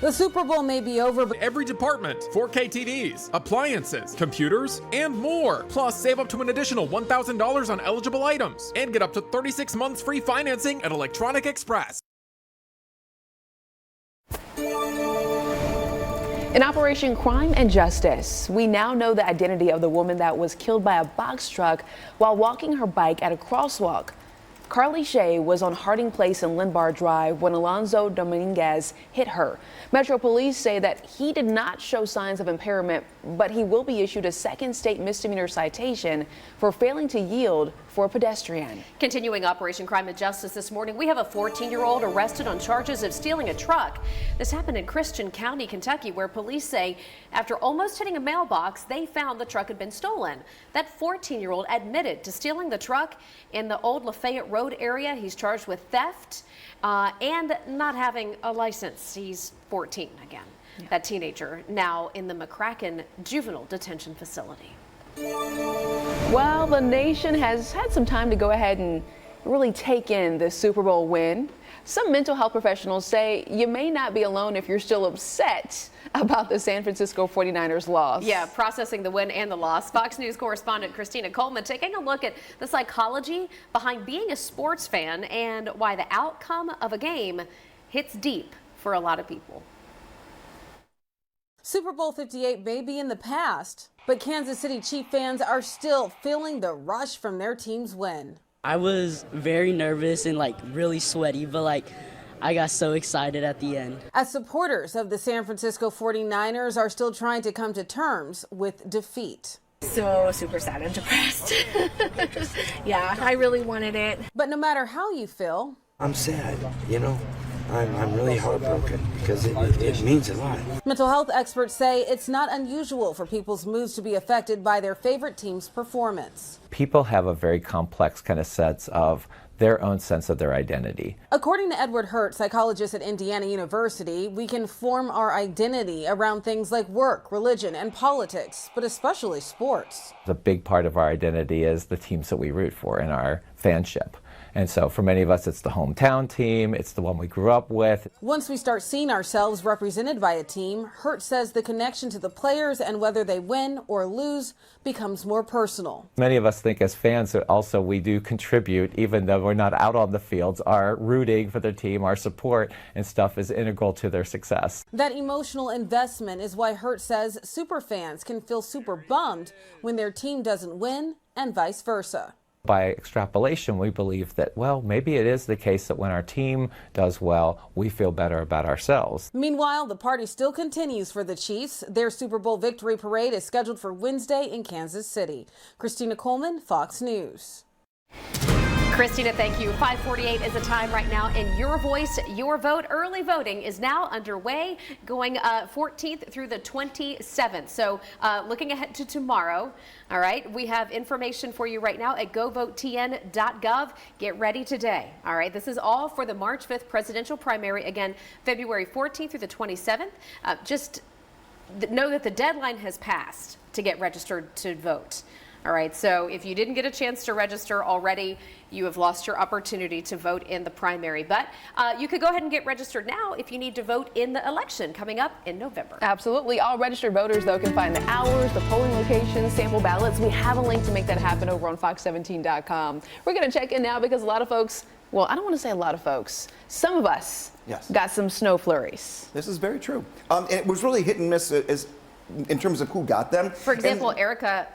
The Super Bowl may be over, but every department, 4K TVs, appliances, computers, and more. Plus, save up to an additional $1,000 on eligible items and get up to 36 months free financing at Electronic Express. In Operation Crime and Justice, we now know the identity of the woman that was killed by a box truck while walking her bike at a crosswalk. Carly Shea was on Harding Place and Lindbar Drive when Alonzo Dominguez hit her. Metro Police say that he did not show signs of impairment, but he will be issued a second state misdemeanor citation for failing to yield for a pedestrian. Continuing Operation Crime and Justice this morning, we have a 14-year-old arrested on charges of stealing a truck. This happened in Christian County, Kentucky, where police say after almost hitting a mailbox, they found the truck had been stolen. That 14-year-old admitted to stealing the truck in the old Lafayette Road area. He's charged with theft and not having a license. He's 14 again. Yeah. That teenager now in the McCracken Juvenile Detention Facility. Well, the nation has had some time to go ahead and really take in this Super Bowl win. Some mental health professionals say you may not be alone if you're still upset about the San Francisco 49ers loss. Yeah, processing the win and the loss. Fox News correspondent Christina Coleman taking a look at the psychology behind being a sports fan and why the outcome of a game hits deep for a lot of people. Super Bowl 58 may be in the past, but Kansas City Chiefs fans are still feeling the rush from their team's win. I was very nervous and really sweaty, but I got so excited at the end. As supporters of the San Francisco 49ers are still trying to come to terms with defeat. So super sad and depressed. Yeah, I really wanted it. But no matter how you feel, I'm sad, I'm really heartbroken because it means a lot. Mental health experts say it's not unusual for people's moods to be affected by their favorite team's performance. People have a very complex kind of sense of their own sense of their identity. According to Edward Hurt, psychologist at Indiana University, we can form our identity around things like work, religion, and politics, but especially sports. The big part of our identity is the teams that we root for and our fanship. And so for many of us, it's the hometown team. It's the one we grew up with. Once we start seeing ourselves represented by a team, Hurt says the connection to the players and whether they win or lose becomes more personal. Many of us think as fans that also we do contribute, even though we're not out on the fields, our rooting for their team, our support and stuff is integral to their success. That emotional investment is why Hurt says super fans can feel super bummed when their team doesn't win and vice versa. By extrapolation, we believe that, well, maybe it is the case that when our team does well, we feel better about ourselves. Meanwhile, the party still continues for the Chiefs. Their Super Bowl victory parade is scheduled for Wednesday in Kansas City. Christina Coleman, Fox News. Christina, thank you. 5:48 is the time right now, and your voice, your vote. Early voting is now underway, going 14th through the 27th. So looking ahead to tomorrow, all right, we have information for you right now at govotn.gov. Get ready today. All right, this is all for the March 5th presidential primary, again, February 14th through the 27th. Just know that the deadline has passed to get registered to vote. All right, so if you didn't get a chance to register already, you have lost your opportunity to vote in the primary. But you could go ahead and get registered now if you need to vote in the election coming up in November. Absolutely. All registered voters, though, can find the hours, the polling locations, sample ballots. We have a link to make that happen over on fox17.com. We're going to check in now because a lot of folks, well, I don't want to say a lot of folks, some of us got some snow flurries. This is very true. And it was really hit and miss in terms of who got them. For example, Erica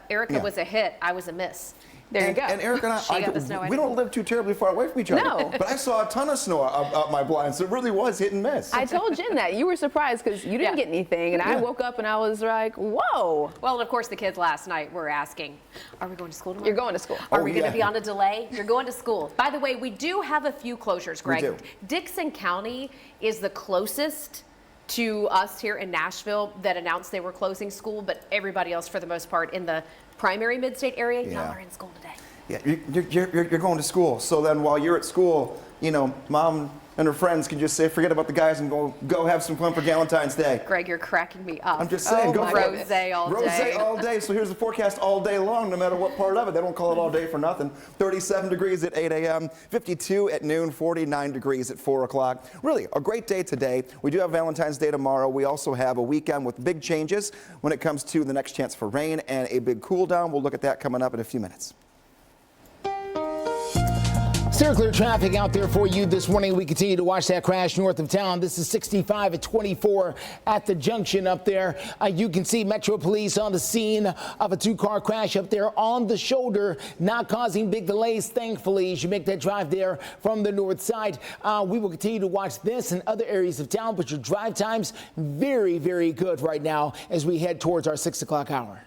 was a hit. I was a miss. There you go. And Eric and I, we don't live too terribly far away from each other. No. But I saw a ton of snow up my blind, so it really was hit and miss. I told Jen that. You were surprised because you didn't get anything, and I woke up and I was like, whoa. Well, and of course, the kids last night were asking, are we going to school tomorrow? You're going to school. Are we going to be on a delay? You're going to school. By the way, we do have a few closures, Greg. We do. Dickson County is the closest to us here in Nashville that announced they were closing school, but everybody else, for the most part, in the primary mid-state area, y'all are in school today. Yeah, you're going to school. So then while you're at school, you know, Mom and her friends can just say, forget about the guys and go have some fun for Valentine's Day. Greg, you're cracking me up. I'm just saying, go for it. Rosé all day. Rosé all day. So here's the forecast all day long, no matter what part of it. They don't call it all day for nothing. 37 degrees at 8 a.m., 52 at noon, 49 degrees at 4 o'clock. Really, a great day today. We do have Valentine's Day tomorrow. We also have a weekend with big changes when it comes to the next chance for rain and a big cool down. We'll look at that coming up in a few minutes. Steer clear traffic out there for you this morning. We continue to watch that crash north of town. This is 65 at 24 at the junction up there. You can see Metro Police on the scene of a two-car crash up there on the shoulder, not causing big delays, thankfully, as you make that drive there from the north side. We will continue to watch this in other areas of town, but your drive times very, very good right now as we head towards our 6 o'clock hour.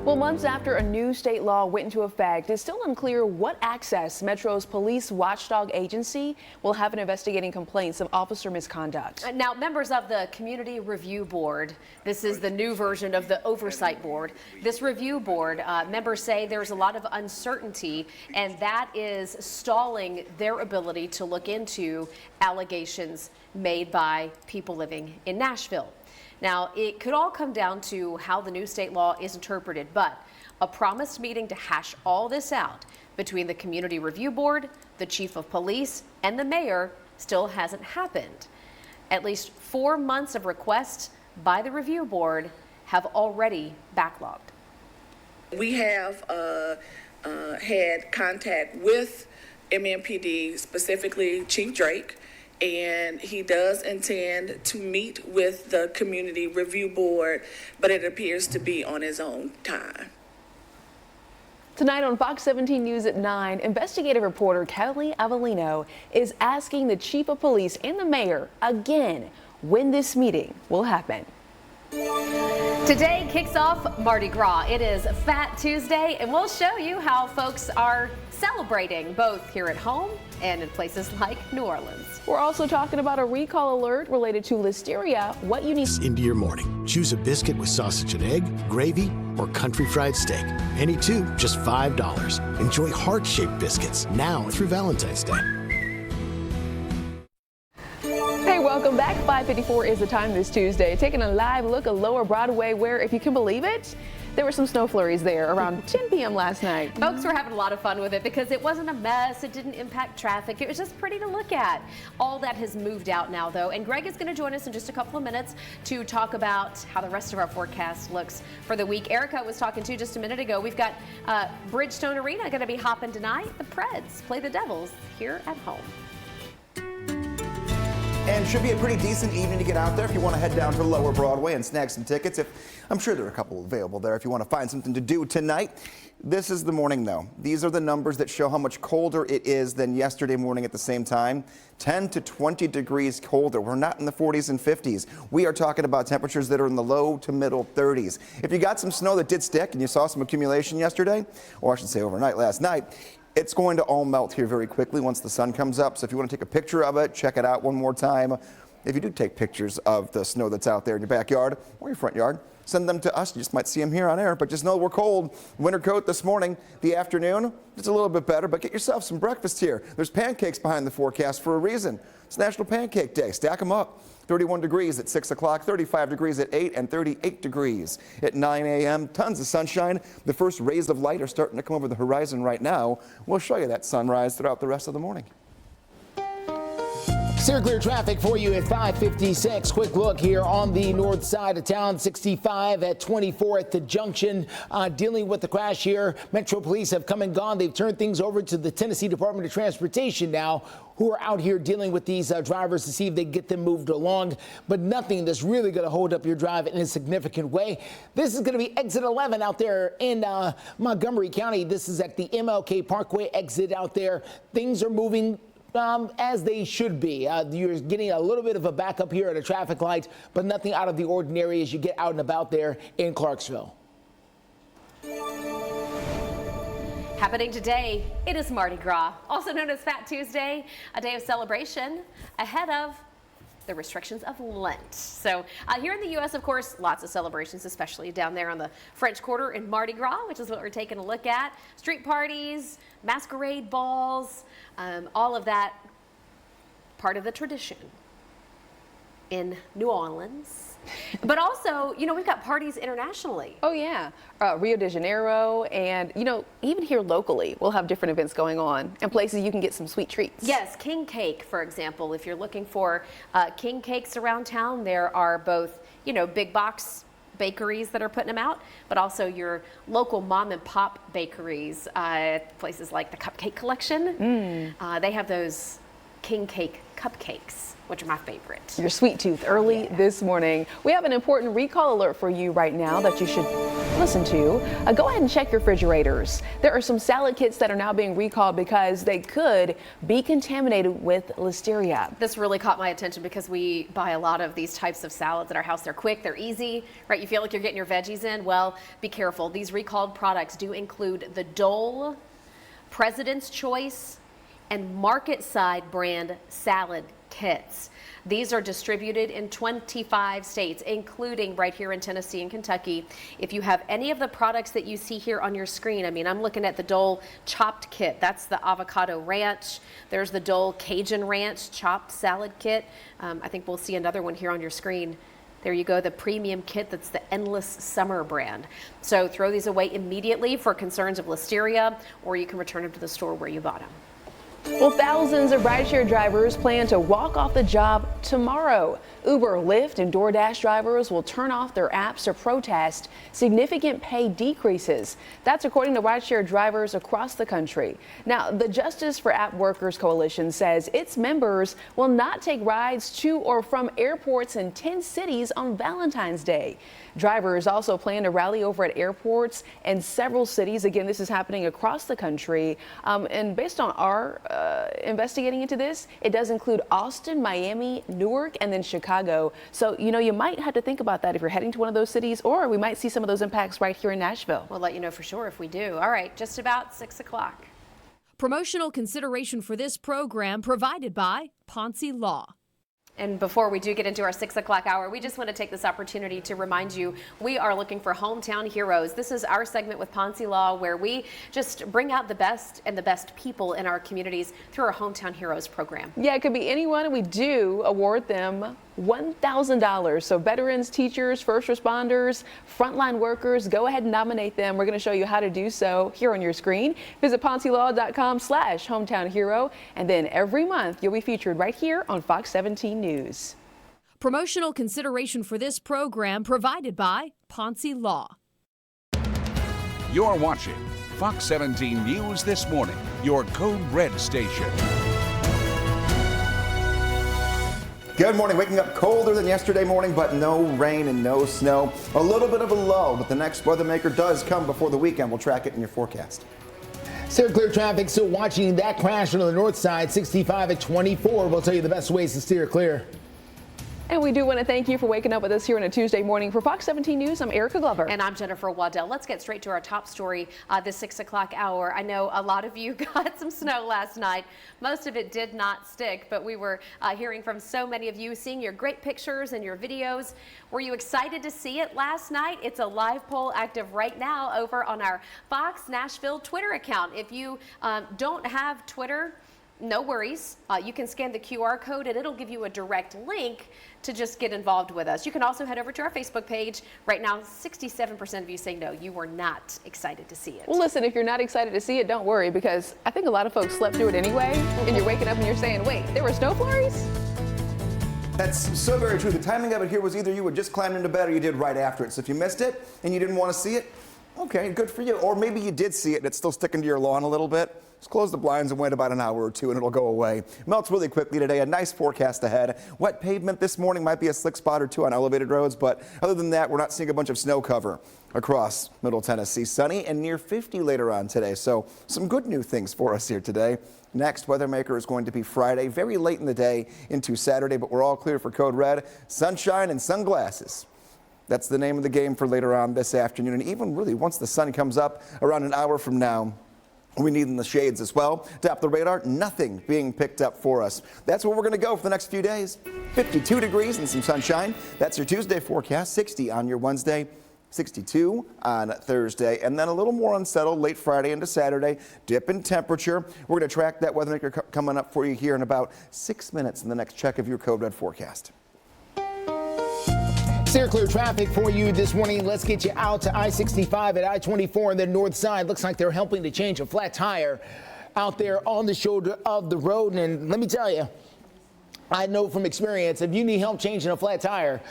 Well, months after a new state law went into effect, it's still unclear what access Metro's police watchdog agency will have in investigating complaints of officer misconduct. Now, members of the Community Review Board, this is the new version of the Oversight Board. This review board, members say there's a lot of uncertainty, and that is stalling their ability to look into allegations made by people living in Nashville. Now, it could all come down to how the new state law is interpreted, but a promised meeting to hash all this out between the Community Review Board, the Chief of Police, and the Mayor still hasn't happened. At least 4 months of requests by the Review Board have already backlogged. We have had contact with MMPD, specifically Chief Drake, and he does intend to meet with the Community Review Board, but it appears to be on his own time. Tonight on Fox 17 News at 9, investigative reporter Kelly Avellino is asking the Chief of Police and the Mayor again when this meeting will happen. Today kicks off Mardi Gras. It is Fat Tuesday, and we'll show you how folks are celebrating both here at home and in places like New Orleans. We're also talking about a recall alert related to listeria, what you need into your morning. Choose a biscuit with sausage and egg, gravy, or country fried steak. Any two, just $5. Enjoy heart-shaped biscuits now through Valentine's Day. Hey, welcome back. 5:54 is the time this Tuesday. Taking a live look at Lower Broadway, where, if you can believe it, there were some snow flurries there around 10 p.m. last night. Folks were having a lot of fun with it because it wasn't a mess. It didn't impact traffic. It was just pretty to look at. All that has moved out now, though, and Greg is going to join us in just a couple of minutes to talk about how the rest of our forecast looks for the week. Erica was talking to just a minute ago. We've got Bridgestone Arena going to be hopping tonight. The Preds play the Devils here at home. And should be a pretty decent evening to get out there if you want to head down to Lower Broadway and snag some tickets. I'm sure there are a couple available there if you want to find something to do tonight. This is the morning, though. These are the numbers that show how much colder it is than yesterday morning at the same time. 10 to 20 degrees colder. We're not in the 40s and 50s. We are talking about temperatures that are in the low to middle 30s. If you got some snow that did stick and you saw some accumulation yesterday, or I should say overnight last night, it's going to all melt here very quickly once the sun comes up. So if you want to take a picture of it, check it out one more time. If you do take pictures of the snow that's out there in your backyard or your front yard, send them to us. You just might see them here on air, but just know we're cold. Winter coat this morning. The afternoon, it's a little bit better, but get yourself some breakfast here. There's pancakes behind the forecast for a reason. It's National Pancake Day. Stack them up. 31 degrees at 6 o'clock, 35 degrees at 8, and 38 degrees at 9 a.m. Tons of sunshine. The first rays of light are starting to come over the horizon right now. We'll show you that sunrise throughout the rest of the morning. Steer clear traffic for you at 5:56. Quick look here on the north side of town, 65 at 24 at the junction. Dealing with the crash here. Metro Police have come and gone. They've turned things over to the Tennessee Department of Transportation now, who are out here dealing with these drivers to see if they get them moved along. But nothing that's really going to hold up your drive in a significant way. This is going to be exit 11 out there in Montgomery County. This is at the MLK Parkway exit out there. Things are moving as they should be. You're getting a little bit of a backup here at a traffic light, but nothing out of the ordinary as you get out and about there in Clarksville. Happening today, it is Mardi Gras, also known as Fat Tuesday, a day of celebration ahead of the restrictions of Lent. So here in the U.S., of course, lots of celebrations, especially down there on the French Quarter in Mardi Gras, which is what we're taking a look at. Street parties, masquerade balls, all of that part of the tradition in New Orleans. But also, you know, we've got parties internationally. Oh, yeah. Rio de Janeiro and, you know, even here locally, we'll have different events going on and places you can get some sweet treats. Yes, king cake, for example. If you're looking for king cakes around town, there are both, you know, big box bakeries that are putting them out, but also your local mom and pop bakeries, places like the Cupcake Collection. They have those king cake cupcakes, which are my favorite. Your sweet tooth early this morning. We have an important recall alert for you right now that you should listen to. Go ahead and check your refrigerators. There are some salad kits that are now being recalled because they could be contaminated with listeria. This really caught my attention because we buy a lot of these types of salads at our house. They're quick, they're easy, right? You feel like you're getting your veggies in. Well, be careful. These recalled products do include the Dole, President's Choice, and Market Side brand salad kits. These are distributed in 25 states, including right here in Tennessee and Kentucky. If you have any of the products that you see here on your screen, I mean, I'm looking at the Dole chopped kit. That's the avocado ranch. There's the Dole Cajun ranch chopped salad kit. I think we'll see another one here on your screen. There you go, the premium kit. That's the Endless Summer brand. So throw these away immediately for concerns of listeria, or you can return them to the store where you bought them. Well, thousands of rideshare drivers plan to walk off the job tomorrow. Uber, Lyft, and DoorDash drivers will turn off their apps to protest significant pay decreases. That's according to rideshare drivers across the country. Now, the Justice for App Workers Coalition says its members will not take rides to or from airports in 10 cities on Valentine's Day. Drivers also plan to rally over at airports in several cities. Again, this is happening across the country. And based on our investigating into this, it does include Austin, Miami, Newark, and then Chicago. So, you know, you might have to think about that if you're heading to one of those cities, or we might see some of those impacts right here in Nashville. We'll let you know for sure if we do. All right, just about 6 o'clock. Promotional consideration for this program provided by Ponce Law. And before we do get into our 6 o'clock hour, we just want to take this opportunity to remind you we are looking for hometown heroes. This is our segment with Ponce Law, where we just bring out the best and the best people in our communities through our Hometown Heroes program. Yeah, it could be anyone, and we do award them $1,000. So veterans, teachers, first responders, frontline workers, go ahead and nominate them. We're going to show you how to do so here on your screen. Visit PonceLaw.com/hometown hero. And then every month you'll be featured right here on Fox 17 News. Promotional consideration for this program provided by Ponce Law. You're watching Fox 17 News This Morning, your Code Red station. Good morning. Waking up colder than yesterday morning, but no rain and no snow. A little bit of a lull, but the next weather maker does come before the weekend. We'll track it in your forecast. Steer clear traffic, still watching that crash on the north side, 65 at 24. We'll tell you the best ways to steer clear. And we do want to thank you for waking up with us here on a Tuesday morning. For Fox 17 News, I'm Erica Glover. And I'm Jennifer Waddell. Let's get straight to our top story this 6 o'clock hour. I know a lot of you got some snow last night. Most of it did not stick, but we were hearing from so many of you, seeing your great pictures and your videos. Were you excited to see it last night? It's a live poll active right now over on our Fox Nashville Twitter account. If you don't have Twitter, no worries. You can scan the QR code and it'll give you a direct link to just get involved with us. You can also head over to our Facebook page. Right now, 67% of you say no, you were not excited to see it. Well, listen, if you're not excited to see it, don't worry, because I think a lot of folks slept through it anyway, and you're waking up and you're saying, wait, there were snow flurries? That's so very true. The timing of it here was either you had just climbed into bed or you did right after it. So if you missed it and you didn't want to see it, okay, good for you. Or maybe you did see it and it's still sticking to your lawn a little bit. Just close the blinds and wait about an hour or two and it'll go away. Melts really quickly today. A nice forecast ahead. Wet pavement this morning, might be a slick spot or two on elevated roads, but other than that, we're not seeing a bunch of snow cover across Middle Tennessee. Sunny and near 50 later on today. So some good new things for us here today. Next weather maker is going to be Friday, very late in the day into Saturday, but we're all clear for code red. Sunshine and sunglasses. That's the name of the game for later on this afternoon. And even really once the sun comes up around an hour from now, we need in the shades as well. Tap the radar, nothing being picked up for us. That's where we're going to go for the next few days. 52 degrees and some sunshine. That's your Tuesday forecast. 60 on your Wednesday. 62 on Thursday, and then a little more unsettled late Friday into Saturday. Dip in temperature. We're going to track that weather maker coming up for you here in about 6 minutes in the next check of your Code Red forecast. Steer clear traffic for you this morning. Let's get you out to I-65 at I-24 on the north side. Looks like they're helping to change a flat tire out there on the shoulder of the road. And let me tell you, I know from experience, if you need help changing a flat tire,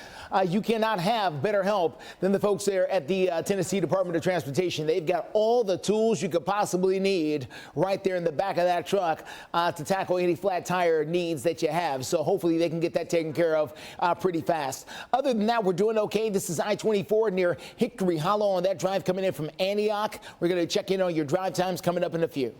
you cannot have better help than the folks there at the Tennessee Department of Transportation. They've got all the tools you could possibly need right there in the back of that truck to tackle any flat tire needs that you have. So hopefully they can get that taken care of pretty fast. Other than that, we're doing okay. This is I-24 near Hickory Hollow on that drive coming in from Antioch. We're going to check in on your drive times coming up in a few.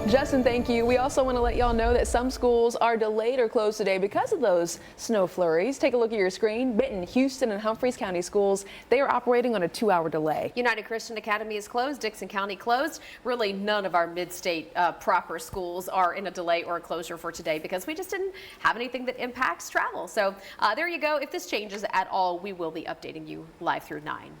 Justin, thank you. We also want to let y'all know that some schools are delayed or closed today because of those snow flurries. Take a look at your screen. Benton, Houston, and Humphreys County schools, they are operating on a 2-hour delay. United Christian Academy is closed. Dickson County closed. Really, none of our mid-state proper schools are in a delay or a closure for today because we just didn't have anything that impacts travel. So there you go. If this changes at all, we will be updating you live through 9.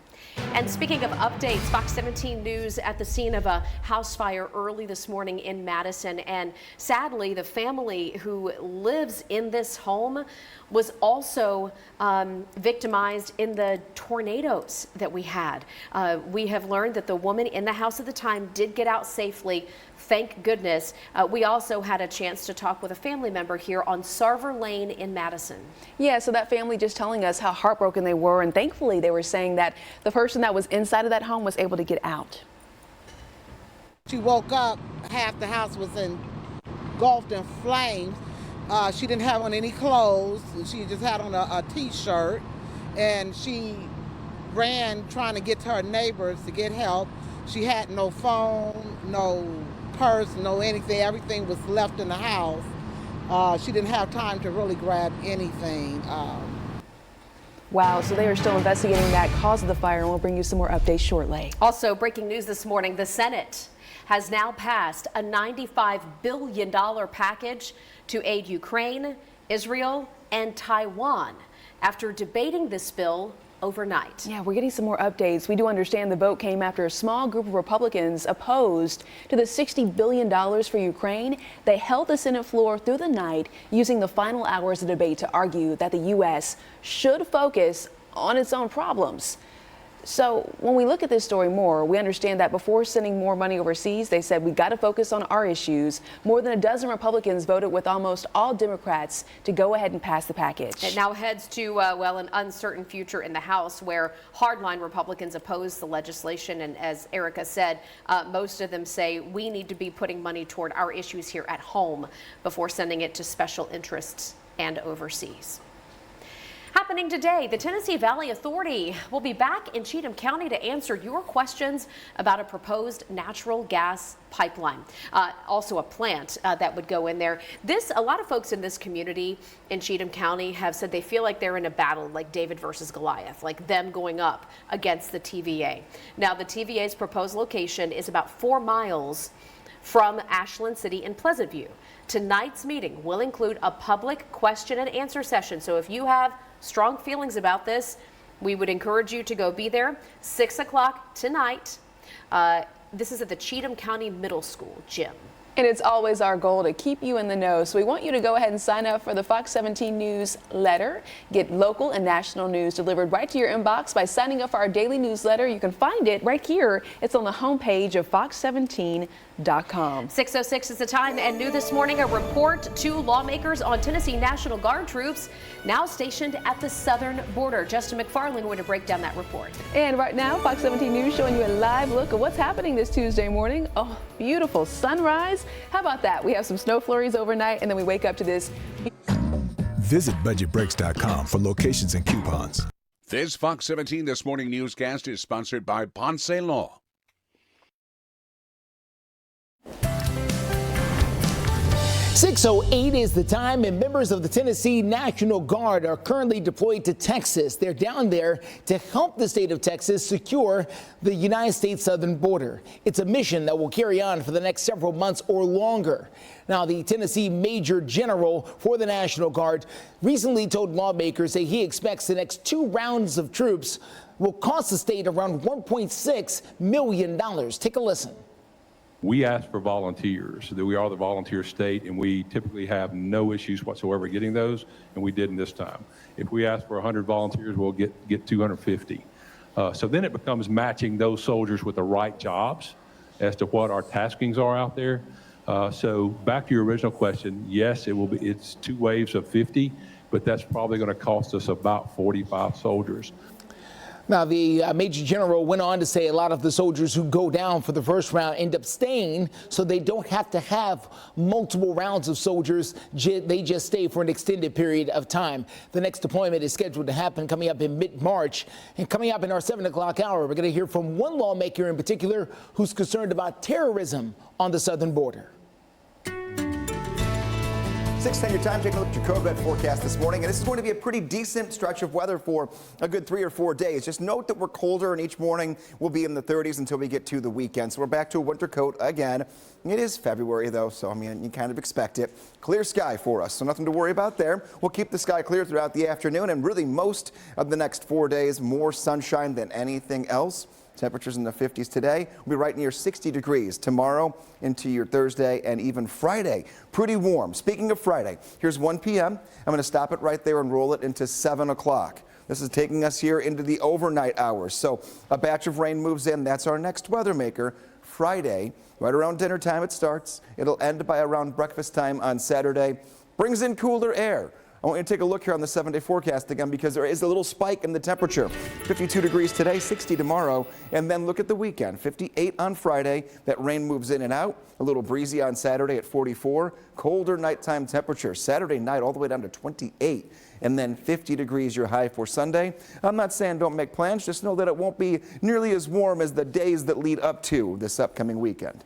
And speaking of updates, Fox 17 News at the scene of a house fire early this morning in Madison. And sadly, the family who lives in this home was also victimized in the tornadoes that we had. We have learned that the woman in the house at the time did get out safely. Thank goodness. We also had a chance to talk with a family member here on Sarver Lane in Madison. Yeah, so that family just telling us how heartbroken they were, and thankfully they were saying that the person that was inside of that home was able to get out. She woke up, half the house was engulfed in flames. She didn't have on any clothes. She just had on a t-shirt, and she ran trying to get to her neighbors to get help. She had no phone, no purse, no anything. Everything was left in the house. She didn't have time to really grab anything. Wow, so they are still investigating that cause of the fire, and we'll bring you some more updates shortly. Also, breaking news this morning, the Senate has now passed a $95 billion package to aid Ukraine, Israel, and Taiwan after debating this bill overnight. Yeah, we're getting some more updates. We do understand the vote came after a small group of Republicans opposed to the $60 billion for Ukraine. They held the Senate floor through the night, using the final hours of debate to argue that the U.S. should focus on its own problems. So when we look at this story more, we understand that before sending more money overseas, they said we got to focus on our issues. More than a dozen Republicans voted with almost all Democrats to go ahead and pass the package. It now heads to, well, an uncertain future in the House where hardline Republicans oppose the legislation. And as Erica said, most of them say we need to be putting money toward our issues here at home before sending it to special interests and overseas. Happening today, the Tennessee Valley Authority will be back in Cheatham County to answer your questions about a proposed natural gas pipeline. Also a plant that would go in there. A lot of folks in this community in Cheatham County have said they feel like they're in a battle like David versus Goliath, like them going up against the TVA. Now, the TVA's proposed location is about 4 miles from Ashland City in Pleasant View. Tonight's meeting will include a public question and answer session. So if you have strong feelings about this, we would encourage you to go be there. 6 o'clock tonight. This is at the Cheatham County Middle School gym. And it's always our goal to keep you in the know. So we want you to go ahead and sign up for the Fox 17 newsletter. Get local and national news delivered right to your inbox by signing up for our daily newsletter. You can find it right here. It's on the homepage of fox17.com. 6:06 is the time, and new this morning, a report to lawmakers on Tennessee National Guard troops now stationed at the southern border. Justin McFarland going to break down that report. And right now, Fox 17 News showing you a live look at what's happening this Tuesday morning. Oh, beautiful sunrise. How about that? We have some snow flurries overnight, and then we wake up to this. Visit budgetbreaks.com for locations and coupons. This Fox 17 This Morning newscast is sponsored by Ponce Law. 6:08 is the time, and members of the Tennessee National Guard are currently deployed to Texas. They're down there to help the state of Texas secure the United States southern border. It's a mission that will carry on for the next several months or longer. Now, the Tennessee Major General for the National Guard recently told lawmakers that he expects the next 2 rounds of troops will cost the state around $1.6 million. Take a listen. We ask for volunteers. We are the volunteer state, and we typically have no issues whatsoever getting those, and we didn't this time. If we ask for 100 volunteers, we'll get 250. So then it becomes matching those soldiers with the right jobs as to what our taskings are out there. So back to your original question, yes, it's 2 waves of 50, but that's probably going to cost us about 45 soldiers. Now, the Major General went on to say a lot of the soldiers who go down for the first round end up staying, so they don't have to have multiple rounds of soldiers. They just stay for an extended period of time. The next deployment is scheduled to happen coming up in mid-March. And coming up in our 7 o'clock hour, we're going to hear from one lawmaker in particular who's concerned about terrorism on the southern border. 6:10 your time, taking a look at your code red forecast this morning, and this is going to be a pretty decent stretch of weather for a good 3 or 4 days. Just note that we're colder, and each morning will be in the 30s until we get to the weekend. So we're back to a winter coat again. It is February, though, so I mean, you kind of expect it. Clear sky for us, so nothing to worry about there. We'll keep the sky clear throughout the afternoon, and really most of the next 4 days, more sunshine than anything else. Temperatures in the 50s today. We'll be right near 60 degrees tomorrow into your Thursday and even Friday. Pretty warm. Speaking of Friday, here's 1 p.m. I'm going to stop it right there and roll it into 7 o'clock. This is taking us here into the overnight hours. So a batch of rain moves in. That's our next weather maker. Friday, right around dinner time it starts. It'll end by around breakfast time on Saturday. Brings in cooler air. I want you to take a look here on the 7-day forecast again because there is a little spike in the temperature. 52 degrees today, 60 tomorrow, and then look at the weekend. 58 on Friday. That rain moves in and out. A little breezy on Saturday at 44. Colder nighttime temperature. Saturday night all the way down to 28. And then 50 degrees your high for Sunday. I'm not saying don't make plans. Just know that it won't be nearly as warm as the days that lead up to this upcoming weekend.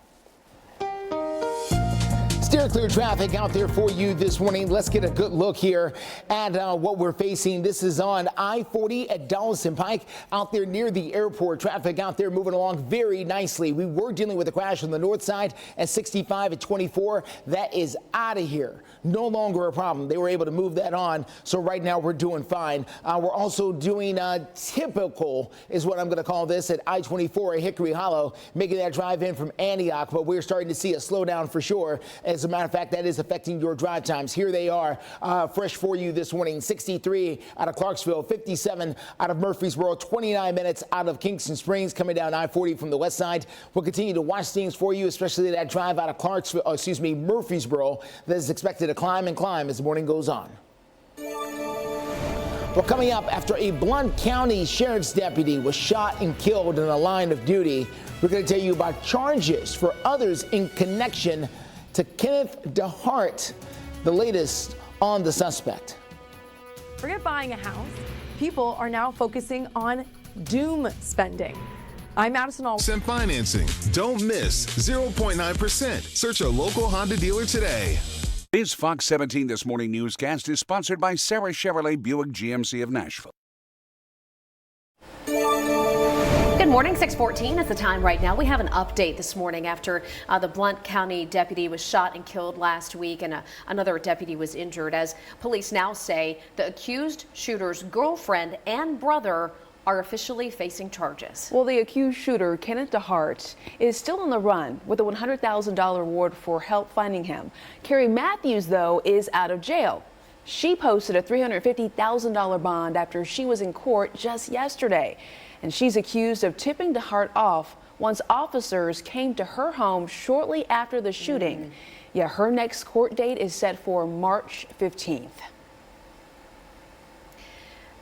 Steer clear traffic out there for you this morning. Let's get a good look here at what we're facing. This is on I-40 at Dawson Pike out there near the airport. Traffic out there moving along very nicely. We were dealing with a crash on the north side at 65 at 24. That is out of here. No longer a problem. They were able to move that on. So right now we're doing fine. We're also doing typical is what I'm going to call this at I-24 at Hickory Hollow, making that drive in from Antioch. But we're starting to see a slowdown for sure. As a matter of fact, that is affecting your drive times. Here they are, fresh for you this morning. 63 out of Clarksville, 57 out of Murfreesboro, 29 minutes out of Kingston Springs, coming down I-40 from the west side. We'll continue to watch things for you, especially that drive out of Murfreesboro that is expected to climb and climb as the morning goes on. Well, coming up, after a Blount County Sheriff's deputy was shot and killed in the line of duty, we're going to tell you about charges for others in connection to Kenneth DeHart, the latest on the suspect. Forget buying a house. People are now focusing on doom spending. I'm Madison All. Percent financing. Don't miss 0.9%. Search a local Honda dealer today. This Fox 17 This Morning newscast is sponsored by Sarah Chevrolet Buick GMC of Nashville. Good morning, 6:14 is the time right now. We have an update this morning after the Blount County deputy was shot and killed last week, and another deputy was injured, as police now say the accused shooter's girlfriend and brother are officially facing charges. Well, the accused shooter, Kenneth DeHart, is still on the run with a $100,000 reward for help finding him. Carrie Matthews, though, is out of jail. She posted a $350,000 bond after she was in court just yesterday. And she's accused of tipping DeHart off once officers came to her home shortly after the shooting. Yeah, her next court date is set for March 15th.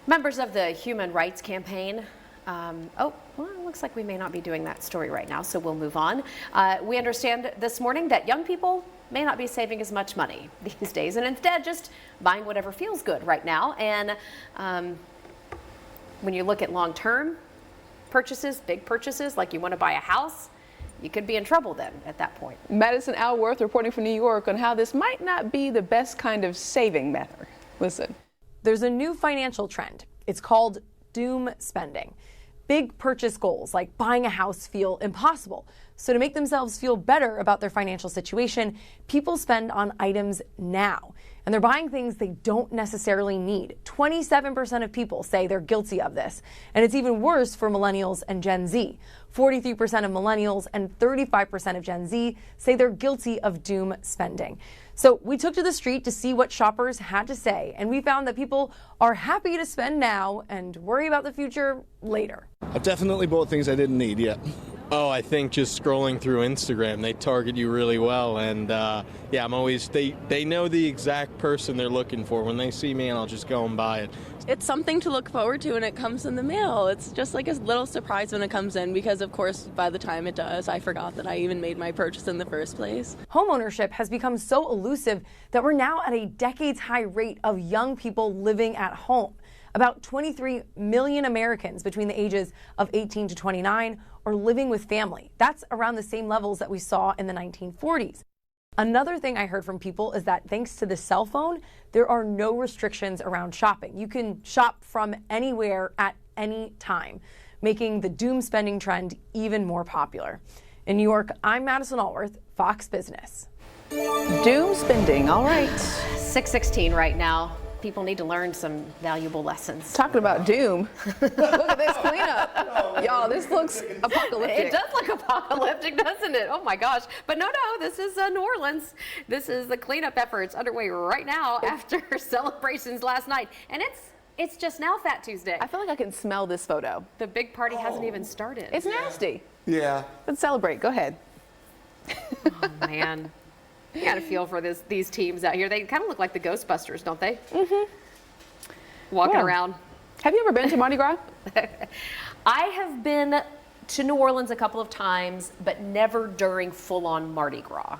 Members of the Human Rights Campaign, well, it looks like we may not be doing that story right now, so we'll move on. We understand this morning that young people may not be saving as much money these days and instead just buying whatever feels good right now. And when you look at long-term purchases, big purchases, like you want to buy a house, you could be in trouble then at that point. Madison Alworth reporting from New York on how this might not be the best kind of saving method. Listen. There's a new financial trend. It's called doom spending. Big purchase goals like buying a house feel impossible. So to make themselves feel better about their financial situation, people spend on items now. And they're buying things they don't necessarily need. 27% of people say they're guilty of this. And it's even worse for millennials and Gen Z. 43% of millennials and 35% of Gen Z say they're guilty of doom spending. So we took to the street to see what shoppers had to say, and we found that people are happy to spend now and worry about the future later. I've definitely bought things I didn't need yet. Oh, I think just scrolling through Instagram, they target you really well. And yeah, I'm always, they know the exact person they're looking for. When they see me, and I'll just go and buy it. It's something to look forward to when it comes in the mail. It's just like a little surprise when it comes in because, of course, by the time it does, I forgot that I even made my purchase in the first place. Homeownership has become so elusive that we're now at a decades-high rate of young people living at home. About 23 million Americans between the ages of 18 to 29 are living with family. That's around the same levels that we saw in the 1940s. Another thing I heard from people is that thanks to the cell phone, there are no restrictions around shopping. You can shop from anywhere at any time, making the doom spending trend even more popular. In New York, I'm Madison Alworth, Fox Business. Doom spending, all right. 6:16 right now. People need to learn some valuable lessons. Talking about doom, look at this cleanup. Y'all, this looks apocalyptic. It does look apocalyptic, doesn't it? Oh my gosh. But no, this is New Orleans. This is the cleanup efforts underway right now after celebrations last night. And it's just now Fat Tuesday. I feel like I can smell this photo. The big party hasn't even started. It's nasty. Yeah. Let's celebrate. Go ahead. Oh man. You got to feel for these teams out here. They kind of look like the Ghostbusters, don't they? Mm-hmm. Walking around. Have you ever been to Mardi Gras? I have been to New Orleans a couple of times, but never during full-on Mardi Gras.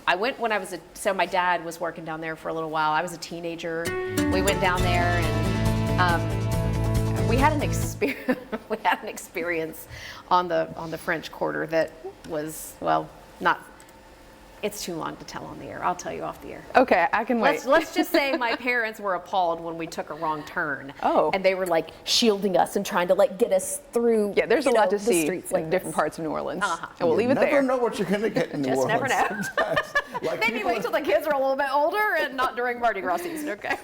I went when I was so my dad was working down there for a little while. I was a teenager. We went down there and we had an experience on the French Quarter that was, well, not. It's too long to tell on the air. I'll tell you off the air. Okay, I can wait. Let's just say my parents were appalled when we took a wrong turn. Oh. And they were like shielding us and trying to like get us through. Yeah, there's a lot to the see, streets like different parts of New Orleans. And we'll You leave it there. never know what you're going to get in New Just Orleans. never know. Like Maybe wait till the kids are a little bit older and not during Mardi Gras season, okay?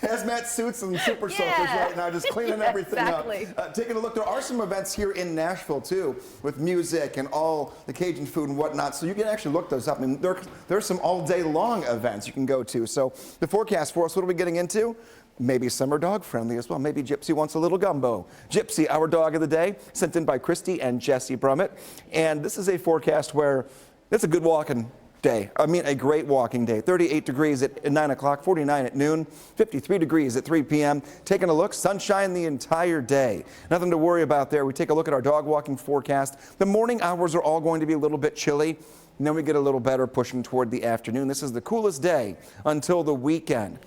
Hazmat suits and super soakers right now, just cleaning everything exactly. up. Taking a look, there are some events here in Nashville too, with music and all the Cajun food and whatnot. So you can actually look those up. I mean, there's some all day long events you can go to. So the forecast for us, what are we getting into? Maybe some are dog friendly as well. Maybe Gypsy wants a little gumbo. Gypsy, our dog of the day, sent in by Christy and Jesse Brummett. And this is a forecast where it's a good walking day. I mean, a great walking day. 38 degrees at 9 o'clock, 49 at noon, 53 degrees at 3 p.m. Taking a look, sunshine the entire day. Nothing to worry about there. We take a look at our dog walking forecast. The morning hours are all going to be a little bit chilly. And then we get a little better pushing toward the afternoon. This is the coolest day until the weekend.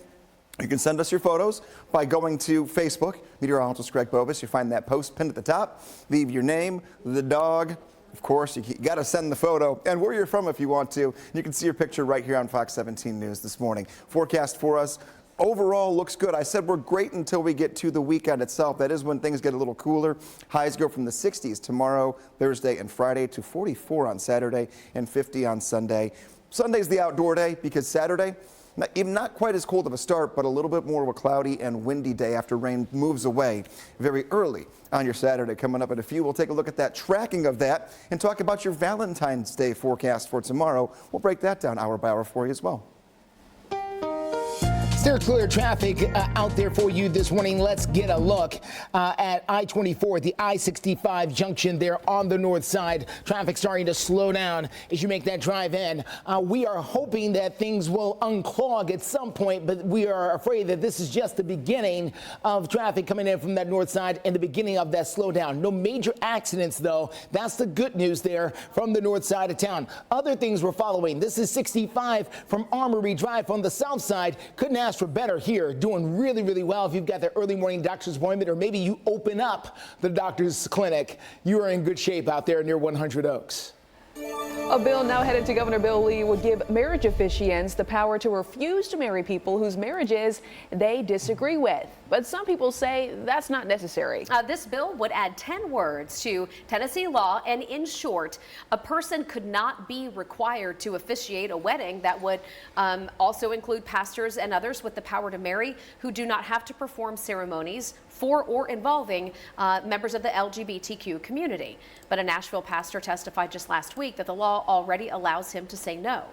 You can send us your photos by going to Facebook, meteorologist Greg Bovis. You find that post pinned at the top. Leave your name, the dog. Of course, you got to send the photo and where you're from if you want to. You can see your picture right here on Fox 17 News this morning. Forecast for us. Overall looks good. I said we're great until we get to the weekend itself. That is when things get a little cooler. Highs go from the 60s tomorrow, Thursday, and Friday to 44 on Saturday and 50 on Sunday. Sunday's the outdoor day because Saturday, Not quite as cold of a start, but a little bit more of a cloudy and windy day after rain moves away very early on your Saturday. Coming up in a few, we'll take a look at that tracking of that and talk about your Valentine's Day forecast for tomorrow. We'll break that down hour by hour for you as well. Steer clear traffic out there for you this morning. Let's get a look at I-24, the I-65 junction there on the north side. Traffic starting to slow down as you make that drive in. We are hoping that things will unclog at some point, but we are afraid that this is just the beginning of traffic coming in from that north side and the beginning of that slowdown. No major accidents, though. That's the good news there from the north side of town. Other things we're following. This is 65 from Armory Drive from the south side. Couldn't ask for better here. Doing really, really well. If you've got the early morning doctor's appointment, or maybe you open up the doctor's clinic, you are in good shape out there near 100 Oaks. A bill now headed to Governor Bill Lee would give marriage officiants the power to refuse to marry people whose marriages they disagree with. But some people say that's not necessary. This bill would add 10 words to Tennessee law, and in short, a person could not be required to officiate a wedding that would also include pastors and others with the power to marry who do not have to perform ceremonies for or involving members of the LGBTQ community. But a Nashville pastor testified just last week that the law already allows him to say no.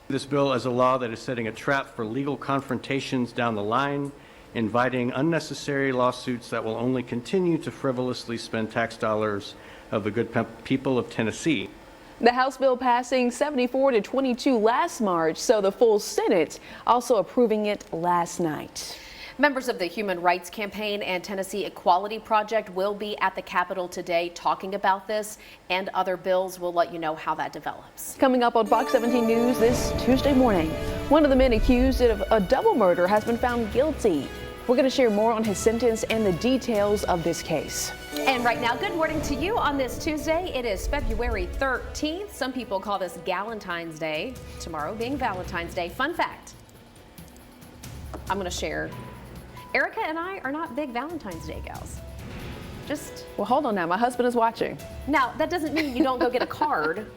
This bill is a law that is setting a trap for legal confrontations down the line, inviting unnecessary lawsuits that will only continue to frivolously spend tax dollars of the good people of Tennessee. The House bill passing 74-22 last March, so the full Senate also approving it last night. Members of the Human Rights Campaign and Tennessee Equality Project will be at the Capitol today talking about this and other bills. We'll let you know how that develops. Coming up on Fox 17 News this Tuesday morning, one of the men accused of a double murder has been found guilty. We're going to share more on his sentence and the details of this case. And right now, good morning to you on this Tuesday. It is February 13th. Some people call this Galentine's Day. Tomorrow being Valentine's Day. Fun fact I'm going to share. Erica and I are not big Valentine's Day gals. Well, hold on now. My husband is watching. Now, that doesn't mean you don't go get a card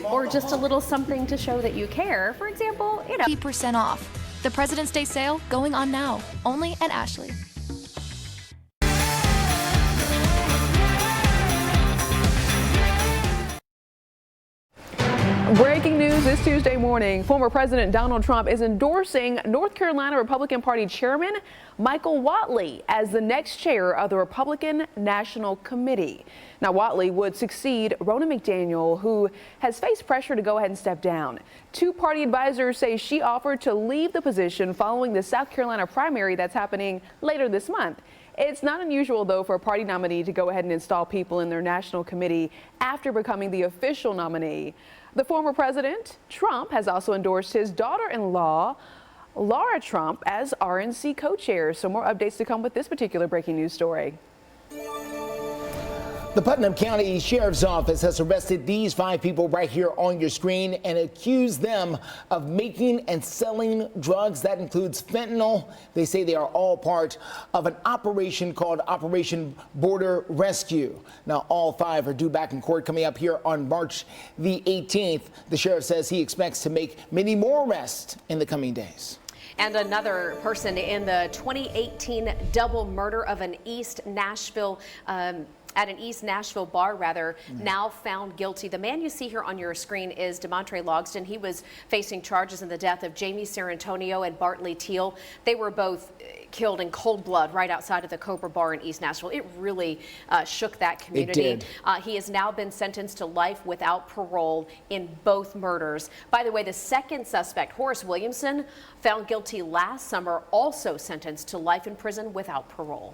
or just a little something to show that you care. For example, 50% off. The President's Day sale going on now, only at Ashley. Breaking news this Tuesday morning. Former President Donald Trump is endorsing North Carolina Republican Party Chairman Michael Whatley as the next chair of the Republican National Committee. Now, Whatley would succeed Ronna McDaniel, who has faced pressure to go ahead and step down. Two party advisors say she offered to leave the position following the South Carolina primary that's happening later this month. It's not unusual, though, for a party nominee to go ahead and install people in their national committee after becoming the official nominee. The former president, Trump, has also endorsed his daughter-in-law, Laura Trump, as RNC co-chair. So more updates to come with this particular breaking news story. The Putnam County Sheriff's Office has arrested these 5 people right here on your screen and accused them of making and selling drugs. That includes fentanyl. They say they are all part of an operation called Operation Border Rescue. Now, all 5 are due back in court coming up here on March the 18th. The sheriff says he expects to make many more arrests in the coming days. And another person in the 2018 double murder of an East Nashville at an East Nashville bar, now found guilty. The man you see here on your screen is DeMontre Logsdon. He was facing charges in the death of Jamie Sarantonio and Bartley Teal. They were both killed in cold blood right outside of the Cobra Bar in East Nashville. It really shook that community. It did. He has now been sentenced to life without parole in both murders. By the way, the second suspect, Horace Williamson, found guilty last summer, also sentenced to life in prison without parole.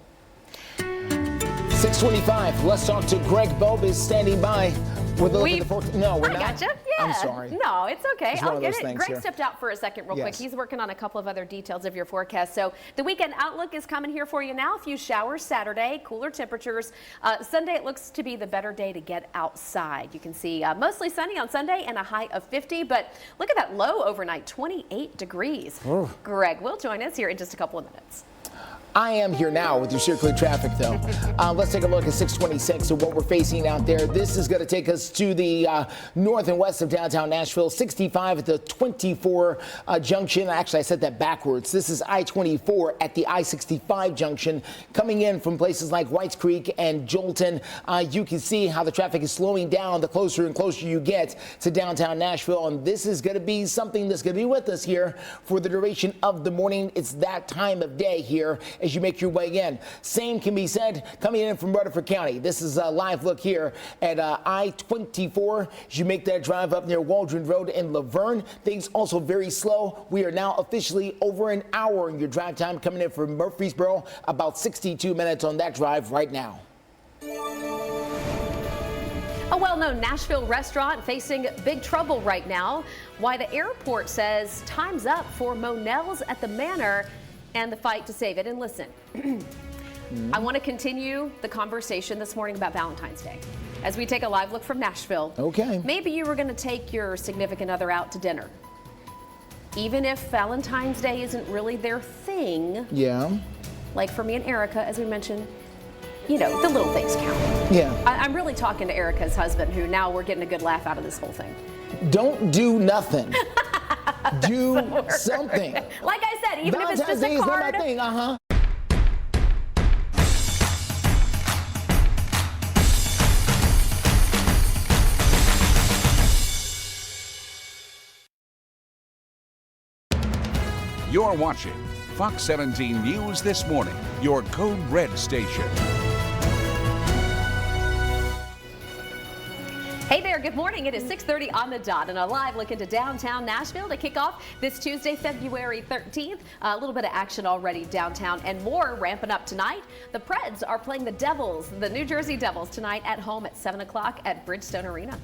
6:25. Let's talk to Greg Bob is standing by with a look at the fourth. No, we're not. I gotcha. Yeah. I'm sorry. No, it's okay. I'll get it. Greg here. stepped out for a second real quick. Yes. He's working on a couple of other details of your forecast. So the weekend outlook is coming here for you now. A few showers Saturday, cooler temperatures. Sunday, it looks to be the better day to get outside. You can see mostly sunny on Sunday and a high of 50. But look at that low overnight, 28 degrees. Ooh. Greg will join us here in just a couple of minutes. I am here now with your circulating traffic, though. Let's take a look at 626 and what we're facing out there. This is going to take us to the north and west of downtown Nashville. 65 at the 24 junction. Actually, I said that backwards. This is I-24 at the I-65 junction. Coming in from places like Whites Creek and Jolton, you can see how the traffic is slowing down the closer and closer you get to downtown Nashville. And this is going to be something that's going to be with us here for the duration of the morning. It's that time of day here as you make your way in. Same can be said coming in from Rutherford County. This is a live look here at I-24 as you make that drive up near Waldron Road in Laverne. Things also very slow. We are now officially over an hour in your drive time coming in from Murfreesboro. About 62 minutes on that drive right now. A well-known Nashville restaurant facing big trouble right now. Why the airport says time's up for Monell's at the Manor and the fight to save it. And listen, I want to continue the conversation this morning about Valentine's Day as we take a live look from Nashville. Okay. Maybe you were going to take your significant other out to dinner. Even if Valentine's Day isn't really their thing. Yeah. Like for me and Erica, as we mentioned, you know, the little things count. Yeah. I'm really talking to Erica's husband, who now we're getting a good laugh out of this whole thing. Don't do nothing. Do something. Like I said, even Valentine's if it's just Day a card. is not my thing. You're watching Fox 17 News This Morning, your Code Red station. Hey there, good morning. It is 6:30 on the dot and a live look into downtown Nashville to kick off this Tuesday, February 13th. A little bit of action already downtown and more ramping up tonight. The Preds are playing the Devils, the New Jersey Devils, tonight at home at 7 o'clock at Bridgestone Arena.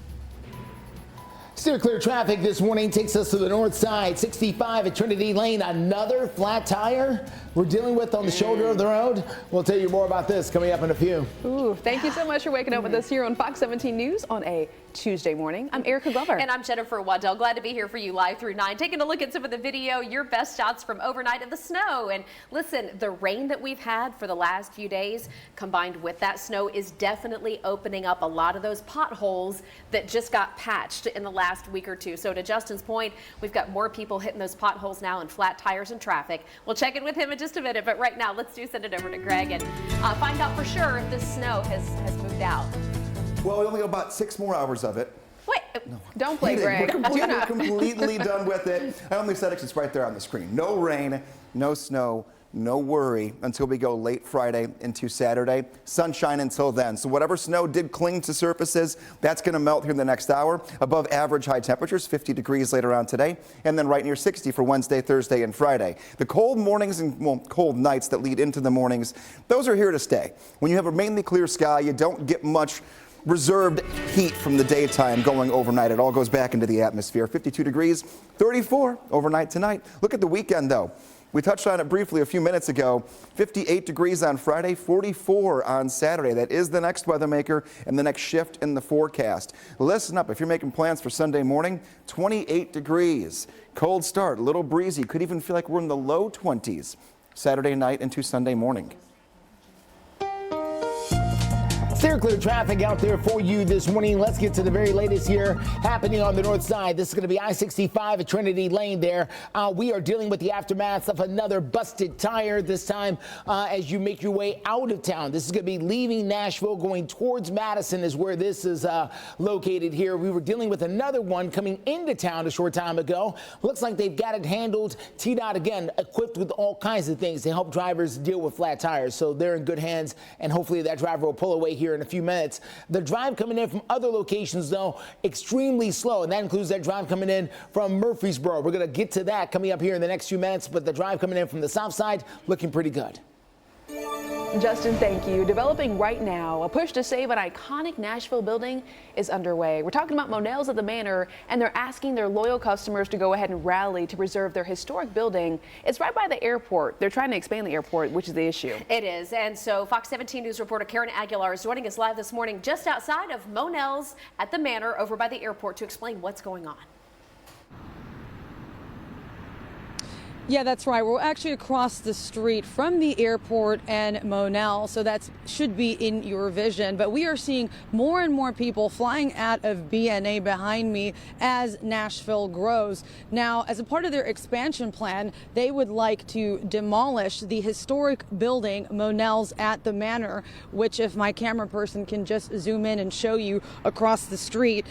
Steer clear traffic this morning takes us to the north side. 65 at Trinity Lane. Another flat tire we're dealing with on the shoulder of the road. We'll tell you more about this coming up in a few. Ooh, thank you so much for waking up with us here on Fox 17 News on a Tuesday morning. I'm Erica Glover. And I'm Jennifer Waddell. Glad to be here for you live through 9. Taking a look at some of the video, your best shots from overnight in the snow. And listen, the rain that we've had for the last few days combined with that snow is definitely opening up a lot of those potholes that just got patched in the last week or two. So to Justin's point, we've got more people hitting those potholes now and flat tires and traffic. We'll check in with him in just a minute, but right now let's send it over to Greg and find out for sure if this snow has moved out. Well, we only got about 6 more hours of it. Wait, don't play, Greg. We're completely done with it. I only said it's right there on the screen. No rain, no snow, no worry until we go late Friday into Saturday. Sunshine until then. So whatever snow did cling to surfaces, that's going to melt here in the next hour. Above average high temperatures, 50 degrees later on today, and then right near 60 for Wednesday, Thursday, and Friday. The cold mornings and cold nights that lead into the mornings, those are here to stay. When you have a mainly clear sky, you don't get much reserved heat from the daytime going overnight. It all goes back into the atmosphere. 52 degrees, 34 overnight tonight. Look at the weekend, though. We touched on it briefly a few minutes ago. 58 degrees on Friday, 44 on Saturday. That is the next weather maker and the next shift in the forecast. Listen up, if you're making plans for Sunday morning, 28 degrees. Cold start, a little breezy. Could even feel like we're in the low 20s Saturday night into Sunday morning. Steer clear traffic out there for you this morning. Let's get to the very latest here happening on the north side. This is going to be I-65 at Trinity Lane there. We are dealing with the aftermath of another busted tire this time as you make your way out of town. This is going to be leaving Nashville going towards Madison is where this is located here. We were dealing with another one coming into town a short time ago. Looks like they've got it handled. TDOT again equipped with all kinds of things to help drivers deal with flat tires. So they're in good hands and hopefully that driver will pull away here in a few minutes. The drive coming in from other locations, though, extremely slow, and that includes that drive coming in from Murfreesboro. We're going to get to that coming up here in the next few minutes, but the drive coming in from the south side looking pretty good. Justin, thank you. Developing right now, a push to save an iconic Nashville building is underway. We're talking about Monell's at the Manor, and they're asking their loyal customers to go ahead and rally to preserve their historic building. It's right by the airport. They're trying to expand the airport, which is the issue. It is, and so Fox 17 News reporter Karen Aguilar is joining us live this morning just outside of Monell's at the Manor over by the airport to explain what's going on. Yeah, that's right. We're actually across the street from the airport and Monell, so that should be in your vision. But we are seeing more and more people flying out of BNA behind me as Nashville grows. Now, as a part of their expansion plan, they would like to demolish the historic building Monell's at the Manor, which, if my camera person can just zoom in and show you across the street,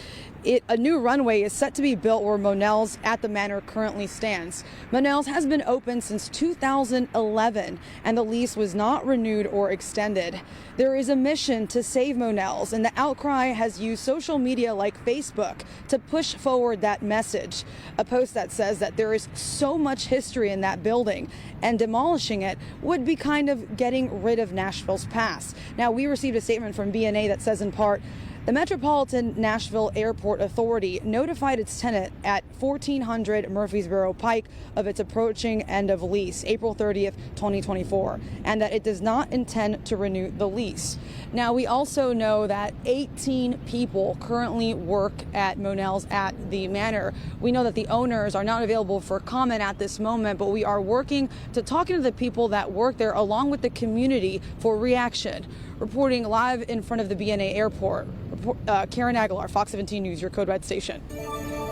a new runway is set to be built where Monell's at the Manor currently stands. Monell's has been open since 2011, and the lease was not renewed or extended. There is a mission to save Monell's, and the outcry has used social media like Facebook to push forward that message. A post that says that there is so much history in that building, and demolishing it would be kind of getting rid of Nashville's past. Now, we received a statement from BNA that says in part, the Metropolitan Nashville Airport Authority notified its tenant at 1400 Murfreesboro Pike of its approaching end of lease, April 30th, 2024, and that it does not intend to renew the lease. Now, we also know that 18 people currently work at Monell's at the Manor. We know that the owners are not available for comment at this moment, but we are working to talking to the people that work there along with the community for reaction. Reporting live in front of the BNA airport, Karen Aguilar, Fox 17 News, your Code Red station.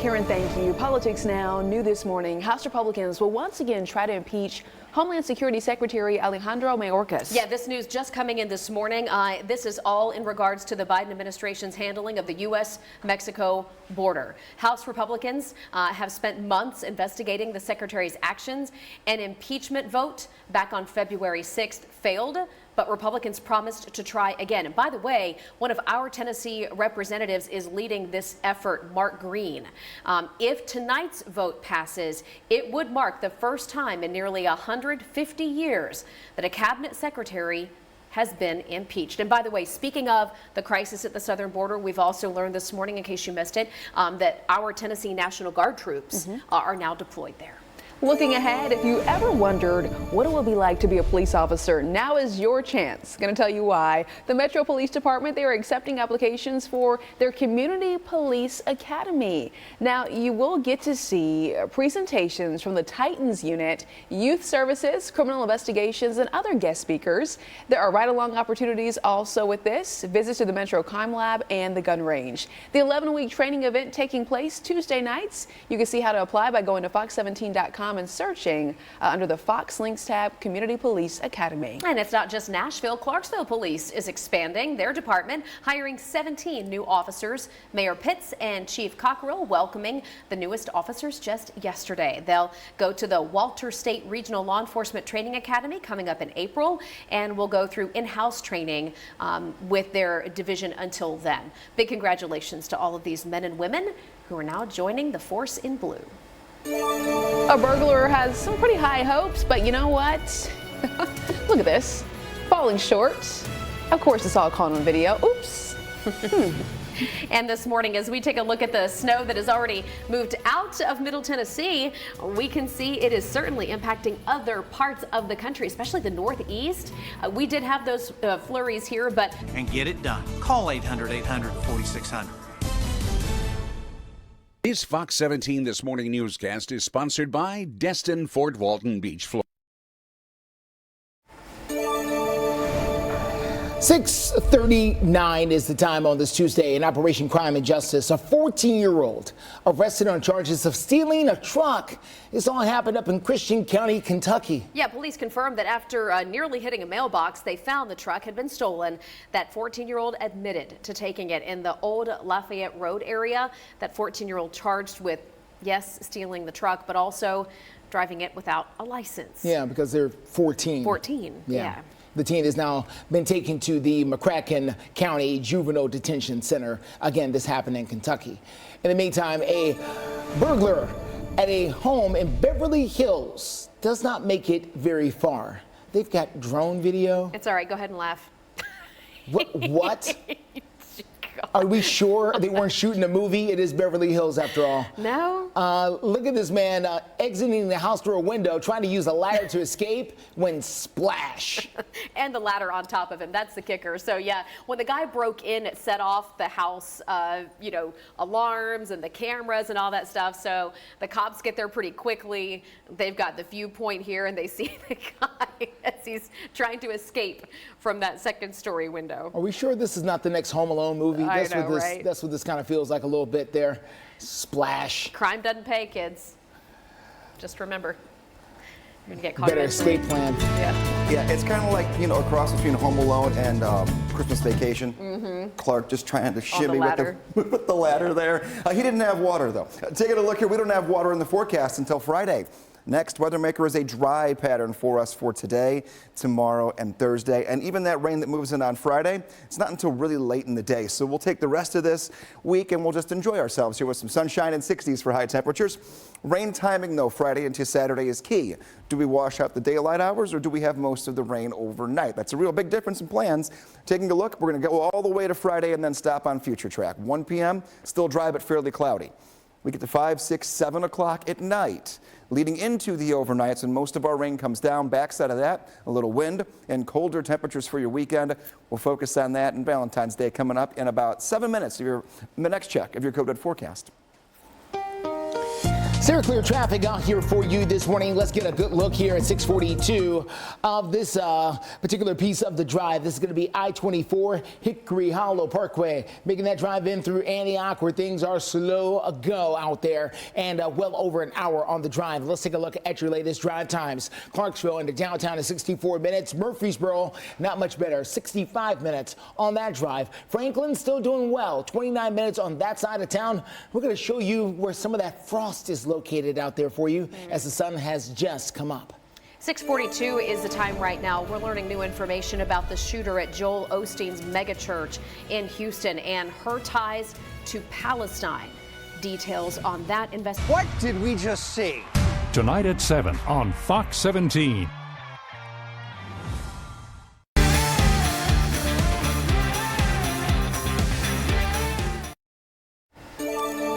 Karen, thank you. Politics now. New this morning, House Republicans will once again try to impeach Homeland Security Secretary Alejandro Mayorkas. Yeah, this news just coming in this morning. This is all in regards to the Biden administration's handling of the U.S.-Mexico border. House Republicans have spent months investigating the secretary's actions. An impeachment vote back on February 6th failed, but Republicans promised to try again. And by the way, one of our Tennessee representatives is leading this effort, Mark Green. If tonight's vote passes, it would mark the first time in nearly 150 years that a cabinet secretary has been impeached. And by the way, speaking of the crisis at the southern border, we've also learned this morning, in case you missed it, that our Tennessee National Guard troops are now deployed there. Looking ahead, if you ever wondered what it will be like to be a police officer, now is your chance. Going to tell you why. The Metro Police Department, they are accepting applications for their Community Police Academy. Now, you will get to see presentations from the Titans Unit, Youth Services, Criminal Investigations, and other guest speakers. There are ride-along opportunities also with this, visits to the Metro Crime Lab and the gun range. The 11-week training event taking place Tuesday nights. You can see how to apply by going to fox17.com and searching under the Fox Links tab, Community Police Academy. And it's not just Nashville. Clarksville Police is expanding their department, hiring 17 new officers. Mayor Pitts and Chief Cockrell welcoming the newest officers just yesterday. They'll go to the Walter State Regional Law Enforcement Training Academy coming up in April, and will go through in-house training with their division until then. Big congratulations to all of these men and women who are now joining the force in blue. A burglar has some pretty high hopes, but you know what? Look at this. Falling short. Of course, it's all caught on video. Oops. And this morning, as we take a look at the snow that has already moved out of Middle Tennessee, we can see it is certainly impacting other parts of the country, especially the Northeast. We did have those flurries here, but... And get it done. Call 800-800-4600. This Fox 17 This Morning newscast is sponsored by Destin Fort Walton Beach, Florida. 6:39 is the time on this Tuesday. In Operation Crime and Justice, a 14-year-old arrested on charges of stealing a truck. This all happened up in Christian County, Kentucky. Yeah, police confirmed that after nearly hitting a mailbox, they found the truck had been stolen. That 14-year-old admitted to taking it in the old Lafayette Road area. That 14-year-old charged with, yes, stealing the truck, but also driving it without a license. Yeah, because they're 14. 14, yeah. The teen has now been taken to the McCracken County Juvenile Detention Center. Again, this happened in Kentucky. In the meantime, a burglar at a home in Beverly Hills does not make it very far. They've got drone video. It's all right. Go ahead and laugh. What? Are we sure they weren't shooting a movie? It is Beverly Hills after all. No. Look at this man exiting the house through a window, trying to use a ladder to escape when splash. And the ladder on top of him. That's the kicker. So yeah, when the guy broke in, it set off the house, alarms and the cameras and all that stuff. So the cops get there pretty quickly. They've got the viewpoint here, and they see the guy as he's trying to escape from that second-story window. Are we sure this is not the next Home Alone movie? I know, right? That's what this kind of feels like a little bit there. Splash. Crime doesn't pay, kids. Just remember. You're going to get caught. Better escape plan. Yeah, it's kind of like, a cross between Home Alone and Christmas Vacation. Mm-hmm. Clark just trying to shimmy ladder. with the ladder there. He didn't have water, though. Taking a look here, we don't have water in the forecast until Friday. Next, weather maker is a dry pattern for us for today, tomorrow, and Thursday. And even that rain that moves in on Friday, it's not until really late in the day. So we'll take the rest of this week and we'll just enjoy ourselves here with some sunshine and 60s for high temperatures. Rain timing, though, Friday into Saturday is key. Do we wash out the daylight hours or do we have most of the rain overnight? That's a real big difference in plans. Taking a look, we're going to go all the way to Friday and then stop on Future Track. 1 p.m., still dry but fairly cloudy. We get to 5, 6, 7 o'clock at night. Leading into the overnights, and most of our rain comes down. Backside of that, a little wind and colder temperatures for your weekend. We'll focus on that and Valentine's Day coming up in about 7 minutes. The next check of your Code Red forecast. Sarah, clear traffic out here for you this morning. Let's get a good look here at 642 of this particular piece of the drive. This is going to be I-24 Hickory Hollow Parkway, making that drive in through Antioch where things are slow a go out there and well over an hour on the drive. Let's take a look at your latest drive times. Clarksville into downtown is 64 minutes. Murfreesboro, not much better, 65 minutes on that drive. Franklin still doing well, 29 minutes on that side of town. We're going to show you where some of that frost is located out there for you as the sun has just come up. 6:42 is the time right now. We're learning new information about the shooter at Joel Osteen's megachurch in Houston and her ties to Palestine. Details on that investigation. What did we just see? Tonight at 7 on Fox 17.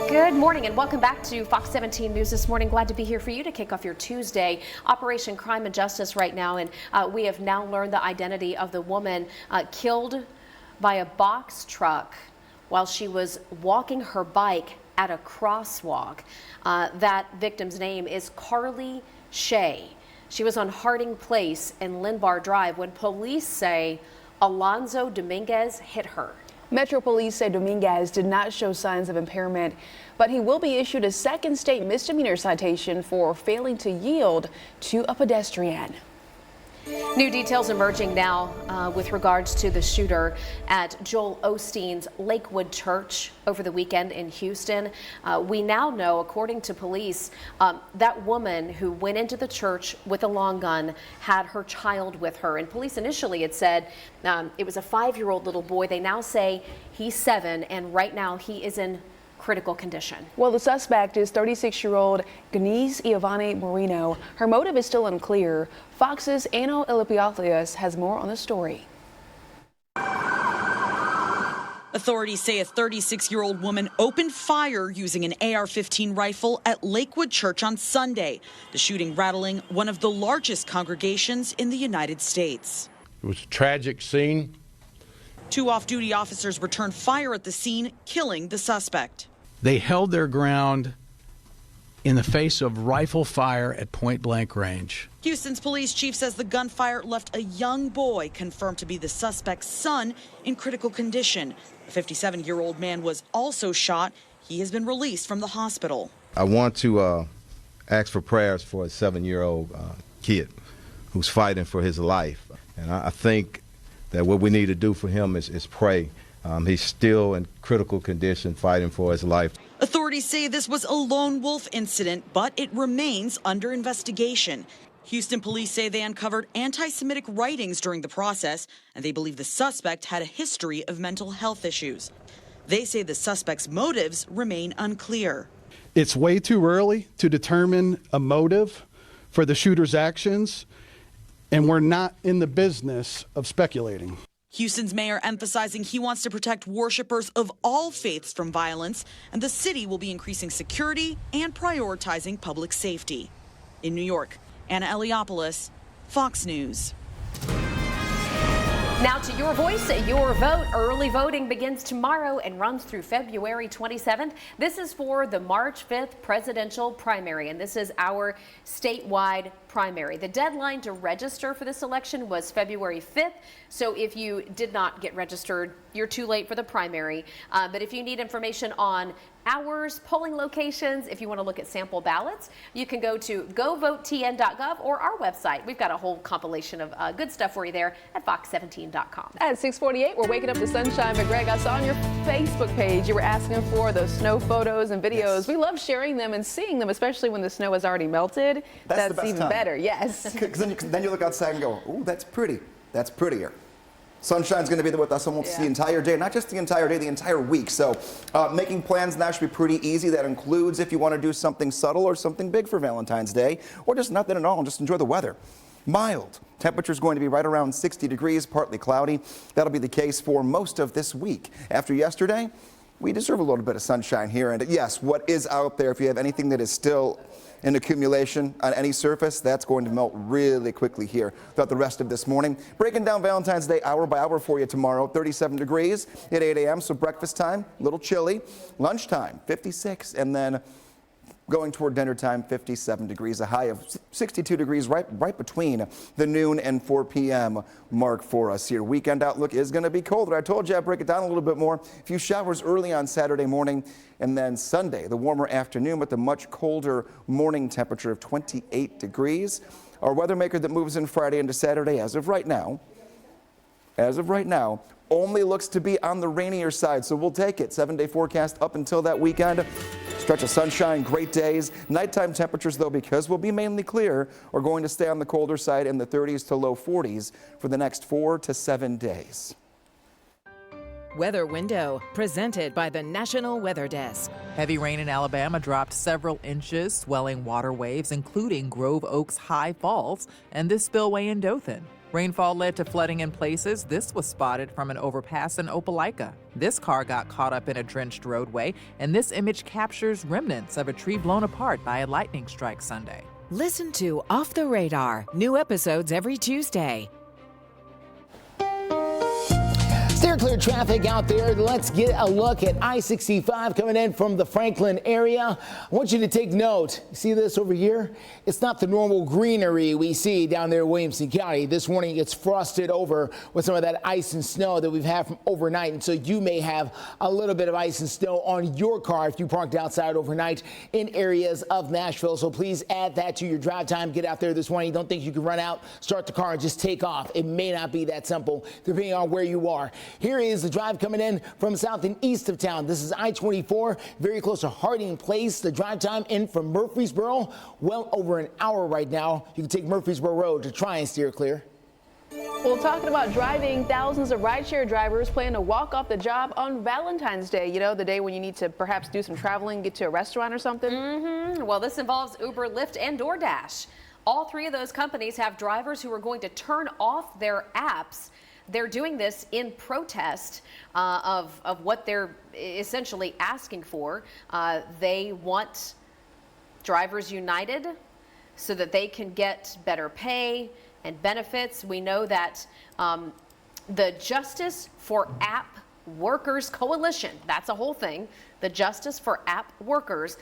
Good morning and welcome back to Fox 17 News this morning. Glad to be here for you to kick off your Tuesday. Operation Crime and Justice right now, and we have now learned the identity of the woman killed by a box truck while she was walking her bike at a crosswalk. That victim's name is Carly Shea. She was on Harding Place and Linbar Drive when police say Alonzo Dominguez hit her. Metro Police say Dominguez did not show signs of impairment, but he will be issued a second state misdemeanor citation for failing to yield to a pedestrian. New details emerging now with regards to the shooter at Joel Osteen's Lakewood Church over the weekend in Houston. We now know, according to police, that woman who went into the church with a long gun had her child with her. And police initially had said it was a 5-year-old little boy. They now say he's 7, and right now he is in critical condition. Well, the suspect is 36-year-old Denise Iovane Moreno. Her motive is still unclear. Fox's Ano Ilipiathias has more on the story. Authorities say a 36-year-old woman opened fire using an AR-15 rifle at Lakewood Church on Sunday, the shooting rattling one of the largest congregations in the United States. It was a tragic scene. 2 off-duty officers returned fire at the scene, killing the suspect. They held their ground in the face of rifle fire at point-blank range. Houston's police chief says the gunfire left a young boy, confirmed to be the suspect's son, in critical condition. A 57-year-old man was also shot. He has been released from the hospital. I want to ask for prayers for a 7-year-old kid who's fighting for his life. And I think that what we need to do for him is pray. He's still in critical condition, fighting for his life. Authorities say this was a lone wolf incident, but it remains under investigation. Houston police say they uncovered anti-Semitic writings during the process, and they believe the suspect had a history of mental health issues. They say the suspect's motives remain unclear. It's way too early to determine a motive for the shooter's actions, and we're not in the business of speculating. Houston's mayor emphasizing he wants to protect worshipers of all faiths from violence, and the city will be increasing security and prioritizing public safety. In New York, Anna Eliopoulos, Fox News. Now to your voice, your vote. Early voting begins tomorrow and runs through February 27th. This is for the March 5th presidential primary, and this is our statewide primary. The deadline to register for this election was February 5th, so if you did not get registered, you're too late for the primary. But if you need information on hours, polling locations, if you want to look at sample ballots, you can go to govotetn.gov or our website. We've got a whole compilation of good stuff for you there at fox17.com. At 6:48, we're waking up to sunshine. But Greg, I saw on your Facebook page you were asking for those snow photos and videos. Yes. We love sharing them and seeing them, especially when the snow has already melted. That's the best even time. better, yes. Because then you look outside and go, ooh, that's pretty. That's prettier. Sunshine's going to be there with us almost the entire day, not just the entire day, the entire week. So making plans now should be pretty easy. That includes if you want to do something subtle or something big for Valentine's Day, or just nothing at all and just enjoy the weather. Mild. Temperature's going to be right around 60 degrees, partly cloudy. That'll be the case for most of this week. After yesterday, we deserve a little bit of sunshine here. And yes, what is out there, if you have anything that is still in accumulation on any surface, that's going to melt really quickly here throughout the rest of this morning. Breaking down Valentine's Day hour by hour for you tomorrow. 37 degrees at 8 a.m. So breakfast time, a little chilly. Lunchtime, 56, and then going toward dinner time, 57 degrees, a high of 62 degrees right between the noon and 4 p.m. mark for us here. Weekend outlook is going to be colder. I told you I'd break it down a little bit more. A few showers early on Saturday morning, and then Sunday, the warmer afternoon with the much colder morning temperature of 28 degrees. Our weather maker that moves in Friday into Saturday, as of right now, only looks to be on the rainier side, so we'll take it. 7-day forecast up until that weekend. Stretch of sunshine, great days. Nighttime temperatures, though, because we'll be mainly clear, are going to stay on the colder side in the 30s to low 40s for the next 4 to 7 days. Weather Window, presented by the National Weather Desk. Heavy rain in Alabama dropped several inches, swelling water waves, including Grove Oaks High Falls and this spillway in Dothan. Rainfall led to flooding in places. This was spotted from an overpass in Opelika. This car got caught up in a drenched roadway, and this image captures remnants of a tree blown apart by a lightning strike Sunday. Listen to Off the Radar. New episodes every Tuesday. Steer clear traffic out there. Let's get a look at I-65 coming in from the Franklin area. I want you to take note. See this over here? It's not the normal greenery we see down there in Williamson County. This morning it's frosted over with some of that ice and snow that we've had from overnight. And so you may have a little bit of ice and snow on your car if you parked outside overnight in areas of Nashville. So please add that to your drive time. Get out there this morning. Don't think you can run out, start the car, and just take off. It may not be that simple depending on where you are. Here is the drive coming in from south and east of town. This is I-24, very close to Harding Place. The drive time in from Murfreesboro, well over an hour right now. You can take Murfreesboro Road to try and steer clear. Well, talking about driving, thousands of rideshare drivers plan to walk off the job on Valentine's Day. You know, the day when you need to perhaps do some traveling, get to a restaurant or something. Well, this involves Uber, Lyft, and DoorDash. All three of those companies have drivers who are going to turn off their apps. They're doing this in protest of what they're essentially asking for. They want drivers united so that they can get better pay and benefits. We know that the Justice for App Workers Coalition, that's a whole thing, the Justice for App Workers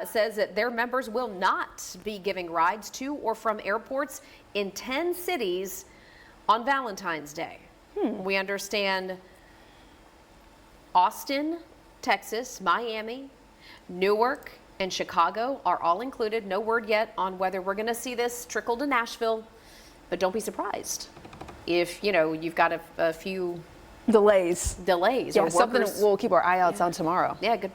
says that their members will not be giving rides to or from airports in 10 cities on Valentine's Day. We understand Austin, Texas, Miami, Newark, and Chicago are all included. No word yet on whether we're going to see this trickle to Nashville, but don't be surprised if, you know, you've got a few delays. Yeah, or something workers. we'll keep our eye out on tomorrow. Yeah, good.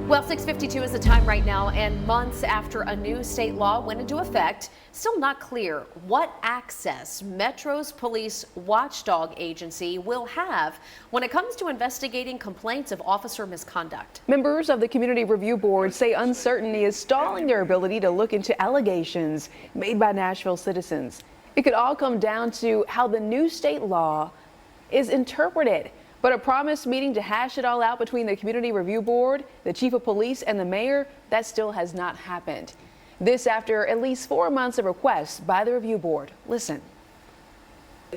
Well, 6:52 is the time right now, and months after a new state law went into effect, still not clear what access Metro's police watchdog agency will have when it comes to investigating complaints of officer misconduct. Members of the Community Review Board say uncertainty is stalling their ability to look into allegations made by Nashville citizens. It could all come down to how the new state law is interpreted. But a promised meeting to hash it all out between the Community Review Board, the Chief of Police, and the Mayor, that still has not happened. This after at least 4 months of requests by the Review Board. Listen.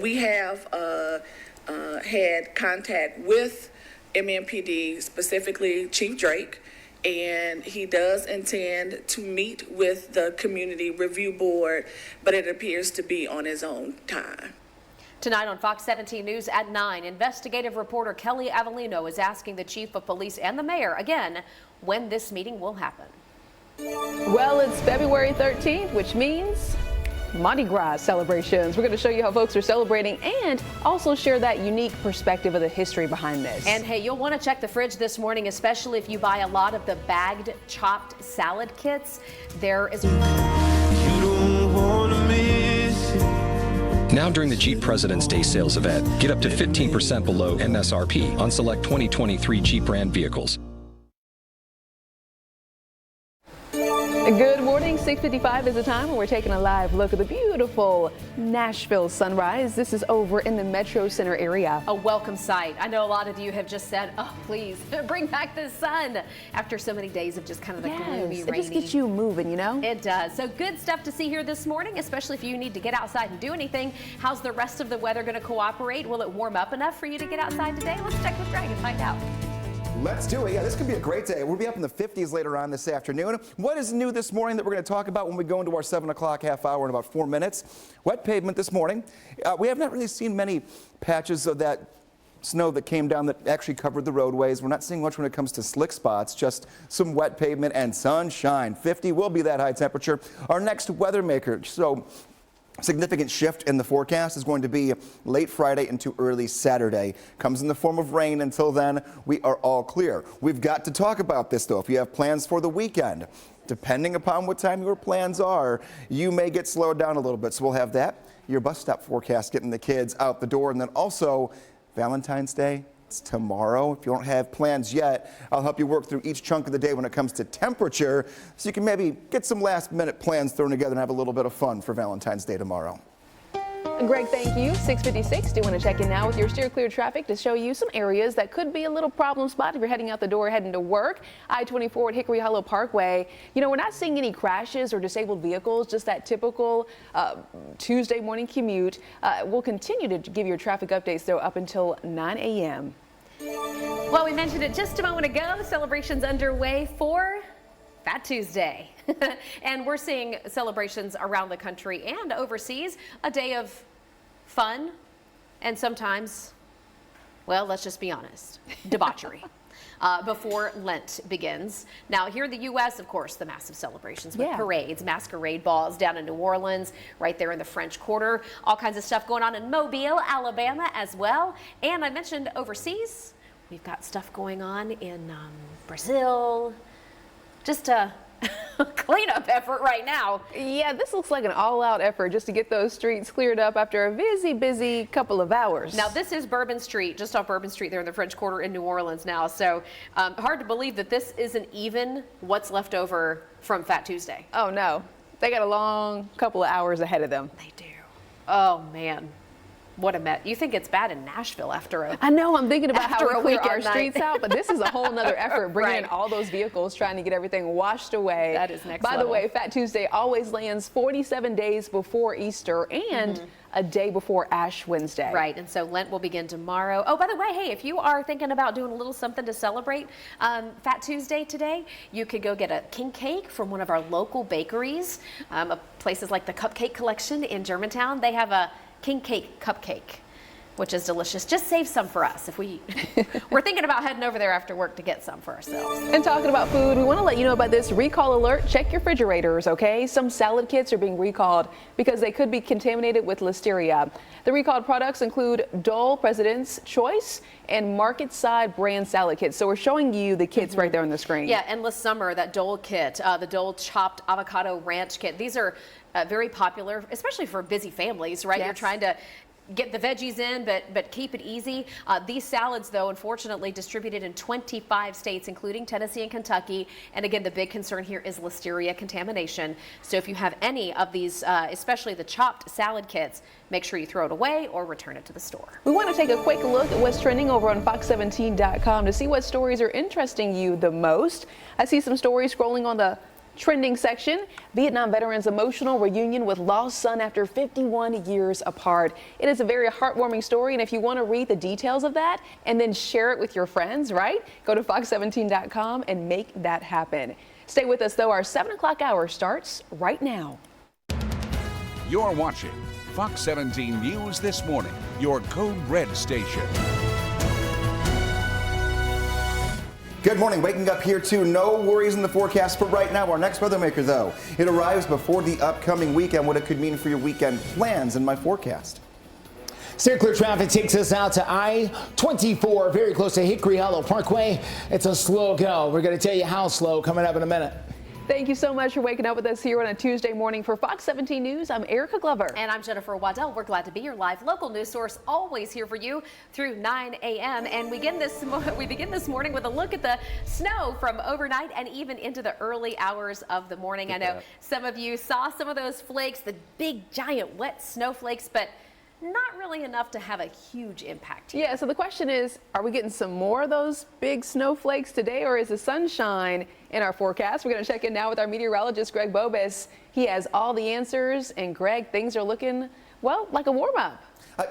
We have had contact with MNPD, specifically Chief Drake, and he does intend to meet with the Community Review Board, but it appears to be on his own time. Tonight on Fox 17 News at 9, investigative reporter Kelly Avellino is asking the Chief of Police and the Mayor again when this meeting will happen. Well, it's February 13th, which means Mardi Gras celebrations. We're going to show you how folks are celebrating and also share that unique perspective of the history behind this. And hey, you'll want to check the fridge this morning, especially if you buy a lot of the bagged chopped salad kits. There is Now during the Jeep President's Day sales event, get up to 15% below MSRP on select 2023 Jeep brand vehicles. Good morning, 6:55 is the time when we're taking a live look at the beautiful Nashville sunrise. This is over in the Metro Center area. a welcome sight. I know a lot of you have just said, oh, please bring back the sun after so many days of just kind of the gloomy, rainy. It just gets you moving, you know? It does. So good stuff to see here this morning, especially if you need to get outside and do anything. How's the rest of the weather going to cooperate? Will it warm up enough for you to get outside today? Let's check with Greg and find out. Let's do it. Yeah, this could be a great day. We'll be up in the 50s later on this afternoon. What is new this morning that we're going to talk about when we go into our 7 o'clock half hour in about 4 minutes? Wet pavement this morning. We have not really seen many patches of that snow that came down that actually covered the roadways. We're not seeing much when it comes to slick spots, just some wet pavement and sunshine. 50 will be that high temperature. Our next weather maker. So significant shift in the forecast is going to be late Friday into early Saturday. Comes in the form of rain. Until then, we are all clear. We've got to talk about this, though. If you have plans for the weekend, depending upon what time your plans are, you may get slowed down a little bit. So we'll have that, your bus stop forecast, getting the kids out the door, and then also Valentine's Day. It's tomorrow. If you don't have plans yet, I'll help you work through each chunk of the day when it comes to temperature, so you can maybe get some last-minute plans thrown together and have a little bit of fun for Valentine's Day tomorrow. Greg, thank you. 6:56. Do you want to check in now with your steer clear traffic to show you some areas that could be a little problem spot if you're heading out the door, heading to work. I-24 at Hickory Hollow Parkway. You know, we're not seeing any crashes or disabled vehicles, just that typical Tuesday morning commute. We'll continue to give your traffic updates, though, up until 9 a.m. Well, we mentioned it just a moment ago. Celebrations underway for Fat Tuesday. And we're seeing celebrations around the country and overseas. A day of fun and sometimes, well, let's just be honest, debauchery. Before Lent begins. Now, here in the U.S., of course, the massive celebrations with parades, masquerade balls down in New Orleans, right there in the French Quarter. All kinds of stuff going on in Mobile, Alabama as well. And I mentioned overseas, we've got stuff going on in Brazil. Just a cleanup effort right now. Yeah, this looks like an all-out effort just to get those streets cleared up after a busy couple of hours. Now, this is Bourbon Street, just off Bourbon Street there in the French Quarter in New Orleans now. So hard to believe that this isn't even what's left over from Fat Tuesday. Oh, no. They got a long couple of hours ahead of them. They do. Oh, man. What a mess. You think it's bad in Nashville after a I know, I'm thinking about how we clear our night. Streets out, but this is a whole nother effort, bringing in all those vehicles, trying to get everything washed away. That is next By level. the way, Fat Tuesday always lands 47 days before Easter and a day before Ash Wednesday. Right, and so Lent will begin tomorrow. Oh, by the way, hey, if you are thinking about doing a little something to celebrate Fat Tuesday today, you could go get a king cake from one of our local bakeries. Places like the Cupcake Collection in Germantown, they have a king cake cupcake, which is delicious. Just save some for us if we're thinking about heading over there after work to get some for ourselves. And talking about food, we want to let you know about this recall alert. Check your refrigerators, okay? Some salad kits are being recalled because they could be contaminated with listeria. The recalled products include Dole President's Choice and Market Side brand salad kits. So we're showing you the kits right there on the screen. Yeah, Endless Summer, that Dole kit, the Dole Chopped Avocado Ranch kit. These are very popular, especially for busy families, right? Yes. You're trying to get the veggies in, but keep it easy. These salads, though, unfortunately distributed in 25 states, including Tennessee and Kentucky. And again, the big concern here is listeria contamination. So if you have any of these, especially the chopped salad kits, make sure you throw it away or return it to the store. We want to take a quick look at what's trending over on Fox17.com to see what stories are interesting you the most. I see some stories scrolling on the trending section. Vietnam veterans' emotional reunion with lost son after 51 years apart. It is a very heartwarming story, and if you want to read the details of that and then share it with your friends, right? Go to Fox17.com and make that happen. Stay with us, though. Our 7 o'clock hour starts right now. You're watching Fox 17 News This Morning, your Code Red station. Good morning. Waking up here too. No worries in the forecast for right now. Our next weather maker, though, it arrives before the upcoming weekend, what it could mean for your weekend plans in my forecast. Steer clear traffic takes us out to I-24, very close to Hickory Hollow Parkway. It's a slow go. We're going to tell you how slow coming up in a minute. Thank you so much for waking up with us here on a Tuesday morning. For Fox 17 News, I'm Erica Glover. And I'm Jennifer Waddell. We're glad to be your live local news source, always here for you through 9 a.m. And we begin this morning with a look at the snow from overnight and even into the early hours of the morning. I know some of you saw some of those flakes, the big, giant, wet snowflakes, but not really enough to have a huge impact here. Yeah, so the question is, are we getting some more of those big snowflakes today, or is the sunshine in our forecast? We're going to check in now with our meteorologist, Greg Bobus. He has all the answers, and Greg, things are looking, well, like a warm-up.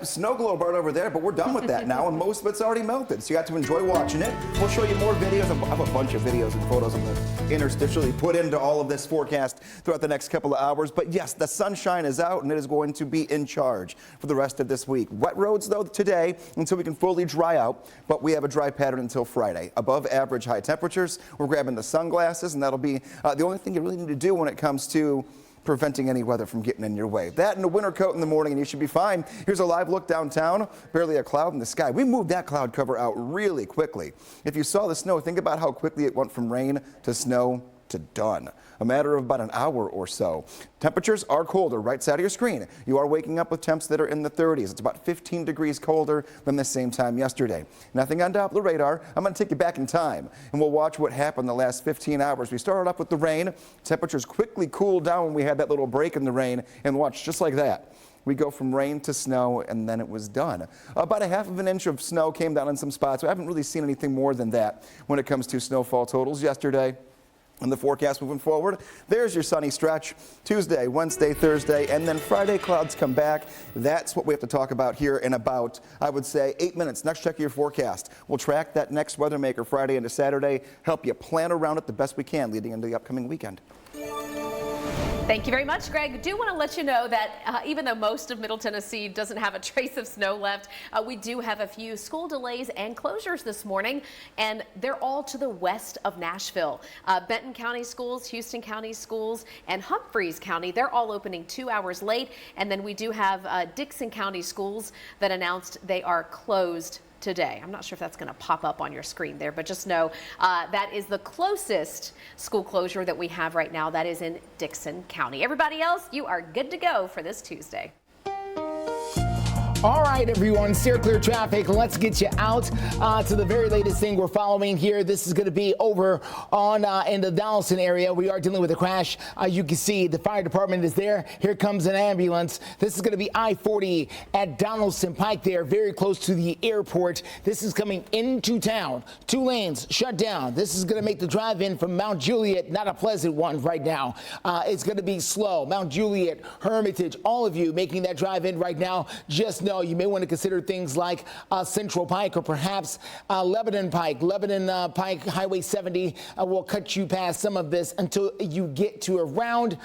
Snow globe right over there, but we're done with that now, and most of it's already melted, so you got to enjoy watching it. We'll show you more videos. I have a bunch of videos and photos on the interstitially put into all of this forecast throughout the next couple of hours. But yes, the sunshine is out, and it is going to be in charge for the rest of this week. Wet roads, though, today until we can fully dry out, but we have a dry pattern until Friday. Above average high temperatures. We're grabbing the sunglasses, and that'll be the only thing you really need to do when it comes to preventing any weather from getting in your way. That and a winter coat in the morning and you should be fine. Here's a live look downtown. Barely a cloud in the sky. We moved that cloud cover out really quickly. If you saw the snow, think about how quickly it went from rain to snow to done. A matter of about an hour or so. Temperatures are colder. Right side of your screen. You are waking up with temps that are in the 30s. It's about 15 degrees colder than the same time yesterday. Nothing on Doppler radar. I'm going to take you back in time and we'll watch what happened the last 15 hours. We started off with the rain. Temperatures quickly cooled down when we had that little break in the rain, and watch just like that. We go from rain to snow, and then it was done. About a half of an inch of snow came down in some spots. We haven't really seen anything more than that when it comes to snowfall totals yesterday. And the forecast moving forward, there's your sunny stretch. Tuesday, Wednesday, Thursday, and then Friday clouds come back. That's what we have to talk about here in about, I would say, 8 minutes. Next check of your forecast. We'll track that next weather maker Friday into Saturday, help you plan around it the best we can leading into the upcoming weekend. Thank you very much, Greg. Do want to let you know that even though most of Middle Tennessee doesn't have a trace of snow left, we do have a few school delays and closures this morning, and they're all to the west of Nashville. Benton County schools, Houston County schools, and Humphreys County, they're all opening 2 hours late. And then we do have Dickson County schools that announced they are closed today. I'm not sure if that's going to pop up on your screen there, but just know that is the closest school closure that we have right now. That is in Dickson County. Everybody else, you are good to go for this Tuesday. All right, everyone, steer clear traffic. Let's get you out to the very latest thing we're following here. This is going to be over on in the Donaldson area. We are dealing with a crash. You can see the fire department is there. Here comes an ambulance. This is going to be I-40 at Donaldson Pike there, very close to the airport. This is coming into town. 2 lanes shut down. This is going to make the drive-in from Mount Juliet not a pleasant one right now. It's going to be slow. Mount Juliet, Hermitage, all of you making that drive-in right now, just know you may want to consider things like Central Pike or perhaps Lebanon Pike. Lebanon Pike, Highway 70 will cut you past some of this until you get to around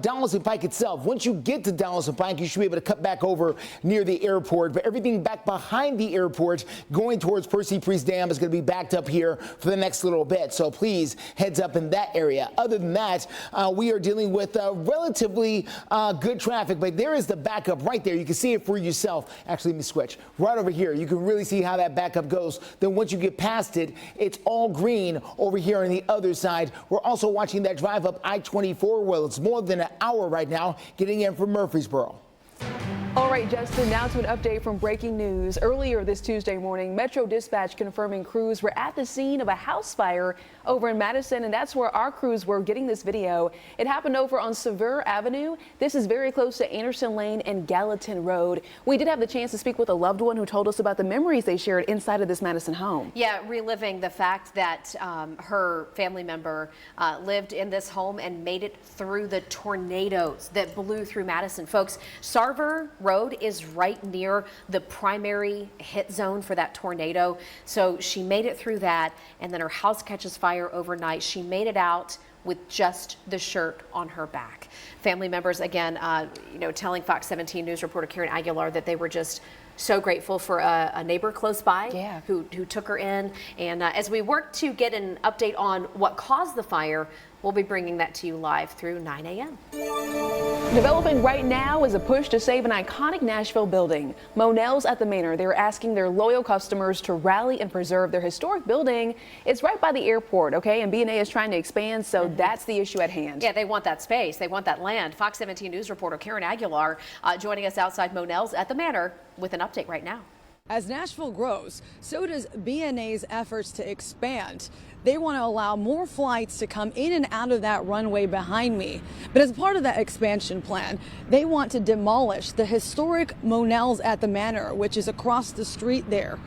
Donaldson Pike itself. Once you get to Donaldson Pike, you should be able to cut back over near the airport. But everything back behind the airport going towards Percy Priest Dam is going to be backed up here for the next little bit. So please heads up in that area. Other than that, we are dealing with relatively good traffic, but there is the backup right there. You can see it for yourself. Actually, let me switch. Right over here, you can really see how that backup goes. Then once you get past it, it's all green over here on the other side. We're also watching that drive up I-24. Well, it's more than an hour right now getting in from Murfreesboro. All right, Justin, now to an update from breaking news. Earlier this Tuesday morning, Metro Dispatch confirming crews were at the scene of a house fire over in Madison, and that's where our crews were getting this video. It happened over on Sevier Avenue. This is very close to Anderson Lane and Gallatin Road. We did have the chance to speak with a loved one who told us about the memories they shared inside of this Madison home. Yeah, reliving the fact that her family member lived in this home and made it through the tornadoes that blew through Madison. Folks, Sarver Road is right near the primary hit zone for that tornado. So she made it through that, and then her house catches fire overnight. She made it out with just the shirt on her back. Family members, again, telling Fox 17 News reporter Karen Aguilar that they were just so grateful for a neighbor close by who took her in. And as we work to get an update on what caused the fire, we'll be bringing that to you live through 9 a.m. Developing right now is a push to save an iconic Nashville building. Monell's at the Manor. They're asking their loyal customers to rally and preserve their historic building. It's right by the airport, okay? And B&A is trying to expand, so that's the issue at hand. Yeah, they want that space. They want that land. Fox 17 News reporter Karen Aguilar joining us outside Monell's at the Manor with an update right now. As Nashville grows, so does B&A's efforts to expand. They want to allow more flights to come in and out of that runway behind me. But as part of that expansion plan, they want to demolish the historic Monell's at the Manor, which is across the street there.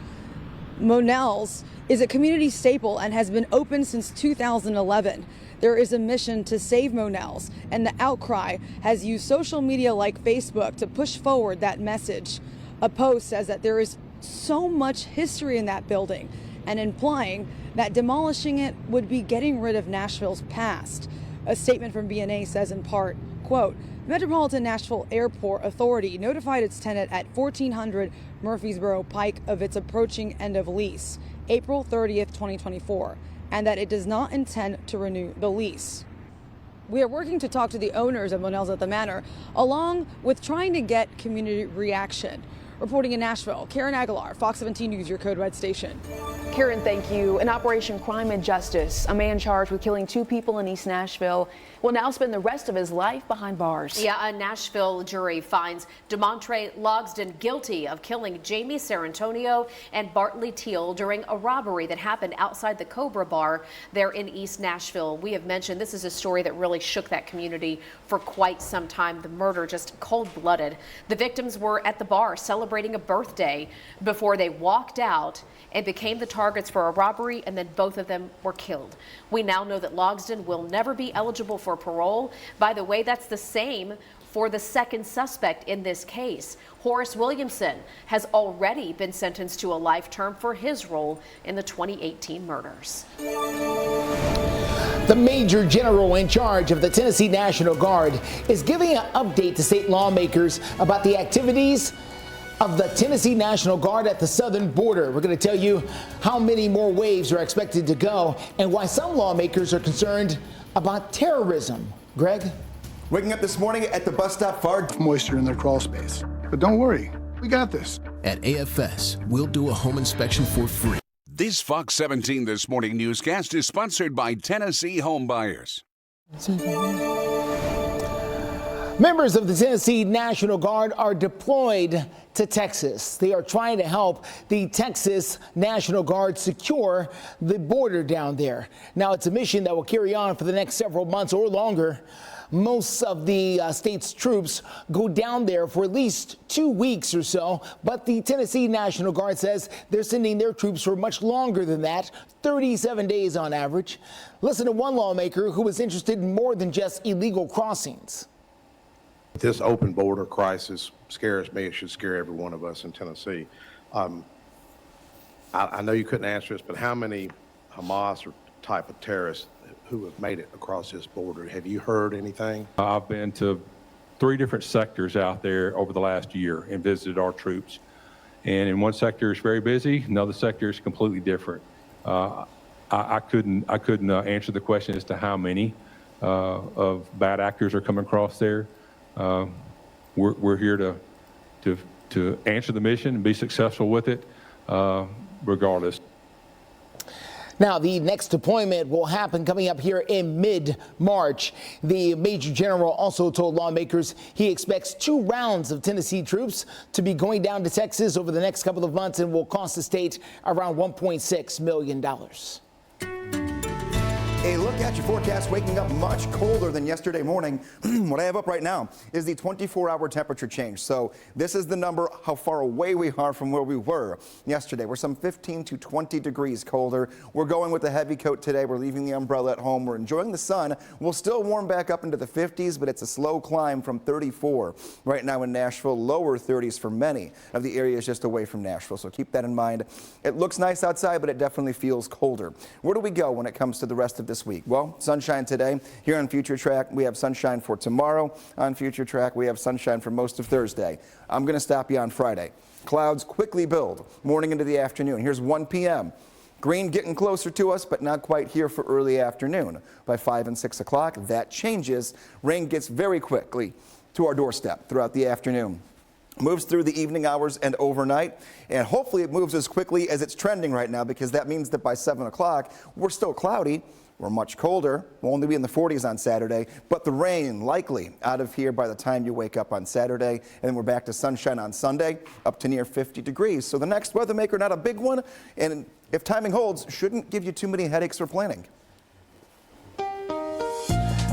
Monell's is a community staple and has been open since 2011. There is a mission to save Monell's, and the outcry has used social media like Facebook to push forward that message. A post says that there is so much history in that building, and implying that demolishing it would be getting rid of Nashville's past. A statement from B&A says in part, quote, Metropolitan Nashville Airport Authority notified its tenant at 1400 Murfreesboro Pike of its approaching end of lease, April 30th, 2024, and that it does not intend to renew the lease. We are working to talk to the owners of Monell's at the Manor, along with trying to get community reaction. Reporting in Nashville, Karen Aguilar, Fox 17 News, your Code Red station. Karen, thank you. In Operation Crime and Justice, a man charged with killing 2 people in East Nashville will now spend the rest of his life behind bars. Yeah, a Nashville jury finds DeMontre Logsdon guilty of killing Jamie Sarantonio and Bartley Teal during a robbery that happened outside the Cobra Bar there in East Nashville. We have mentioned this is a story that really shook that community for quite some time. The murder just cold-blooded. The victims were at the bar celebrating a birthday before they walked out and became the targets for a robbery, and then both of them were killed. We now know that Logsdon will never be eligible for parole. By the way, that's the same for the second suspect in this case. Horace Williamson has already been sentenced to a life term for his role in the 2018 murders. The Major General in charge of the Tennessee National Guard is giving an update to state lawmakers about the activities of the Tennessee National Guard at the southern border. We're going to tell you how many more waves are expected to go and why some lawmakers are concerned about terrorism. Greg? Waking up this morning at the bus stop far moisture in their crawl space. But don't worry, we got this. At AFS, we'll do a home inspection for free. This Fox 17 This Morning newscast is sponsored by Tennessee Home Buyers. Members of the Tennessee National Guard are deployed to Texas. They are trying to help the Texas National Guard secure the border down there. Now, it's a mission that will carry on for the next several months or longer. Most of the state's troops go down there for at least 2 weeks or so, but the Tennessee National Guard says they're sending their troops for much longer than that, 37 days on average. Listen to one lawmaker who was interested in more than just illegal crossings. This open border crisis scares me. It should scare every one of us in Tennessee. I know you couldn't answer this, but how many Hamas or type of terrorists who have made it across this border? Have you heard anything? I've been to 3 different sectors out there over the last year and visited our troops. And in one sector it's very busy, another sector is completely different. I couldn't answer the question as to how many of bad actors are coming across there. We're here to answer the mission and be successful with it, regardless. Now, the next deployment will happen coming up here in mid-March. The Major General also told lawmakers he expects 2 rounds of Tennessee troops to be going down to Texas over the next couple of months and will cost the state around $1.6 million. A look at your forecast, waking up much colder than yesterday morning. What I have up right now is the 24-hour temperature change. So this is the number, how far away we are from where we were yesterday. We're some 15 to 20 degrees colder. We're going with a heavy coat today. We're leaving the umbrella at home. We're enjoying the sun. We'll still warm back up into the 50s, but it's a slow climb from 34 right now in Nashville. Lower 30s for many of the areas just away from Nashville. So keep that in mind. It looks nice outside, but it definitely feels colder. Where do we go when it comes to the rest of this week? Well, sunshine today. Here on Future Track, we have sunshine for tomorrow. On Future Track, we have sunshine for most of Thursday. I'm going to stop you on Friday. Clouds quickly build morning into the afternoon. Here's 1 p.m. Green getting closer to us, but not quite here for early afternoon. By 5 and 6 o'clock, that changes. Rain gets very quickly to our doorstep throughout the afternoon. Moves through the evening hours and overnight, and hopefully it moves as quickly as it's trending right now, because that means that by 7 o'clock, we're still cloudy. We're much colder. We'll only be in the 40s on Saturday, but the rain likely out of here by the time you wake up on Saturday, and then we're back to sunshine on Sunday, up to near 50 degrees. So the next weather maker, not a big one, and if timing holds, shouldn't give you too many headaches for planning.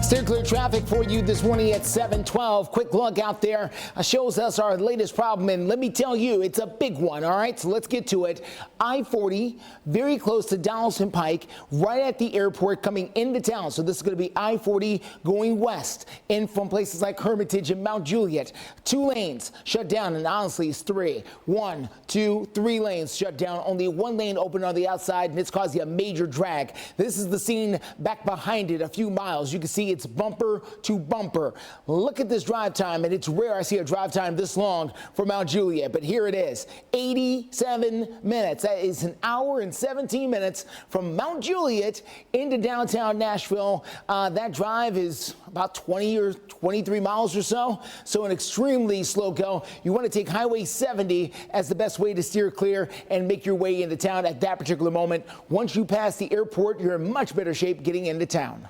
Steer clear traffic for you this morning at 7:12. Quick look out there shows us our latest problem, and let me tell you, it's a big one. All right, so let's get to it. I-40, very close to Donaldson Pike, right at the airport coming into town. So this is going to be I-40 going west in from places like Hermitage and Mount Juliet. 2 lanes shut down, and honestly, it's 3. 1, 2, 3 lanes shut down. Only 1 lane open on the outside, and it's causing a major drag. This is the scene back behind it, a few miles. You can see it's bumper to bumper. Look at this drive time, and it's rare I see a drive time this long for Mount Juliet, but here it is, 87 minutes. That is an hour and 17 minutes from Mount Juliet into downtown Nashville. That drive is about 20 or 23 miles or so, so an extremely slow go. You want to take Highway 70 as the best way to steer clear and make your way into town at that particular moment. Once you pass the airport, you're in much better shape getting into town.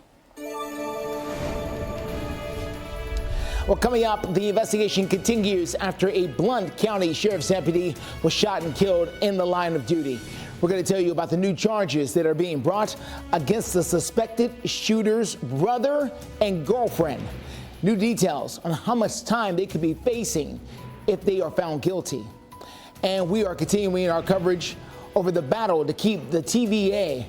Well, coming up, the investigation continues after a Blount County Sheriff's deputy was shot and killed in the line of duty. We're going to tell you about the new charges that are being brought against the suspected shooter's brother and girlfriend. New details on how much time they could be facing if they are found guilty. And we are continuing our coverage over the battle to keep the TVA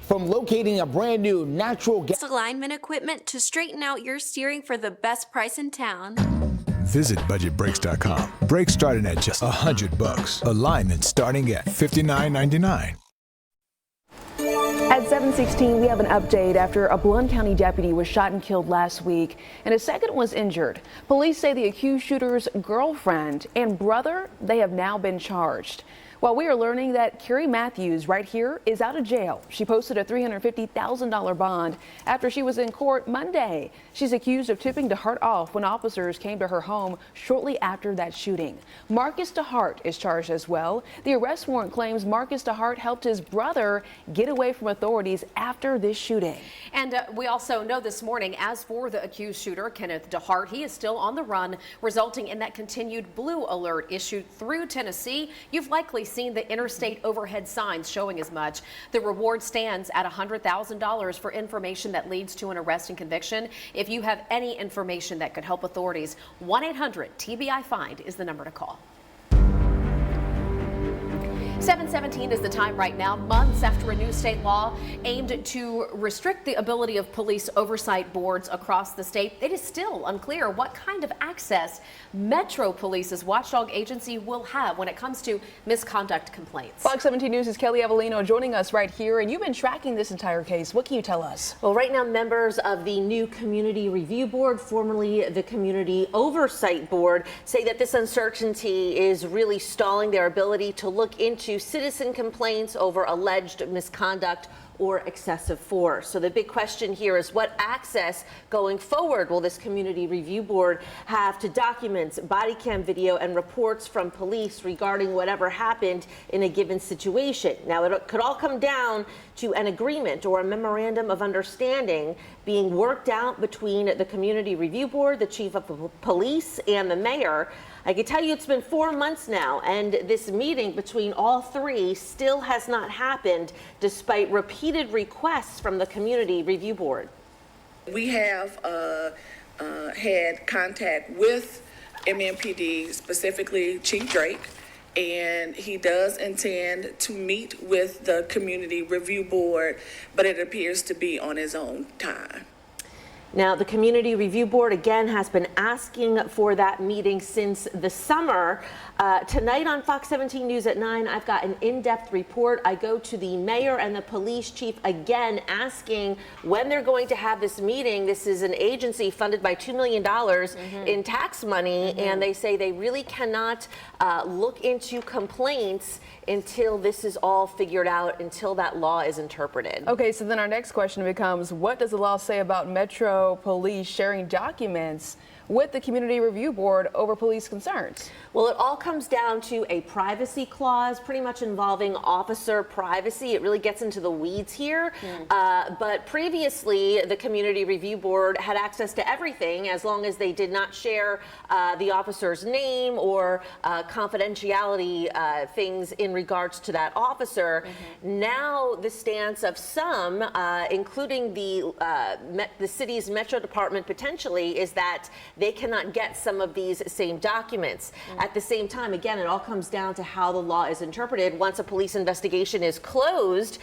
from locating a brand new natural gas alignment equipment to straighten out your steering for the best price in town. Visit budgetbrakes.com. Brakes starting at just $100. Alignment starting at $59.99. At 7:16, we have an update after a Blount County deputy was shot and killed last week, and a second was injured. Police say the accused shooter's girlfriend and brother, they have now been charged. While we are learning that Carrie Matthews right here is out of jail. She posted a $350,000 bond after she was in court Monday. She's accused of tipping DeHart off when officers came to her home shortly after that shooting. Marcus DeHart is charged as well. The arrest warrant claims Marcus DeHart helped his brother get away from authorities after this shooting. And we also know this morning, as for the accused shooter, Kenneth DeHart, he is still on the run, resulting in that continued blue alert issued through Tennessee. You've likely seen the interstate overhead signs showing as much. The reward stands at $100,000 for information that leads to an arrest and conviction. If you have any information that could help authorities, 1-800-TBI-FIND is the number to call. 7:17 is the time right now, months after a new state law aimed to restrict the ability of police oversight boards across the state. It is still unclear what kind of access Metro Police's watchdog agency will have when it comes to misconduct complaints. Fox 17 News' Kelly Avellino joining us right here, and you've been tracking this entire case. What can you tell us? Well, right now, members of the new Community Review Board, formerly the Community Oversight Board, say that this uncertainty is really stalling their ability to look into citizen complaints over alleged misconduct or excessive force. So the big question here is what access going forward will this community review board have to documents, body cam video, and reports from police regarding whatever happened in a given situation. Now, it could all come down to an agreement or a memorandum of understanding being worked out between the community review board, the chief of police, and the mayor. I can tell you it's been 4 months now, and this meeting between all three still has not happened despite repeated requests from the community review board. We have had contact with MMPD, specifically Chief Drake, and he does intend to meet with the community review board, but it appears to be on his own time. Now, the Community Review Board, again, has been asking for that meeting since the summer. Tonight on Fox 17 News at 9, I've got an in-depth report. I go to the mayor and the police chief again asking when they're going to have this meeting. This is an agency funded by $2 million in tax money, and they say they really cannot look into complaints until this is all figured out, until that law is interpreted. Okay, so then our next question becomes, what does the law say about Metro Police sharing documents with the Community Review Board over police concerns? Well, it all comes down to a privacy clause, pretty much involving officer privacy. It really gets into the weeds here. But previously, the Community Review Board had access to everything as long as they did not share the officer's name or confidentiality things in regards to that officer. Now, the stance of some, including the city's Metro Department potentially, is that they cannot get some of these same documents. At the same time, again, it all comes down to how the law is interpreted. Once a police investigation is closed,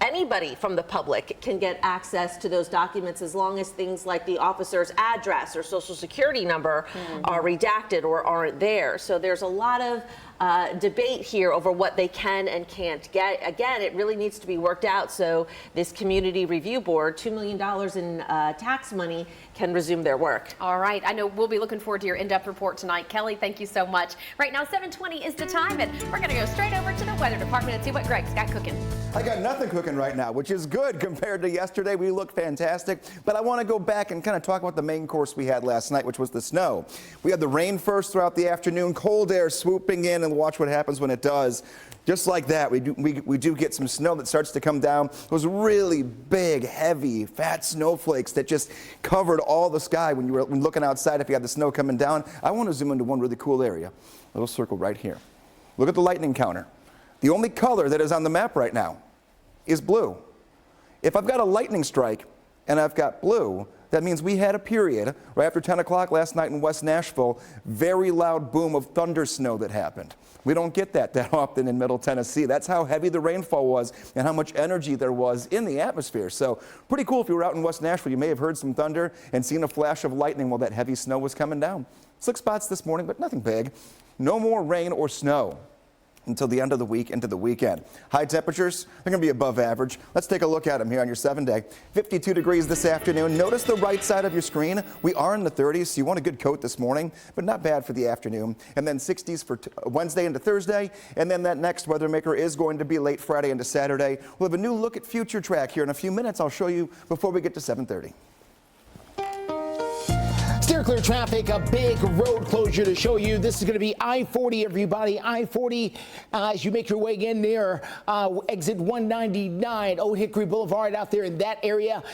anybody from the public can get access to those documents as long as things like the officer's address or social security number are redacted or aren't there. So there's a lot of debate here over what they can and can't get. Again, it really needs to be worked out so this community review board, $2 million in tax money, can resume their work. All right. I know we'll be looking forward to your in-depth report tonight. Kelly, thank you so much. Right now, 7:20 is the time, and we're going to go straight over to the weather department and see what Greg's got cooking. I got nothing cooking right now, which is good compared to yesterday. We look fantastic, but I want to go back and kind of talk about the main course we had last night, which was the snow. We had the rain first throughout the afternoon, cold air swooping in, and watch what happens when it does. Just like that, we do get some snow that starts to come down. Those really big, heavy, fat snowflakes that just covered all the sky when you were looking outside if you had the snow coming down. I want to zoom into one really cool area, a little circle right here. Look at the lightning counter. The only color that is on the map right now is blue. If I've got a lightning strike and I've got blue, that means we had a period right after 10 o'clock last night in West Nashville, very loud boom of thunder snow that happened. We don't get that often in Middle Tennessee. That's how heavy the rainfall was and how much energy there was in the atmosphere. So pretty cool. If you were out in West Nashville, you may have heard some thunder and seen a flash of lightning while that heavy snow was coming down. Slick spots this morning, but nothing big. No more rain or snow until the end of the week into the weekend. High temperatures, they're going to be above average. Let's take a look at them here on your 7-day. 52 degrees this afternoon. Notice the right side of your screen. We are in the 30s, so you want a good coat this morning, but not bad for the afternoon. And then 60s for Wednesday into Thursday. And then that next weather maker is going to be late Friday into Saturday. We'll have a new look at future track here in a few minutes. I'll show you before we get to 7:30. Steer clear traffic, a big road closure to show you. This is going to be I-40, everybody. I-40 as you make your way in near exit 199, Old Hickory Boulevard out there in that area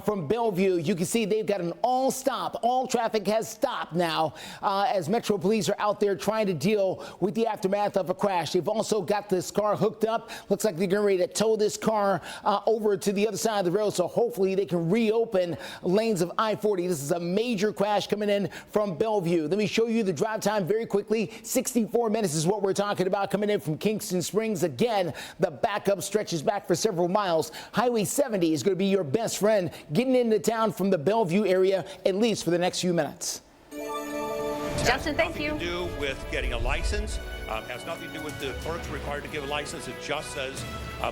from Bellevue. You can see they've got an all stop. All traffic has stopped now as Metro Police are out there trying to deal with the aftermath of a crash. They've also got this car hooked up. Looks like they're getting ready to tow this car over to the other side of the road, so hopefully they can reopen lanes of I-40. This is a major crash coming in from Bellevue. Let me show you the drive time very quickly. 64 minutes is what we're talking about coming in from Kingston Springs. Again, the backup stretches back for several miles. Highway 70 is going to be your best friend getting into town from the Bellevue area, at least for the next few minutes. Justin, thank you. Has nothing to do with getting a license. Has nothing to do with the clerks required to give a license. It just says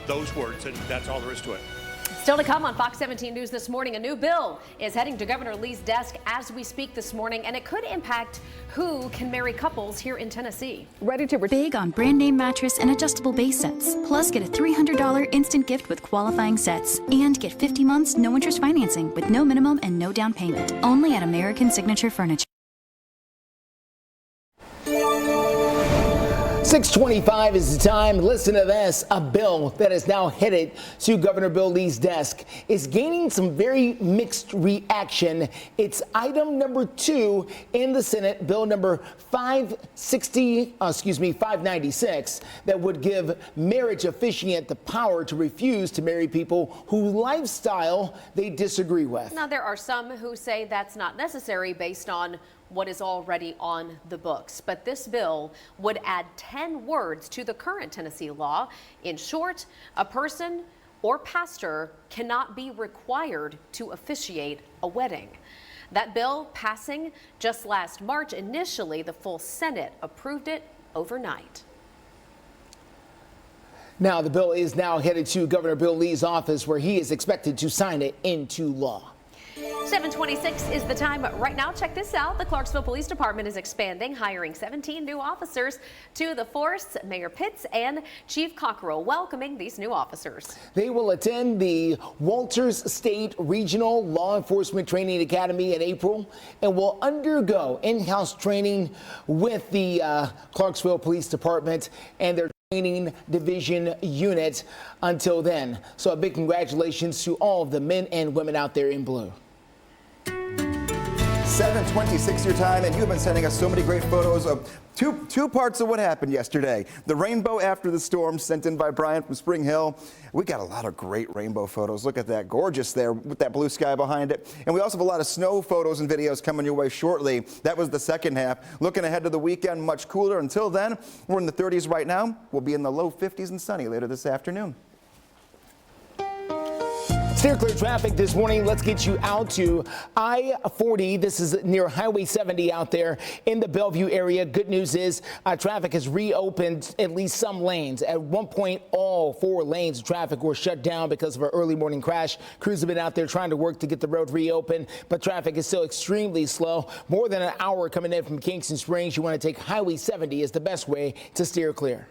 those words, and that's all there is to it. Still to come on Fox 17 News this morning, a new bill is heading to Governor Lee's desk as we speak this morning, and it could impact who can marry couples here in Tennessee. Ready to big on brand name mattress and adjustable base sets. Plus, get a $300 instant gift with qualifying sets. And get 50 months, no interest financing with no minimum and no down payment. Only at American Signature Furniture. 6:25 is the time. Listen to this. A bill that is now headed to Governor Bill Lee's desk is gaining some very mixed reaction. It's item number 2 in the Senate, bill number 596, that would give marriage officiant the power to refuse to marry people whose lifestyle they disagree with. Now, there are some who say that's not necessary based on what is already on the books. But this bill would add 10 words to the current Tennessee law. In short, a person or pastor cannot be required to officiate a wedding. That bill passing just last March. Initially, the full Senate approved it overnight. Now, the bill is now headed to Governor Bill Lee's office, where he is expected to sign it into law. 7:26 is the time right now. Check this out. The Clarksville Police Department is expanding, hiring 17 new officers to the force. Mayor Pitts and Chief Cockrell welcoming these new officers. They will attend the Walters State Regional Law Enforcement Training Academy in April and will undergo in-house training with the Clarksville Police Department and their training division unit until then. So a big congratulations to all of the men and women out there in blue. 7:26 your time, and you've been sending us so many great photos of two parts of what happened yesterday. The rainbow after the storm sent in by Brian from Spring Hill. We got a lot of great rainbow photos. Look at that, gorgeous there with that blue sky behind it. And we also have a lot of snow photos and videos coming your way shortly. That was the second half. Looking ahead to the weekend, much cooler. Until then, we're in the 30s right now. We'll be in the low 50s and sunny later this afternoon. Steer clear traffic this morning. Let's get you out to I-40. This is near Highway 70 out there in the Bellevue area. Good news is traffic has reopened at least some lanes. At one point, all 4 lanes of traffic were shut down because of an early morning crash. Crews have been out there trying to work to get the road reopened, but traffic is still extremely slow. More than an hour coming in from Kingston Springs. You want to take Highway 70 is the best way to steer clear.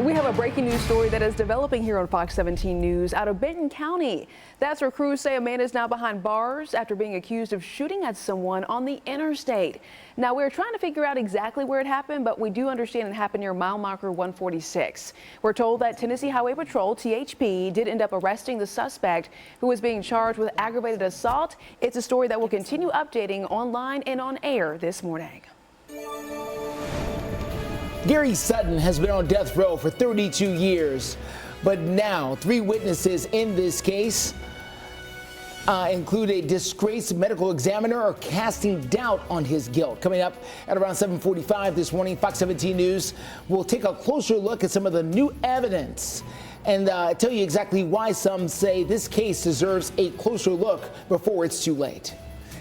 We have a breaking news story that is developing here on Fox 17 News out of Benton County. That's where crews say a man is now behind bars after being accused of shooting at someone on the interstate. Now, we're trying to figure out exactly where it happened, but we do understand it happened near mile marker 146. We're told that Tennessee Highway Patrol, THP, did end up arresting the suspect who was being charged with aggravated assault. It's a story that will continue updating online and on air this morning. Gary Sutton has been on death row for 32 years, but now 3 witnesses in this case include a disgraced medical examiner are casting doubt on his guilt. Coming up at around 7:45 this morning, Fox 17 News will take a closer look at some of the new evidence and tell you exactly why some say this case deserves a closer look before it's too late.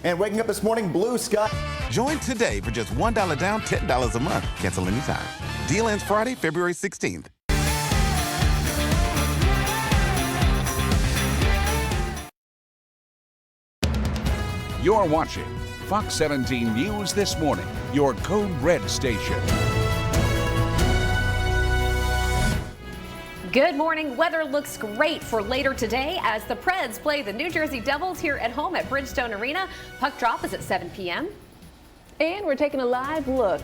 And waking up this morning, blue sky. Join today for just $1 down, $10 a month. Cancel anytime. Deal ends Friday, February 16th. You're watching Fox 17 News This Morning, your Code Red station. Good morning. Weather looks great for later today as the Preds play the New Jersey Devils here at home at Bridgestone Arena. Puck drop is at 7 p.m. And we're taking a live look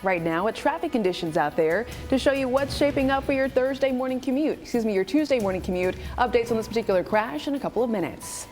right now at traffic conditions out there to show you what's shaping up for your Tuesday morning commute. Updates on this particular crash in a couple of minutes.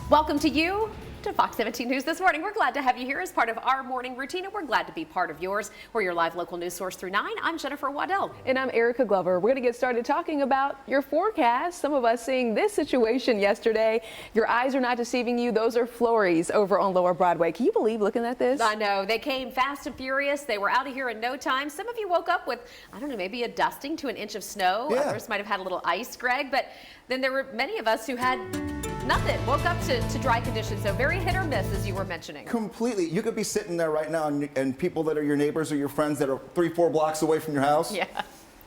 Welcome to you to Fox 17 News This Morning. We're glad to have you here as part of our morning routine, and we're glad to be part of yours. We're your live local news source through 9. I'm Jennifer Waddell. And I'm Erica Glover. We're going to get started talking about your forecast. Some of us seeing this situation yesterday. Your eyes are not deceiving you. Those are flurries over on Lower Broadway. Can you believe looking at this? I know. They came fast and furious. They were out of here in no time. Some of you woke up with, I don't know, maybe a dusting to an inch of snow. Yeah. Others might have had a little ice, Greg. But then there were many of us who had nothing. Woke up to dry conditions. So very hit or miss, as you were mentioning. Completely. You could be sitting there right now and people that are your neighbors or your friends that are 3-4 blocks away from your house. Yeah.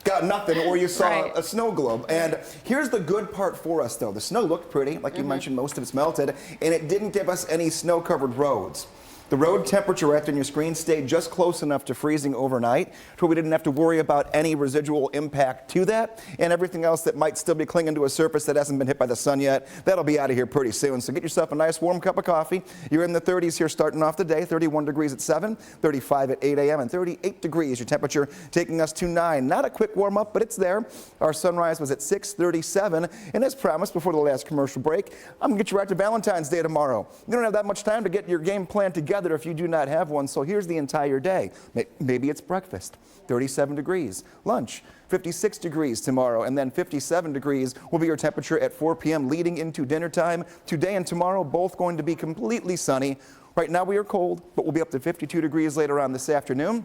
got nothing, or you saw a snow globe. And here's the good part for us, though. The snow looked pretty, like you mentioned, most of it's melted, and it didn't give us any snow-covered roads. The road temperature right on your screen stayed just close enough to freezing overnight, so we didn't have to worry about any residual impact to that, and everything else that might still be clinging to a surface that hasn't been hit by the sun yet, that'll be out of here pretty soon. So get yourself a nice warm cup of coffee. You're in the 30s here starting off the day, 31 degrees at 7, 35 at 8 a.m., and 38 degrees your temperature taking us to 9. Not a quick warm up, but it's there. Our sunrise was at 6:37, and as promised before the last commercial break, I'm gonna get you right to Valentine's Day tomorrow. You don't have that much time to get your game plan together if you do not have one, so here's the entire day. Maybe it's breakfast, 37 degrees, lunch, 56 degrees tomorrow, and then 57 degrees will be your temperature at 4 p.m. leading into dinner time. Today and tomorrow both going to be completely sunny. Right now we are cold, but we'll be up to 52 degrees later on this afternoon.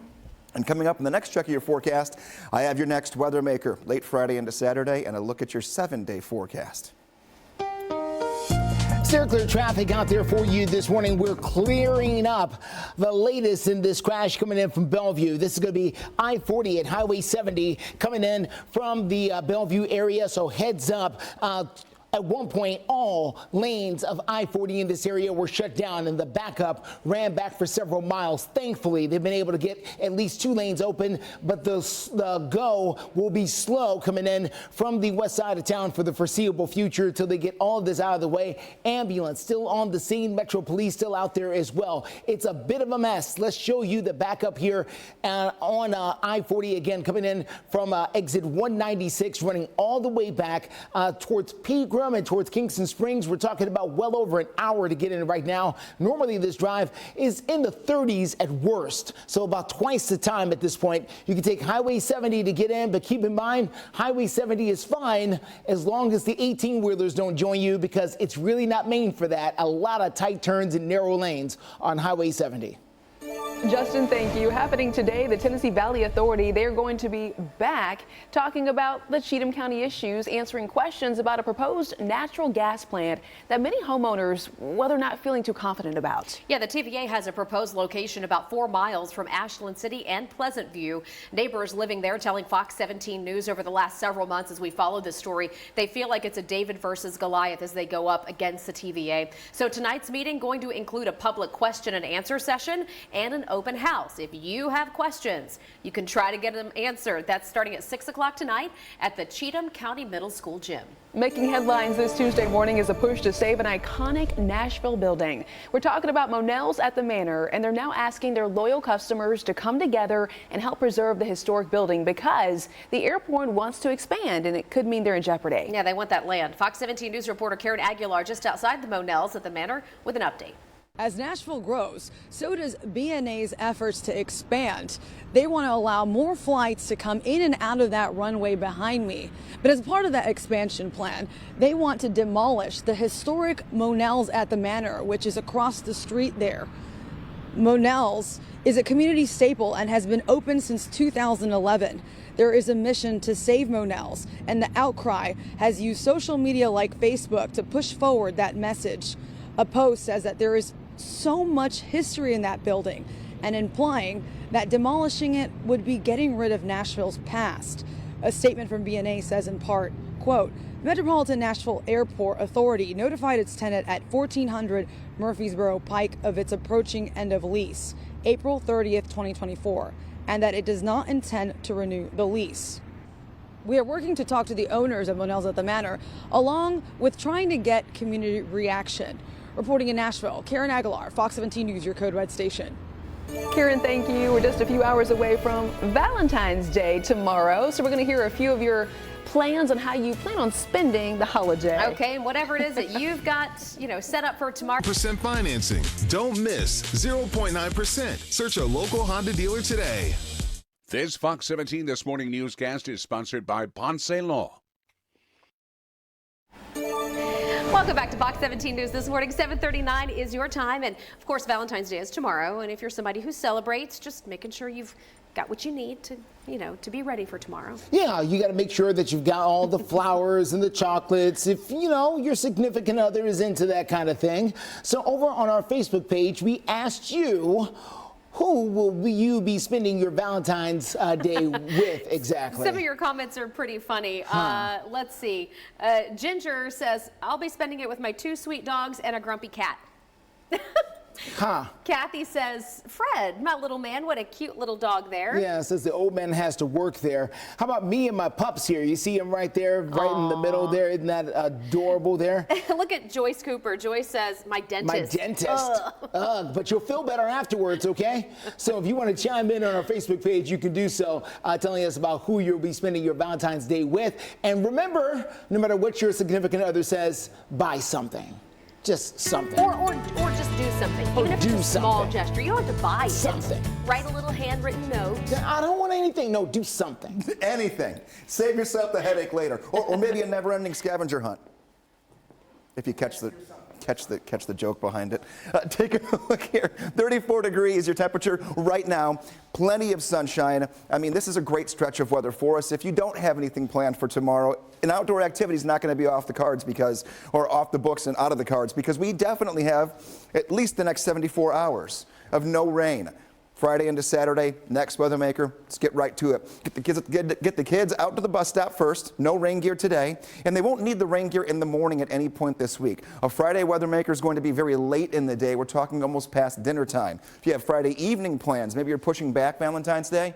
And coming up in the next check of your forecast, I have your next weather maker late Friday into Saturday and a look at your 7-day forecast. Clear traffic out there for you this morning. We're clearing up the latest in this crash coming in from Bellevue. This is going to be I-40 at Highway 70 coming in from the Bellevue area. So heads up. At one point, all lanes of I-40 in this area were shut down, and the backup ran back for several miles. Thankfully, they've been able to get at least 2 lanes open, but the go will be slow coming in from the west side of town for the foreseeable future until they get all of this out of the way. Ambulance still on the scene. Metro Police still out there as well. It's a bit of a mess. Let's show you the backup here on I-40 again, coming in from exit 196, running all the way back towards Pegram and towards Kingston Springs. We're talking about well over an hour to get in right now. Normally this drive is in the 30s at worst, so about twice the time at this point. You can take Highway 70 to get in, but keep in mind Highway 70 is fine as long as the 18-wheelers don't join you, because it's really not made for that. A lot of tight turns and narrow lanes on Highway 70. Justin, thank you. Happening today, the Tennessee Valley Authority, they're going to be back talking about the Cheatham County issues, answering questions about a proposed natural gas plant that many homeowners, well, they're not feeling too confident about. Yeah, the TVA has a proposed location about 4 miles from Ashland City and Pleasant View. Neighbors living there telling Fox 17 News over the last several months as we followed this story, they feel like it's a David versus Goliath as they go up against the TVA. So tonight's meeting going to include a public question and answer session and an open house. If you have questions, you can try to get them answered. That's starting at 6 o'clock tonight at the Cheatham County Middle School gym. Making headlines this Tuesday morning is a push to save an iconic Nashville building. We're talking about Monell's at the Manor, and they're now asking their loyal customers to come together and help preserve the historic building because the airport wants to expand, and it could mean they're in jeopardy. Yeah, they want that land. Fox 17 News reporter Karen Aguilar just outside the Monell's at the Manor with an update. As Nashville grows, so does BNA's efforts to expand. They want to allow more flights to come in and out of that runway behind me. But as part of that expansion plan, they want to demolish the historic Monell's at the Manor, which is across the street there. Monell's is a community staple and has been open since 2011. There is a mission to save Monell's, and the outcry has used social media like Facebook to push forward that message. A post says that there is so much history in that building and implying that demolishing it would be getting rid of Nashville's past. A statement from BNA says in part, quote, Metropolitan Nashville Airport Authority notified its tenant at 1400 Murfreesboro Pike of its approaching end of lease, April 30th, 2024, and that it does not intend to renew the lease. We are working to talk to the owners of Monell's at the Manor, along with trying to get community reaction. Reporting in Nashville, Karen Aguilar, Fox 17 News, your Code Red station. Karen, thank you. We're just a few hours away from Valentine's Day tomorrow, so we're going to hear a few of your plans on how you plan on spending the holiday. Okay, and whatever it is that you've got, set up for tomorrow. % financing. Don't miss 0.9%. Search a local Honda dealer today. This Fox 17 This Morning newscast is sponsored by Ponce Law. Welcome back to Fox 17 News this morning. 7:39 is your time, and of course Valentine's Day is tomorrow. And if you're somebody who celebrates, just making sure you've got what you need to, to be ready for tomorrow. Yeah, you got to make sure that you've got all the flowers and the chocolates if, your significant other is into that kind of thing. So over on our Facebook page, we asked you, Who will you be spending your Valentine's Day with exactly? Some of your comments are pretty funny. Let's see. Ginger says, I'll be spending it with my 2 sweet dogs and a grumpy cat. Kathy says, Fred, my little man, what a cute little dog there. Yeah, says the old man has to work there. How about me and my pups here? You see him right there, right in the middle there. Isn't that adorable there? Look at Joyce Cooper. Joyce says, my dentist. My dentist. But you'll feel better afterwards, okay? So if you want to chime in on our Facebook page, you can do so, telling us about who you'll be spending your Valentine's Day with. And remember, no matter what your significant other says, buy something. Just something. Or just do something. Even if it's a small gesture. You don't have to buy something. Write a little handwritten note. I don't want anything. No, do something. Anything. Save yourself the headache later. Or maybe a never-ending scavenger hunt. If you catch the joke behind it. Take a look here. 34 degrees, your temperature right now. Plenty of sunshine. I mean, this is a great stretch of weather for us. If you don't have anything planned for tomorrow, an outdoor activity is not going to be off the cards or off the books and out of the cards because we definitely have at least the next 74 hours of no rain. Friday into Saturday, next weather maker, let's get right to it. Get the kids out to the bus stop first. No rain gear today, and they won't need the rain gear in the morning at any point this week. A Friday weather maker is going to be very late in the day. We're talking almost past dinner time. If you have Friday evening plans, maybe you're pushing back Valentine's Day,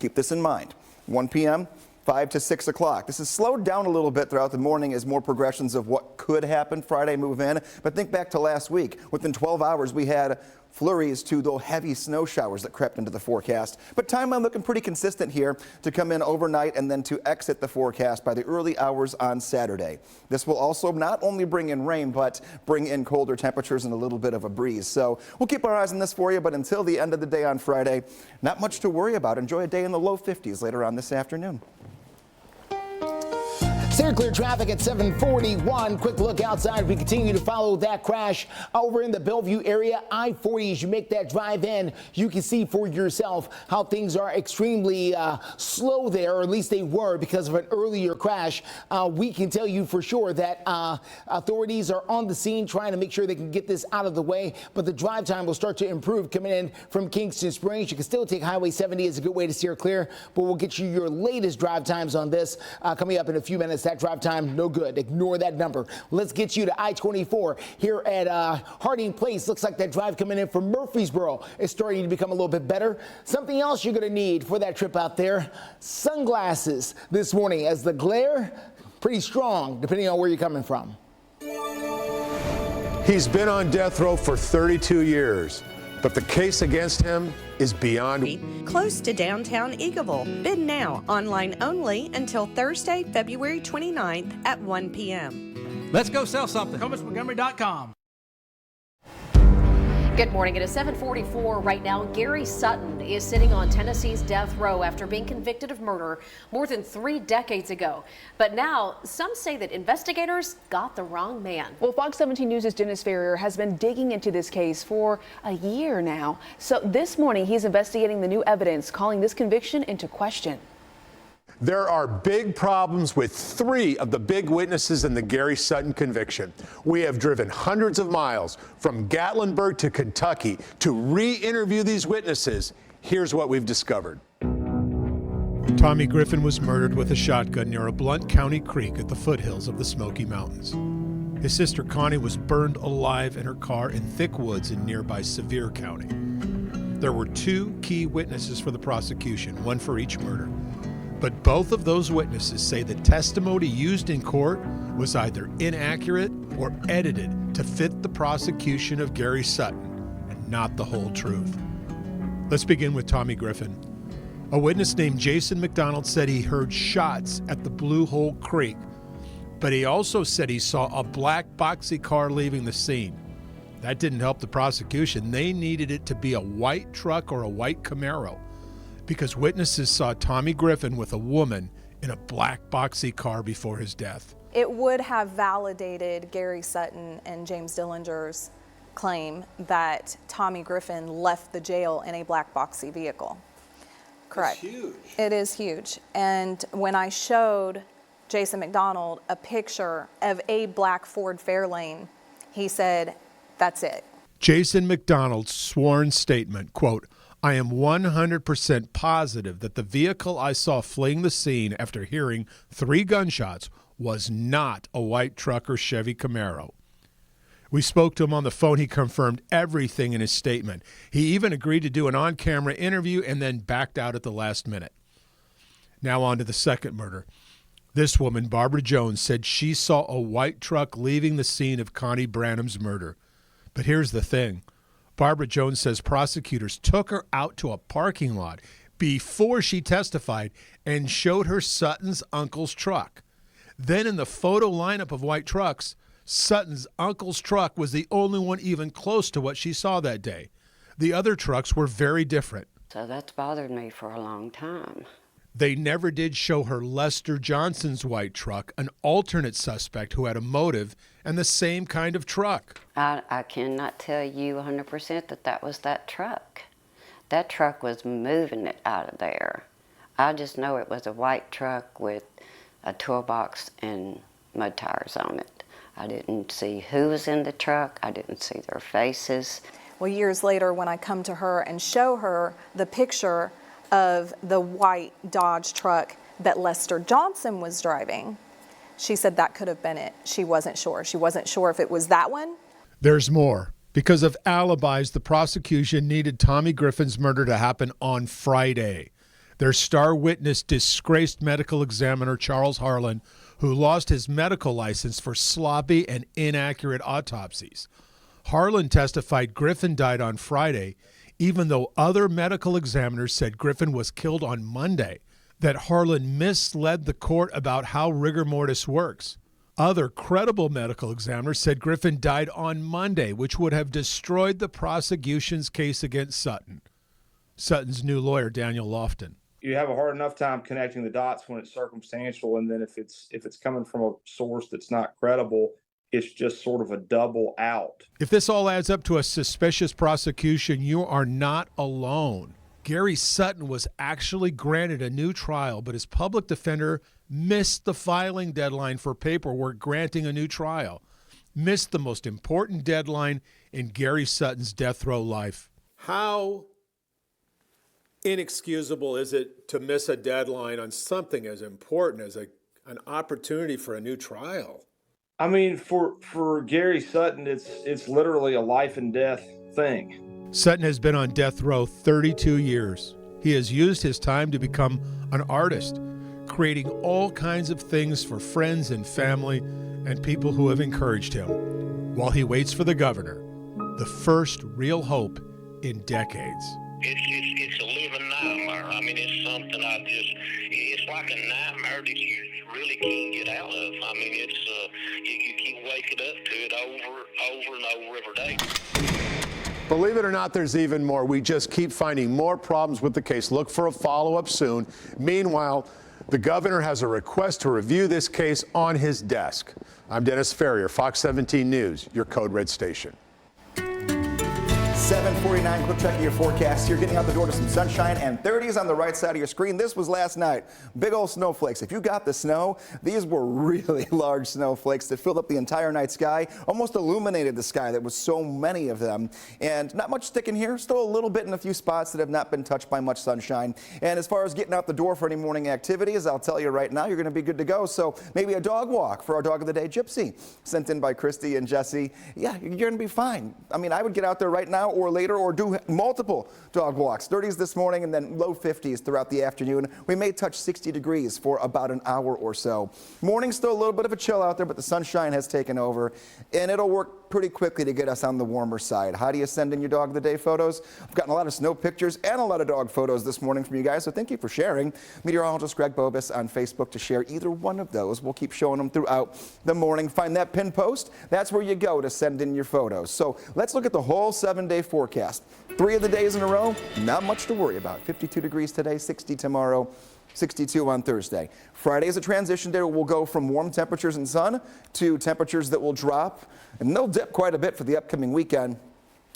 keep this in mind. 1 p.m., 5 to 6 o'clock. This has slowed down a little bit throughout the morning as more progressions of what could happen Friday move in. But think back to last week. Within 12 hours, we had flurries to the heavy snow showers that crept into the forecast. But timeline looking pretty consistent here to come in overnight and then to exit the forecast by the early hours on Saturday. This will also not only bring in rain, but bring in colder temperatures and a little bit of a breeze. So we'll keep our eyes on this for you, but until the end of the day on Friday, not much to worry about. Enjoy a day in the low 50s later on this afternoon. Clear traffic at 741. Quick look outside. We continue to follow that crash over in the Bellevue area. I-40, as you make that drive in, you can see for yourself how things are extremely slow there, or at least they were because of an earlier crash. We can tell you for sure that authorities are on the scene trying to make sure they can get this out of the way, but the drive time will start to improve coming in from Kingston Springs. You can still take Highway 70 as a good way to steer clear, but we'll get you your latest drive times on this coming up in a few minutes. That drive time, no good. Ignore that number. Let's get you to I-24 here at Harding Place. Looks like that drive coming in from Murfreesboro is starting to become a little bit better. Something else you're going to need for that trip out there, sunglasses this morning, as the glare pretty strong depending on where you're coming from. He's been on death row for 32 years, but the case against him is beyond. Close to downtown Eagleville. Bid now, online only until Thursday, February 29th at 1 p.m. Let's go sell something. ComisMontgomery.com. Good morning. It is 7:44 right now. Gary Sutton is sitting on Tennessee's death row after being convicted of murder more than 3 decades ago. But now some say that investigators got the wrong man. Well, Fox 17 News' Dennis Ferrier has been digging into this case for a year now. So this morning he's investigating the new evidence, calling this conviction into question. There are big problems with 3 of the big witnesses in the Gary Sutton conviction. We have driven hundreds of miles from Gatlinburg to Kentucky to re-interview these witnesses. Here's what we've discovered. Tommy Griffin was murdered with a shotgun near a Blount County creek at the foothills of the Smoky Mountains. His sister Connie was burned alive in her car in thick woods in nearby Sevier County. There were 2 key witnesses for the prosecution, one for each murder. But both of those witnesses say the testimony used in court was either inaccurate or edited to fit the prosecution of Gary Sutton and not the whole truth. Let's begin with Tommy Griffin. A witness named Jason McDonald said he heard shots at the Blue Hole Creek, but he also said he saw a black boxy car leaving the scene. That didn't help the prosecution. They needed it to be a white truck or a white Camaro, because witnesses saw Tommy Griffin with a woman in a black boxy car before his death. It would have validated Gary Sutton and James Dillinger's claim that Tommy Griffin left the jail in a black boxy vehicle. Correct. That's huge. It is huge. And when I showed Jason McDonald a picture of a black Ford Fairlane, he said, that's it. Jason McDonald's sworn statement, quote, "I am 100% positive that the vehicle I saw fleeing the scene after hearing 3 gunshots was not a white truck or Chevy Camaro." We spoke to him on the phone. He confirmed everything in his statement. He even agreed to do an on-camera interview and then backed out at the last minute. Now on to the second murder. This woman, Barbara Jones, said she saw a white truck leaving the scene of Connie Branham's murder. But here's the thing. Barbara Jones says prosecutors took her out to a parking lot before she testified and showed her Sutton's uncle's truck. Then in the photo lineup of white trucks, Sutton's uncle's truck was the only one even close to what she saw that day. The other trucks were very different. So that's bothered me for a long time. They never did show her Lester Johnson's white truck, an alternate suspect who had a motive and the same kind of truck. I cannot tell you 100% that was that truck. That truck was moving it out of there. I just know it was a white truck with a toolbox and mud tires on it. I didn't see who was in the truck. I didn't see their faces. Well, years later, when I come to her and show her the picture of the white Dodge truck that Lester Johnson was driving, she said that could have been it. She wasn't sure. She wasn't sure if it was that one. There's more. Because of alibis, the prosecution needed Tommy Griffin's murder to happen on Friday. Their star witness, disgraced medical examiner Charles Harlan, who lost his medical license for sloppy and inaccurate autopsies. Harlan testified Griffin died on Friday, even though other medical examiners said Griffin was killed on Monday, that Harlan misled the court about how rigor mortis works. Other credible medical examiners said Griffin died on Monday, which would have destroyed the prosecution's case against Sutton. Sutton's new lawyer, Daniel Lofton. You have a hard enough time connecting the dots when it's circumstantial, and then if it's coming from a source that's not credible, it's just sort of a double out. If this all adds up to a suspicious prosecution, you are not alone. Gary Sutton was actually granted a new trial, but his public defender missed the filing deadline for paperwork granting a new trial. Missed the most important deadline in Gary Sutton's death row life. How inexcusable is it to miss a deadline on something as important as an opportunity for a new trial? I mean, for Gary Sutton, it's literally a life and death thing. Sutton has been on death row 32 years. He has used his time to become an artist, creating all kinds of things for friends and family and people who have encouraged him, while he waits for the governor, the first real hope in decades. It's a living nightmare. I mean, it's something it's like a nightmare that you really can't get out of. I mean, you keep waking up to it over and over every day. Believe it or not, there's even more. We just keep finding more problems with the case. Look for a follow-up soon. Meanwhile, the governor has a request to review this case on his desk. I'm Dennis Ferrier, Fox 17 News, your Code Red station. 7:49, quick check of your forecast. You're getting out the door to some sunshine and 30s on the right side of your screen. This was last night. Big old snowflakes. If you got the snow, these were really large snowflakes that filled up the entire night sky, almost illuminated the sky. There was so many of them. And not much sticking here. Still a little bit in a few spots that have not been touched by much sunshine. And as far as getting out the door for any morning activities, I'll tell you right now, you're going to be good to go. So maybe a dog walk for our dog of the day, Gypsy, sent in by Christy and Jesse. Yeah, you're going to be fine. I mean, I would get out there right now or later, or do multiple dog walks. 30s this morning and then low 50s throughout the afternoon. We may touch 60 degrees for about an hour or so. Morning still a little bit of a chill out there, but the sunshine has taken over, and it'll work pretty quickly to get us on the warmer side. How do you send in your dog of the day photos? I've gotten a lot of snow pictures and a lot of dog photos this morning from you guys, so thank you for sharing. Meteorologist Greg Bobus on Facebook to share either one of those. We'll keep showing them throughout the morning. Find that pin post. That's where you go to send in your photos. So let's look at the whole 7-day forecast. 3 of the days in a row, not much to worry about. 52 degrees today, 60 tomorrow, 62 on Thursday. Friday is a transition day. We'll go from warm temperatures and sun to temperatures that will drop, and they'll dip quite a bit for the upcoming weekend.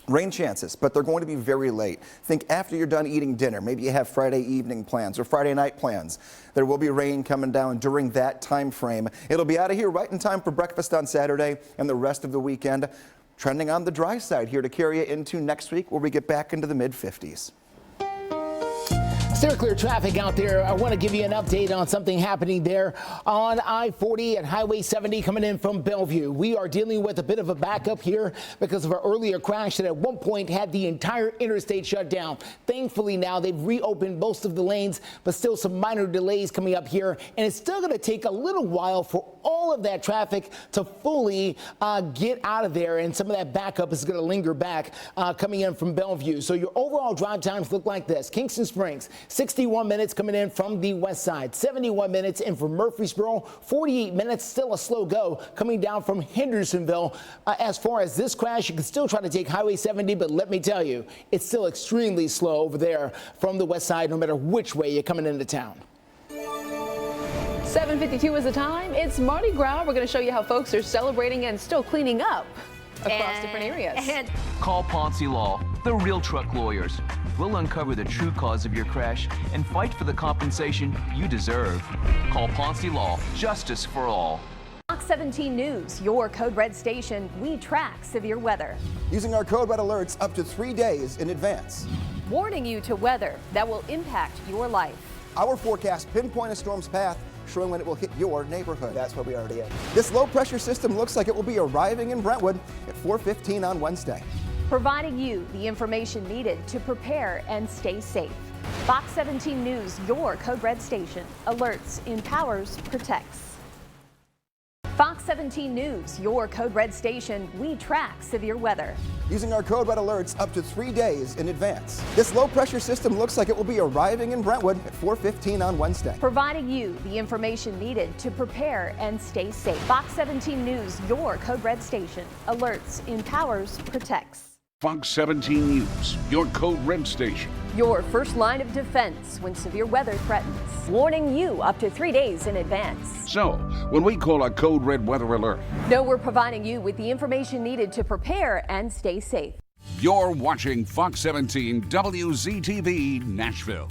Rain chances, but they're going to be very late. Think after you're done eating dinner. Maybe you have Friday evening plans or Friday night plans. There will be rain coming down during that time frame. It'll be out of here right in time for breakfast on Saturday and the rest of the weekend. trending on the dry side here to carry you into next week where we get back into the mid-50s. Still clear traffic out there. I want to give you an update on something happening there on I-40 and Highway 70 coming in from Bellevue. We are dealing with a bit of a backup here because of an earlier crash that at one point had the entire interstate shut down. Thankfully now they've reopened most of the lanes, but still some minor delays coming up here. And it's still going to take a little while for all of that traffic to fully get out of there. And some of that backup is going to linger back coming in from Bellevue. So your overall drive times look like this. Kingston Springs, 61 minutes coming in from the west side, 71 minutes in from Murfreesboro, 48 minutes, still a slow go coming down from Hendersonville. As far as this crash, you can still try to take Highway 70, but let me tell you, it's still extremely slow over there from the west side, no matter which way you're coming into town. 7:52 is the time. It's Mardi Gras. We're going to show you how folks are celebrating and still cleaning up across different areas. Call Ponce Law, the real truck lawyers. We'll uncover the true cause of your crash and fight for the compensation you deserve. Call Ponce Law, justice for all. Fox 17 News, your Code Red station. We track severe weather. Using our Code Red alerts up to 3 days in advance. Warning you to weather that will impact your life. Our forecast pinpoint a storm's path, showing when it will hit your neighborhood. That's where we already are. This low pressure system looks like it will be arriving in Brentwood at 4:15 on Wednesday. Providing you the information needed to prepare and stay safe. Fox 17 News, your Code Red station. Alerts, empowers, protects. Fox 17 News, your Code Red station. We track severe weather. Using our Code Red alerts up to 3 days in advance. This low pressure system looks like it will be arriving in Brentwood at 4:15 on Wednesday. Providing you the information needed to prepare and stay safe. Fox 17 News, your Code Red station. Alerts, empowers, protects. Fox 17 News, your Code Red station. Your first line of defense when severe weather threatens. Warning you up to 3 days in advance. So, when we call a Code Red weather alert, know we're providing you with the information needed to prepare and stay safe. You're watching Fox 17 WZTV Nashville.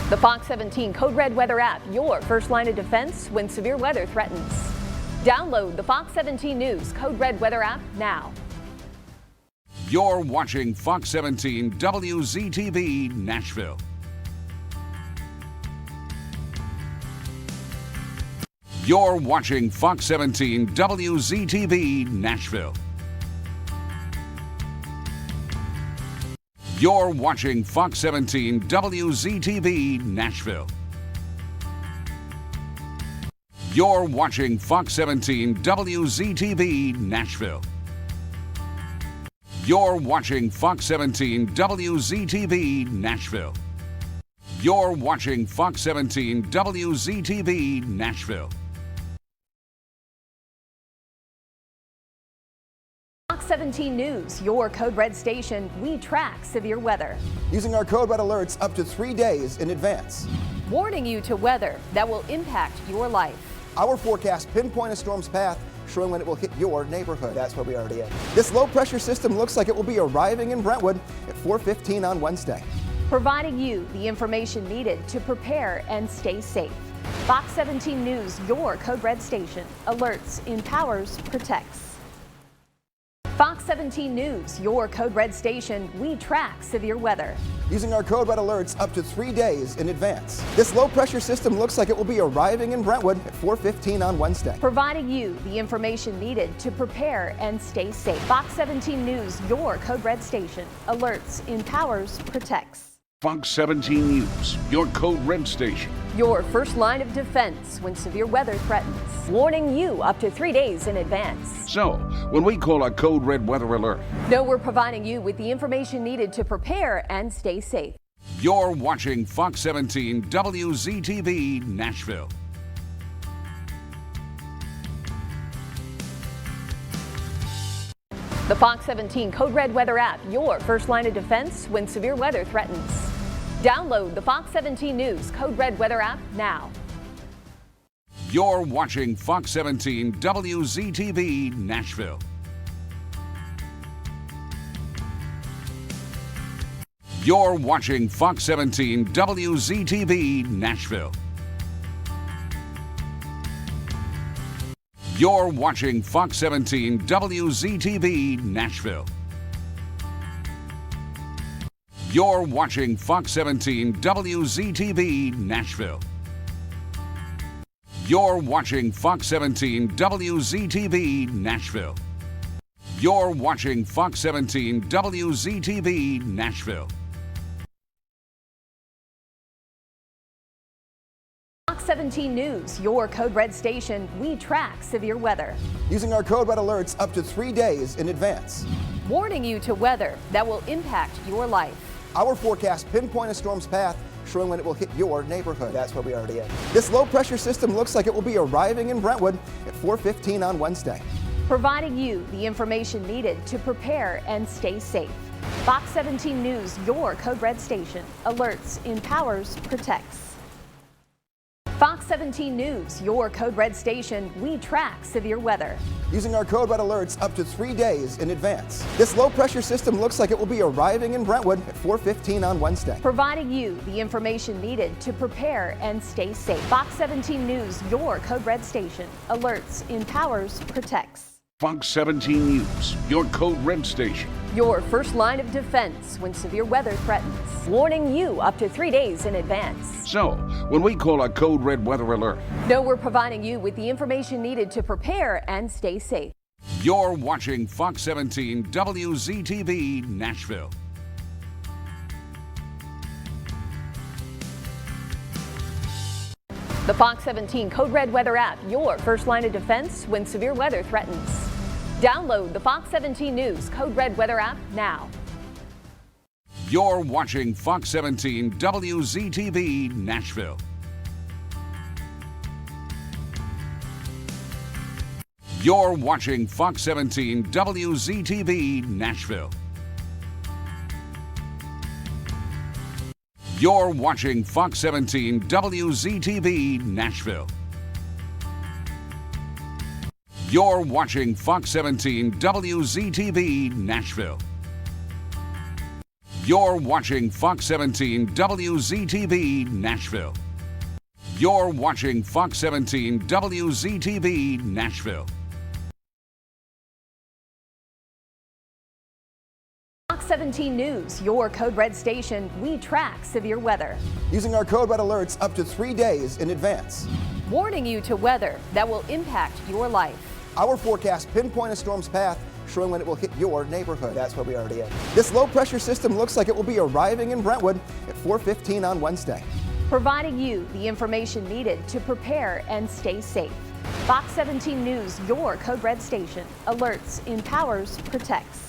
The Fox 17 Code Red weather app, your first line of defense when severe weather threatens. Download the Fox 17 News Code Red weather app now. You're watching Fox 17 WZTV Nashville. You're watching Fox 17 WZTV Nashville. You're watching Fox 17 WZTV Nashville. You're watching Fox 17 WZTV Nashville. You're watching Fox 17 WZTV Nashville. You're watching Fox 17 WZTV Nashville. Fox 17 News, your Code Red station. We track severe weather. Using our Code Red alerts up to 3 days in advance. Warning you to weather that will impact your life. Our forecast pinpoint a storm's path, showing when it will hit your neighborhood. That's where we already are. This low pressure system looks like it will be arriving in Brentwood at 4:15 on Wednesday. Providing you the information needed to prepare and stay safe. Fox 17 News, your Code Red station. Alerts, empowers, protects. Fox 17 News, your Code Red station. We track severe weather. Using our Code Red alerts up to 3 days in advance. This low pressure system looks like it will be arriving in Brentwood at 4:15 on Wednesday. Providing you the information needed to prepare and stay safe. Fox 17 News, your Code Red station. Alerts, empowers, protects. Fox 17 News, your Code Red station. Your first line of defense when severe weather threatens. Warning you up to 3 days in advance. So, when we call a Code Red weather alert, know we're providing you with the information needed to prepare and stay safe. You're watching Fox 17 WZTV Nashville. The Fox 17 Code Red weather app, your first line of defense when severe weather threatens. Download the Fox 17 News Code Red weather app now. You're watching Fox 17 WZTV Nashville. You're watching Fox 17 WZTV Nashville. You're watching Fox 17 WZTV Nashville. You're watching Fox 17 WZTV Nashville. You're watching Fox 17 WZTV Nashville. You're watching Fox 17 WZTV Nashville. Fox 17 News, your Code Red station. We track severe weather. Using our Code Red alerts up to 3 days in advance. Warning you to weather that will impact your life. Our forecast pinpoint a storm's path, showing when it will hit your neighborhood. That's where we already are. This low pressure system looks like it will be arriving in Brentwood at 4:15 on Wednesday. Providing you the information needed to prepare and stay safe. Fox 17 News, your Code Red station. Alerts, empowers, protects. Fox 17 News, your Code Red station. We track severe weather. Using our Code Red alerts up to 3 days in advance. This low pressure system looks like it will be arriving in Brentwood at 4:15 on Wednesday. Providing you the information needed to prepare and stay safe. Fox 17 News, your Code Red station. Alerts, empowers, protects. Fox 17 News, your Code Red station. Your first line of defense when severe weather threatens. Warning you up to 3 days in advance. So, when we call a Code Red weather alert, know we're providing you with the information needed to prepare and stay safe. You're watching Fox 17 WZTV Nashville. The Fox 17 Code Red weather app, your first line of defense when severe weather threatens. Download the Fox 17 News Code Red weather app now. You're watching Fox 17 WZTV Nashville. You're watching Fox 17 WZTV Nashville. You're watching Fox 17 WZTV Nashville. You're watching Fox 17 WZTV Nashville. You're watching Fox 17 WZTV Nashville. You're watching Fox 17 WZTV Nashville. Fox 17 News, your Code Red station. We track severe weather. Using our Code Red alerts up to 3 days in advance. Warning you to weather that will impact your life. Our forecast pinpoint a storm's path, showing when it will hit your neighborhood. That's where we already are. This low pressure system looks like it will be arriving in Brentwood at 4:15 on Wednesday. Providing you the information needed to prepare and stay safe. Fox 17 News, your Code Red station. Alerts, empowers, protects.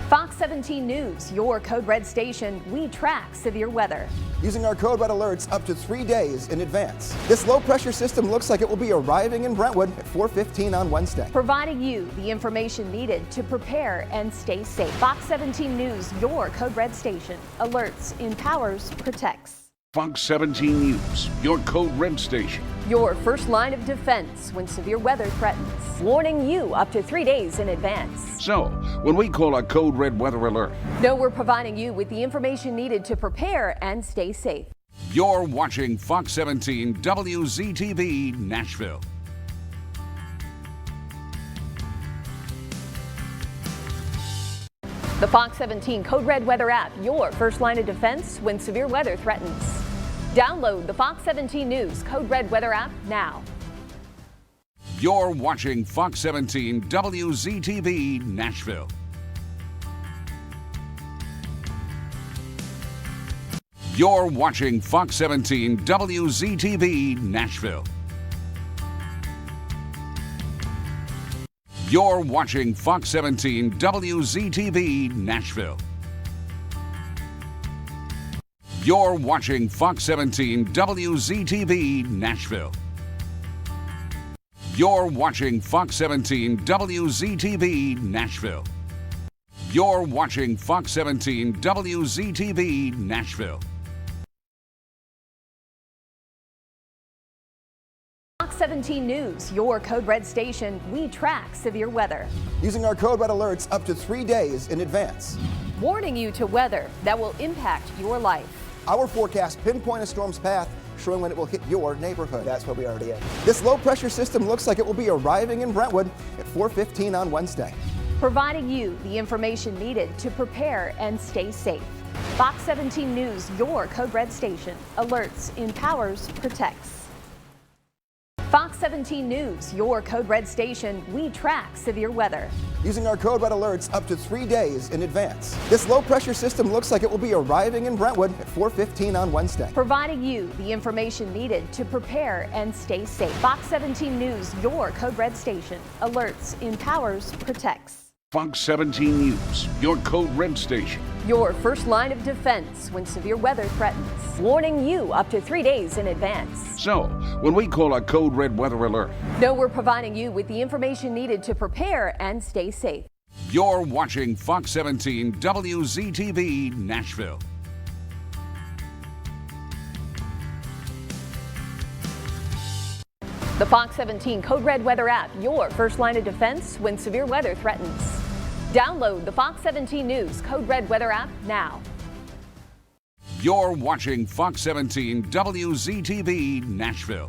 Fox 17 News, your Code Red station. We track severe weather. Using our Code Red alerts up to 3 days in advance. This low pressure system looks like it will be arriving in Brentwood at 4:15 on Wednesday. Providing you the information needed to prepare and stay safe. Fox 17 News, your Code Red station. Alerts, empowers, protects. Fox 17 News, your Code Red station. Your first line of defense when severe weather threatens. Warning you up to 3 days in advance. So, when we call a Code Red weather alert, know we're providing you with the information needed to prepare and stay safe. You're watching Fox 17 WZTV Nashville. The Fox 17 Code Red weather app, your first line of defense when severe weather threatens. Download the Fox 17 News Code Red weather app now. You're watching Fox 17 WZTV Nashville. You're watching Fox 17 WZTV Nashville. You're watching Fox 17 WZTV Nashville. You're watching Fox 17 WZTV Nashville. You're watching Fox 17 WZTV Nashville. You're watching Fox 17 WZTV Nashville. Fox 17 News, your Code Red station. We track severe weather. Using our Code Red alerts up to 3 days in advance. Warning you to weather that will impact your life. Our forecast pinpoint a storm's path, showing when it will hit your neighborhood. That's where we are today. This low pressure system looks like it will be arriving in Brentwood at 4:15 on Wednesday. Providing you the information needed to prepare and stay safe. Fox 17 News, your Code Red station. Alerts, empowers, protects. Fox 17 News, your Code Red station. We track severe weather. Using our Code Red alerts up to 3 days in advance. This low pressure system looks like it will be arriving in Brentwood at 4:15 on Wednesday. Providing you the information needed to prepare and stay safe. Fox 17 News, your Code Red station. Alerts, empowers, protects. Fox 17 News, your Code Red station. Your first line of defense when severe weather threatens. Warning you up to 3 days in advance. So, when we call a Code Red weather alert, know we're providing you with the information needed to prepare and stay safe. You're watching Fox 17 WZTV Nashville. The Fox 17 Code Red weather app, your first line of defense when severe weather threatens. Download the Fox 17 News Code Red weather app now. You're watching Fox 17 WZTV Nashville.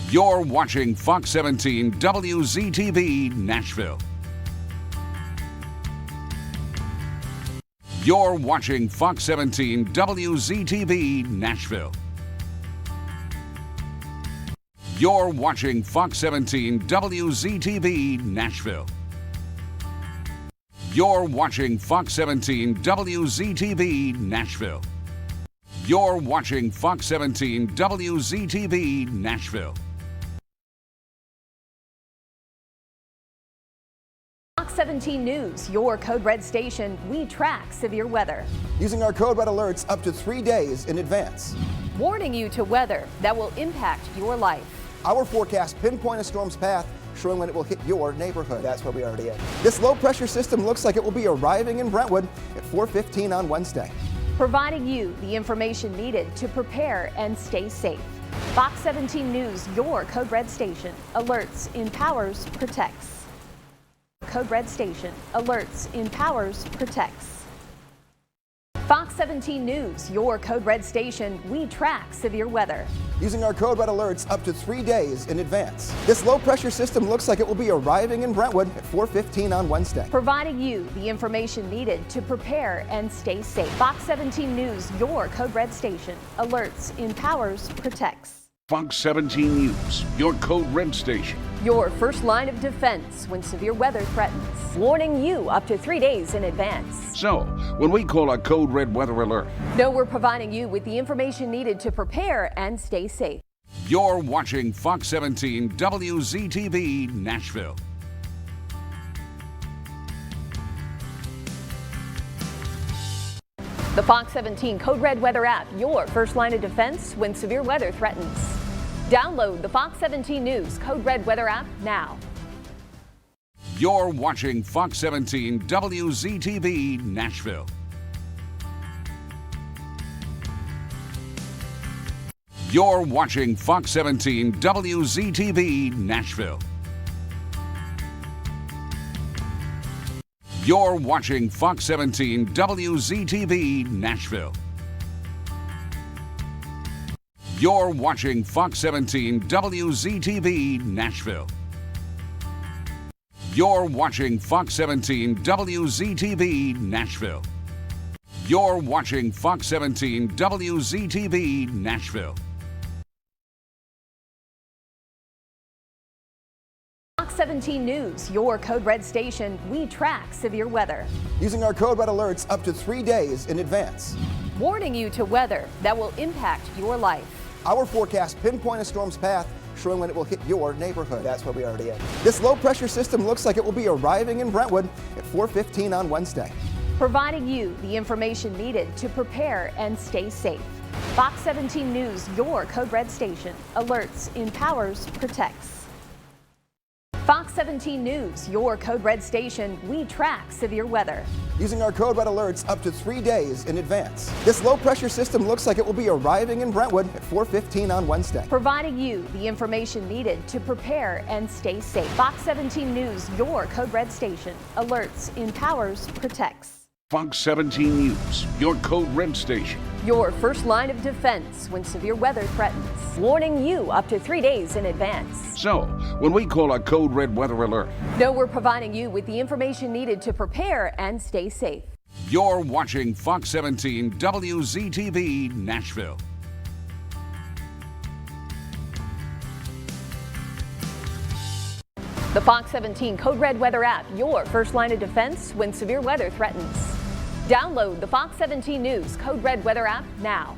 You're watching Fox 17 WZTV Nashville. You're watching Fox 17 WZTV Nashville. You're watching Fox 17 WZTV Nashville. You're watching Fox 17 WZTV Nashville. You're watching Fox 17 WZTV Nashville. Fox 17 News, your Code Red station. We track severe weather. Using our Code Red alerts up to 3 days in advance. Warning you to weather that will impact your life. Our forecast pinpoint a storm's path, showing when it will hit your neighborhood. That's where we are today. This low pressure system looks like it will be arriving in Brentwood at 4:15 on Wednesday. Providing you the information needed to prepare and stay safe. Fox 17 News, your Code Red station. Alerts, empowers, protects. Code Red station. Alerts, empowers, protects. Fox 17 News, your Code Red station. We track severe weather. Using our Code Red alerts up to 3 days in advance. This low pressure system looks like it will be arriving in Brentwood at 4:15 on Wednesday. Providing you the information needed to prepare and stay safe. Fox 17 News, your Code Red station. Alerts, empowers, protects. Fox 17 News, your Code Red station. Your first line of defense when severe weather threatens. Warning you up to 3 days in advance. So, when we call a Code Red weather alert, know we're providing you with the information needed to prepare and stay safe. You're watching Fox 17 WZTV Nashville. The Fox 17 Code Red weather app, your first line of defense when severe weather threatens. Download the Fox 17 News Code Red weather app now. You're watching Fox 17 WZTV Nashville. You're watching Fox 17 WZTV Nashville. You're watching Fox 17 WZTV Nashville. You're watching Fox 17 WZTV Nashville. You're watching Fox 17 WZTV Nashville. You're watching Fox 17 WZTV Nashville. Fox 17 News, your Code Red station. We track severe weather. Using our Code Red alerts up to 3 days in advance. Warning you to weather that will impact your life. Our forecast pinpoint a storm's path, showing when it will hit your neighborhood. That's where we are today. This low pressure system looks like it will be arriving in Brentwood at 4:15 on Wednesday. Providing you the information needed to prepare and stay safe. Fox 17 News, your Code Red station. Alerts, empowers, protects. Fox 17 News, your Code Red station. We track severe weather. Using our Code Red alerts up to 3 days in advance. This low pressure system looks like it will be arriving in Brentwood at 4:15 on Wednesday. Providing you the information needed to prepare and stay safe. Fox 17 News, your Code Red station. Alerts, empowers, protects. Fox 17 News, your Code Red station. Your first line of defense when severe weather threatens. Warning you up to 3 days in advance. So, when we call a Code Red weather alert, know we're providing you with the information needed to prepare and stay safe. You're watching Fox 17 WZTV Nashville. The Fox 17 Code Red Weather app, your first line of defense when severe weather threatens. Download the Fox 17 News Code Red Weather app now.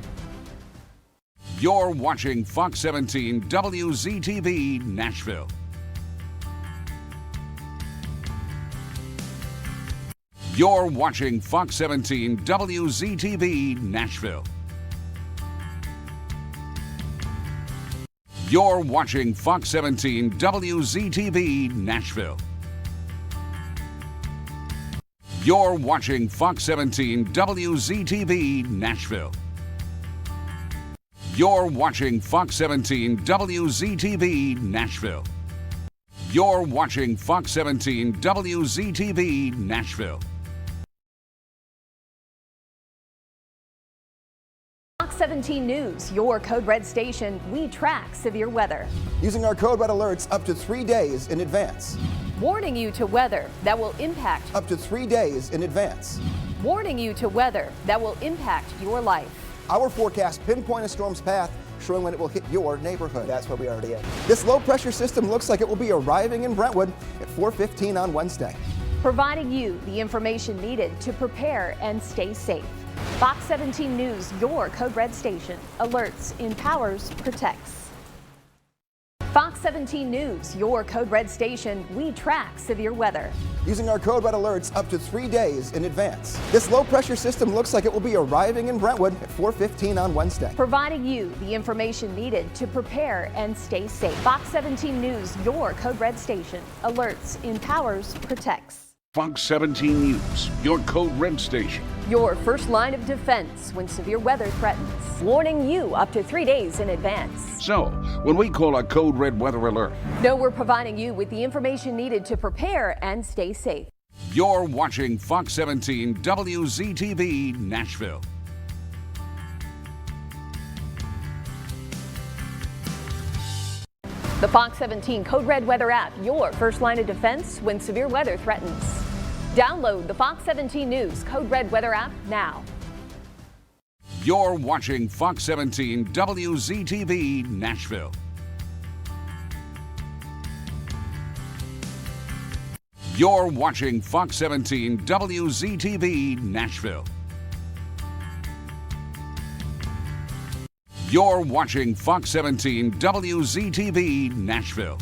You're watching Fox 17 WZTV Nashville. You're watching Fox 17 WZTV Nashville. You're watching Fox 17 WZTV Nashville. You're watching Fox 17 WZTV Nashville. You're watching Fox 17 WZTV Nashville. You're watching Fox 17 WZTV Nashville. Fox 17 News, your Code Red station. We track severe weather. Using our Code Red alerts up to 3 days in advance. Warning you to weather that will impact up to 3 days in advance. Warning you to weather that will impact your life. Our forecast pinpoint a storm's path, showing when it will hit your neighborhood. That's what we already have. This low pressure system looks like it will be arriving in Brentwood at 4:15 on Wednesday. Providing you the information needed to prepare and stay safe. Fox 17 News, your Code Red station. Alerts, empowers, protects. Fox 17 News, your Code Red station. We track severe weather. Using our Code Red alerts up to 3 days in advance. This low pressure system looks like it will be arriving in Brentwood at 4:15 on Wednesday. Providing you the information needed to prepare and stay safe. Fox 17 News, your Code Red station. Alerts, empowers, protects. Fox 17 News, your Code Red station. Your first line of defense when severe weather threatens. Warning you up to 3 days in advance. So, when we call a Code Red weather alert, know we're providing you with the information needed to prepare and stay safe. You're watching Fox 17 WZTV Nashville. The Fox 17 Code Red Weather app, your first line of defense when severe weather threatens. Download the Fox 17 News Code Red Weather app now. You're watching Fox 17 WZTV Nashville. You're watching Fox 17 WZTV Nashville. You're watching Fox 17 WZTV Nashville.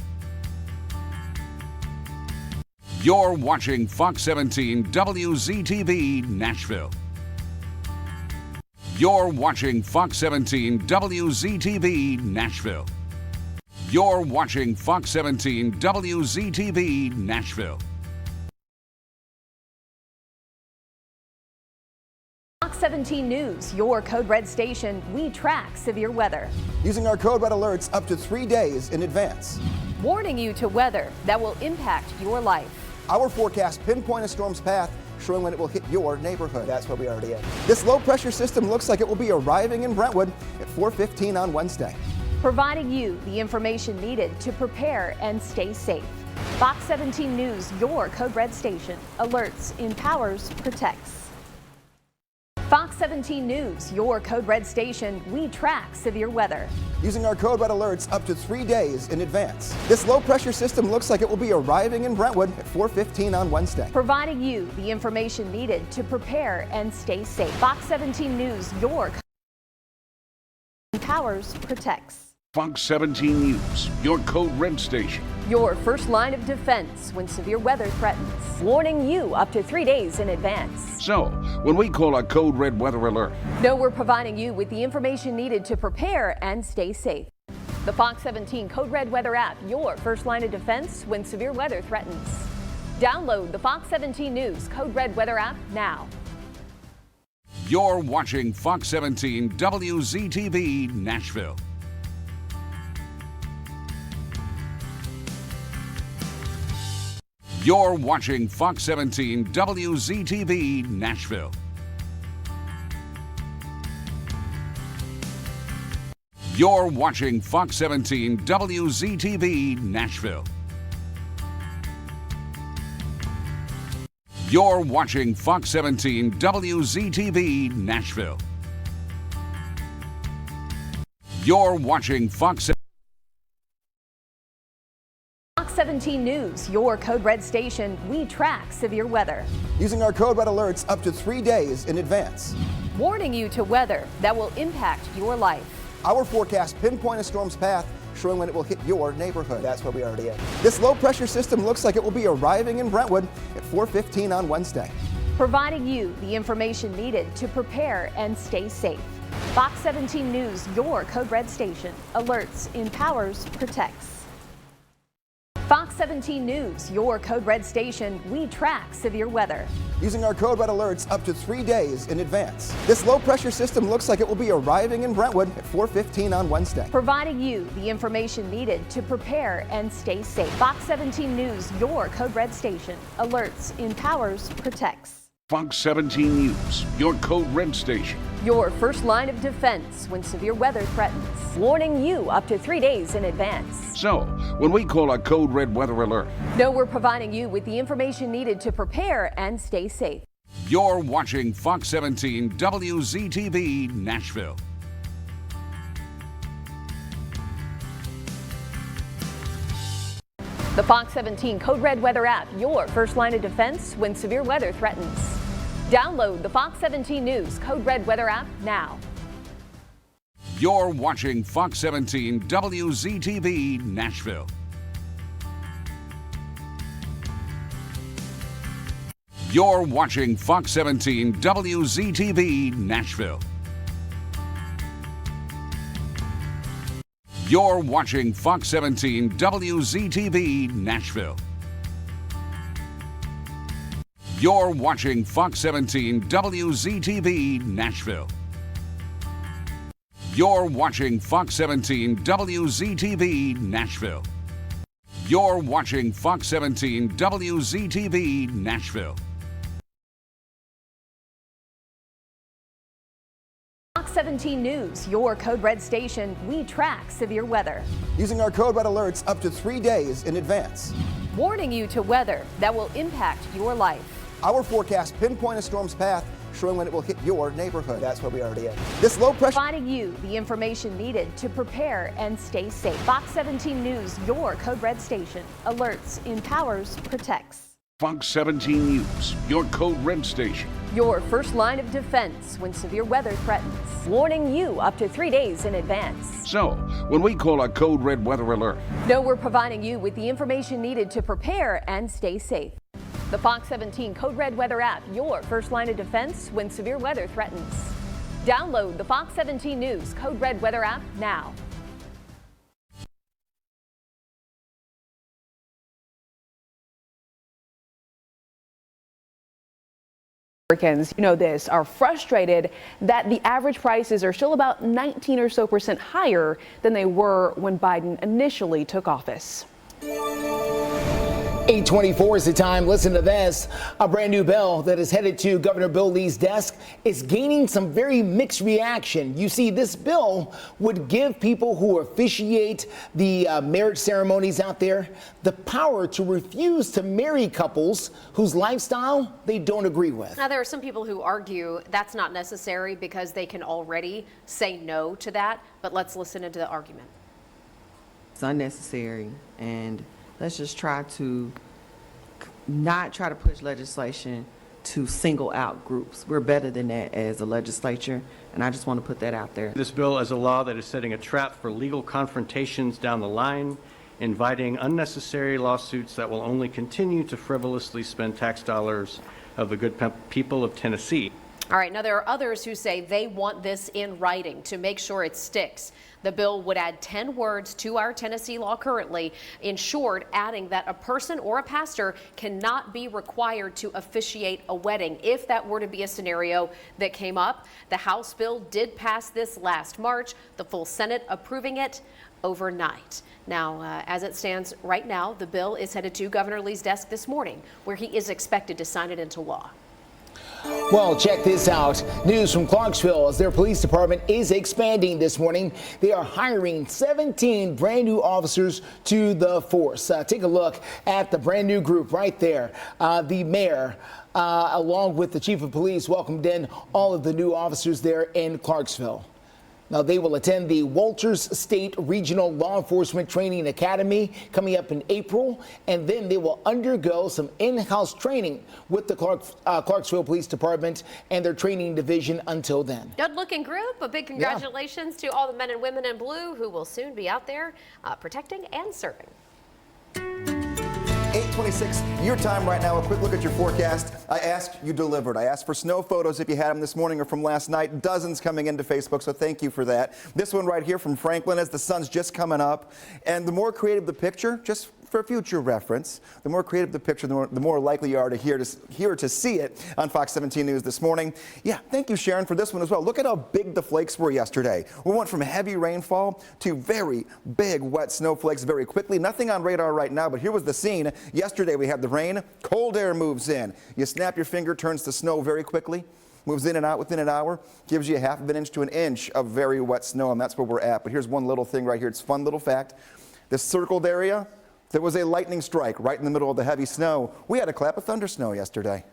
You're watching Fox 17 WZTV Nashville. You're watching Fox 17 WZTV Nashville. You're watching Fox 17 WZTV Nashville. Fox 17 News, your Code Red station. We track severe weather. Using our Code Red alerts up to 3 days in advance. Warning you to weather that will impact your life. Our forecast pinpoint a storm's path, showing when it will hit your neighborhood. That's what we already have. This low pressure system looks like it will be arriving in Brentwood at 4:15 on Wednesday. Providing you the information needed to prepare and stay safe. Fox 17 News, your Code Red station. Alerts, empowers, protects. Fox 17 News, your Code Red station. We track severe weather. Using our Code Red alerts up to 3 days in advance. This low pressure system looks like it will be arriving in Brentwood at 4:15 on Wednesday. Providing you the information needed to prepare and stay safe. Fox 17 News, your empowers, protects. Fox 17 News, your Code Red station. Your first line of defense when severe weather threatens. Warning you up to 3 days in advance. So, when we call a Code Red weather alert, know we're providing you with the information needed to prepare and stay safe. The Fox 17 Code Red Weather app, your first line of defense when severe weather threatens. Download the Fox 17 News Code Red Weather app now. You're watching Fox 17 WZTV Nashville. You're watching Fox 17 WZTV Nashville. You're watching Fox 17 WZTV Nashville. You're watching Fox 17 WZTV Nashville. You're watching Fox 17 News, your Code Red station. We track severe weather. Using our Code Red alerts up to 3 days in advance. Warning you to weather that will impact your life. Our forecast pinpoint a storm's path, showing when it will hit your neighborhood. That's where we already are. This low pressure system looks like it will be arriving in Brentwood at 4:15 on Wednesday. Providing you the information needed to prepare and stay safe. Fox 17 News, your Code Red station. Alerts, empowers, protects. Fox 17 News, your Code Red station. We track severe weather. Using our Code Red alerts up to 3 days in advance. This low pressure system looks like it will be arriving in Brentwood at 4:15 on Wednesday. Providing you the information needed to prepare and stay safe. Fox 17 News, your Code Red station. Alerts, empowers, protects. Fox 17 News, your Code Red station. Your first line of defense when severe weather threatens. Warning you up to 3 days in advance. So, when we call a Code Red weather alert, know we're providing you with the information needed to prepare and stay safe. You're watching Fox 17 WZTV Nashville. The Fox 17 Code Red weather app, your first line of defense when severe weather threatens. Download the Fox 17 News Code Red weather app now. You're watching Fox 17 WZTV Nashville. You're watching Fox 17 WZTV Nashville. You're watching Fox 17 WZTV Nashville. You're watching Fox 17 WZTV Nashville. You're watching Fox 17 WZTV Nashville. You're watching Fox 17 WZTV Nashville. Fox 17 News, your Code Red station. We track severe weather. Using our Code Red alerts up to 3 days in advance. Warning you to weather that will impact your life. Our forecast pinpoint a storm's path, showing when it will hit your neighborhood. That's where we already are. This low pressure. Providing you the information needed to prepare and stay safe. Fox 17 News, your Code Red station. Alerts, empowers, protects. Fox 17 News, your Code Red station. Your first line of defense when severe weather threatens. Warning you up to 3 days in advance. So, when we call a Code Red weather alert, know we're providing you with the information needed to prepare and stay safe. The Fox 17 Code Red weather app, your first line of defense when severe weather threatens. Download the Fox 17 News Code Red weather app now. Americans, you know this, are frustrated that the average prices are still about 19% or so higher than they were when Biden initially took office. 8:24 is the time. Listen to this. A brand new bill that is headed to Governor Bill Lee's desk is gaining some very mixed reaction. You see, this bill would give people who officiate the marriage ceremonies out there the power to refuse to marry couples whose lifestyle they don't agree with. Now, there are some people who argue that's not necessary because they can already say no to that. But let's listen into the argument. It's unnecessary, and let's just try to not try to push legislation to single out groups. We're better than that as a legislature, and I just want to put that out there. This bill is a law that is setting a trap for legal confrontations down the line, inviting unnecessary lawsuits that will only continue to frivolously spend tax dollars of the good people of Tennessee. All right, now there are others who say they want this in writing to make sure it sticks. The bill would add 10 words to our Tennessee law currently, in short, adding that a person or a pastor cannot be required to officiate a wedding if that were to be a scenario that came up. The House bill did pass this last March, the full Senate approving it overnight. Now, as it stands right now, the bill is headed to Governor Lee's desk this morning, where he is expected to sign it into law. Well, check this out. News from Clarksville as their police department is expanding this morning. They are hiring 17 brand new officers to the force. Take a look at the brand new group right there. The mayor, along with the chief of police, welcomed in all of the new officers there in Clarksville. Now, they will attend the Walters State Regional Law Enforcement Training Academy coming up in April, and then they will undergo some in-house training with the Clarksville Police Department and their training division until then. Good-looking group. A big congratulations to all the men and women in blue who will soon be out there protecting and serving. 8:26, your time right now. A quick look at your forecast. I asked, you delivered. I asked for snow photos if you had them this morning or from last night. Dozens coming into Facebook, so thank you for that. This one right here from Franklin as the sun's just coming up. And the more creative the picture, just for future reference, the more creative the picture, the more likely you are to hear to see it on Fox 17 News this morning. Yeah, thank you, Sharon, for this one as well. Look at how big the flakes were yesterday. We went from heavy rainfall to very big wet snowflakes very quickly. Nothing on radar right now, but here was the scene. Yesterday we had the rain, cold air moves in. You snap your finger, turns to snow very quickly. Moves in and out within an hour, gives you half of an inch to an inch of very wet snow, and that's where we're at. But here's one little thing right here. It's a fun little fact. This circled area, there was a lightning strike right in the middle of the heavy snow. We had a clap of thunder snow yesterday.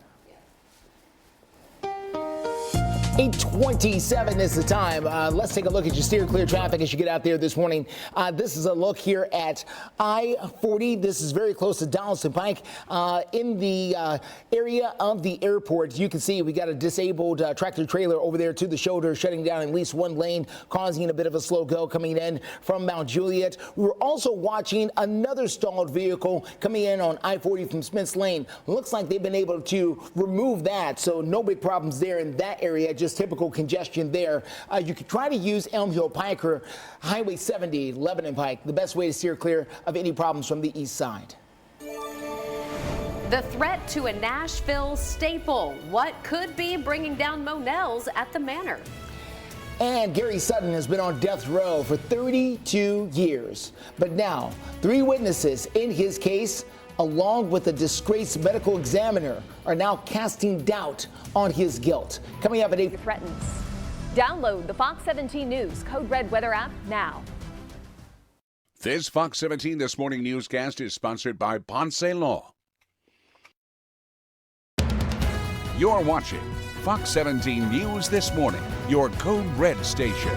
8:27 is the time. Let's take a look at your steer clear traffic as you get out there this morning. This is a look here at I-40. This is very close to Donaldson Pike. In the area of the airport, you can see we got a disabled tractor trailer over there to the shoulder, shutting down at least one lane, causing a bit of a slow go coming in from Mount Juliet. We were also watching another stalled vehicle coming in on I-40 from Smith's Lane. Looks like they've been able to remove that, so no big problems there in that area. Just typical congestion there. You could try to use Elm Hill Pike or Highway 70, Lebanon Pike, the best way to steer clear of any problems from the east side. The threat to a Nashville staple. What could be bringing down Monell's at the Manor? And Gary Sutton has been on death row for 32 years. But now, 3 witnesses in his case, along with a disgraced medical examiner, are now casting doubt on his guilt. Coming up at 8. Threatens. Download the Fox 17 News Code Red weather app now. This Fox 17 This Morning newscast is sponsored by Ponce Law. You're watching Fox 17 News This Morning, your Code Red station.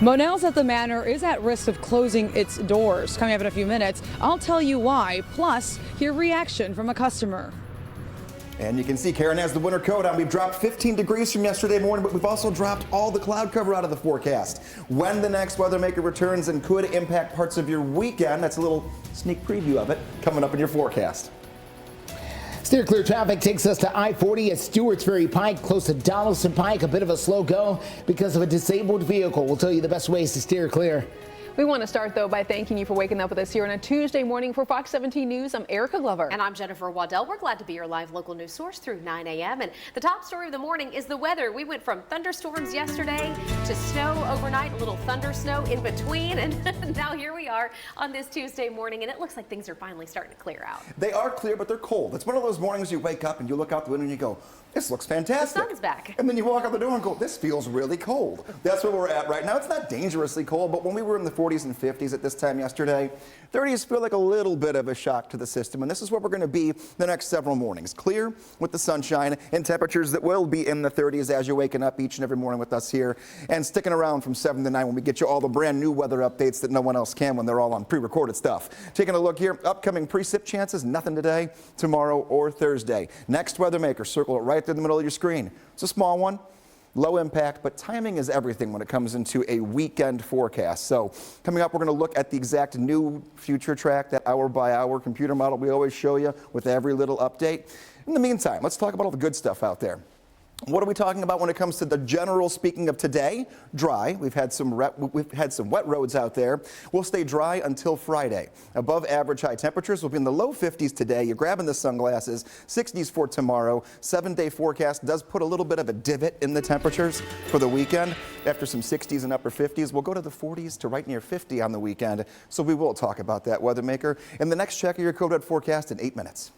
Monell's at the Manor is at risk of closing its doors. Coming up in a few minutes, I'll tell you why, plus hear reaction from a customer. And you can see Karen has the winter coat on. We've dropped 15 degrees from yesterday morning, but we've also dropped all the cloud cover out of the forecast. When the next weather maker returns and could impact parts of your weekend, that's a little sneak preview of it coming up in your forecast. Steer clear traffic takes us to I-40 at Stewart's Ferry Pike, close to Donaldson Pike. A bit of a slow go because of a disabled vehicle. We'll tell you the best ways to steer clear. We want to start, though, by thanking you for waking up with us here on a Tuesday morning for Fox 17 News. I'm Erica Glover. And I'm Jennifer Waddell. We're glad to be your live local news source through 9 a.m. And the top story of the morning is the weather. We went from thunderstorms yesterday to snow overnight, a little thunder snow in between. And now here we are on this Tuesday morning, and it looks like things are finally starting to clear out. They are clear, but they're cold. It's one of those mornings you wake up and you look out the window and you go, this looks fantastic. The sun's back. And then you walk out the door and go, this feels really cold. That's where we're at right now. It's not dangerously cold, but when we were in the 40s and 50s at this time yesterday, 30s feel like a little bit of a shock to the system. And this is where we're going to be the next several mornings. Clear with the sunshine and temperatures that will be in the 30s as you're waking up each and every morning with us here. And sticking around from 7 to 9 when we get you all the brand new weather updates that no one else can when they're all on pre-recorded stuff. Taking a look here, upcoming precip chances, nothing today, tomorrow, or Thursday. Next weather maker, circle it right there in the middle of your screen. It's a small one. Low impact, but timing is everything when it comes into a weekend forecast. So coming up, we're going to look at the exact new future track, that hour-by-hour computer model we always show you with every little update. In the meantime, let's talk about all the good stuff out there. What are we talking about when it comes to the general? Speaking of today, dry. We've had some wet roads out there. We'll stay dry until Friday. Above average high temperatures will be in the low 50s today. You're grabbing the sunglasses. 60s for tomorrow. 7-day forecast does put a little bit of a divot in the temperatures for the weekend. After some 60s and upper 50s, we'll go to the 40s to right near 50 on the weekend. So we will talk about that, weather maker. In the next check of your Code Red forecast in 8 minutes.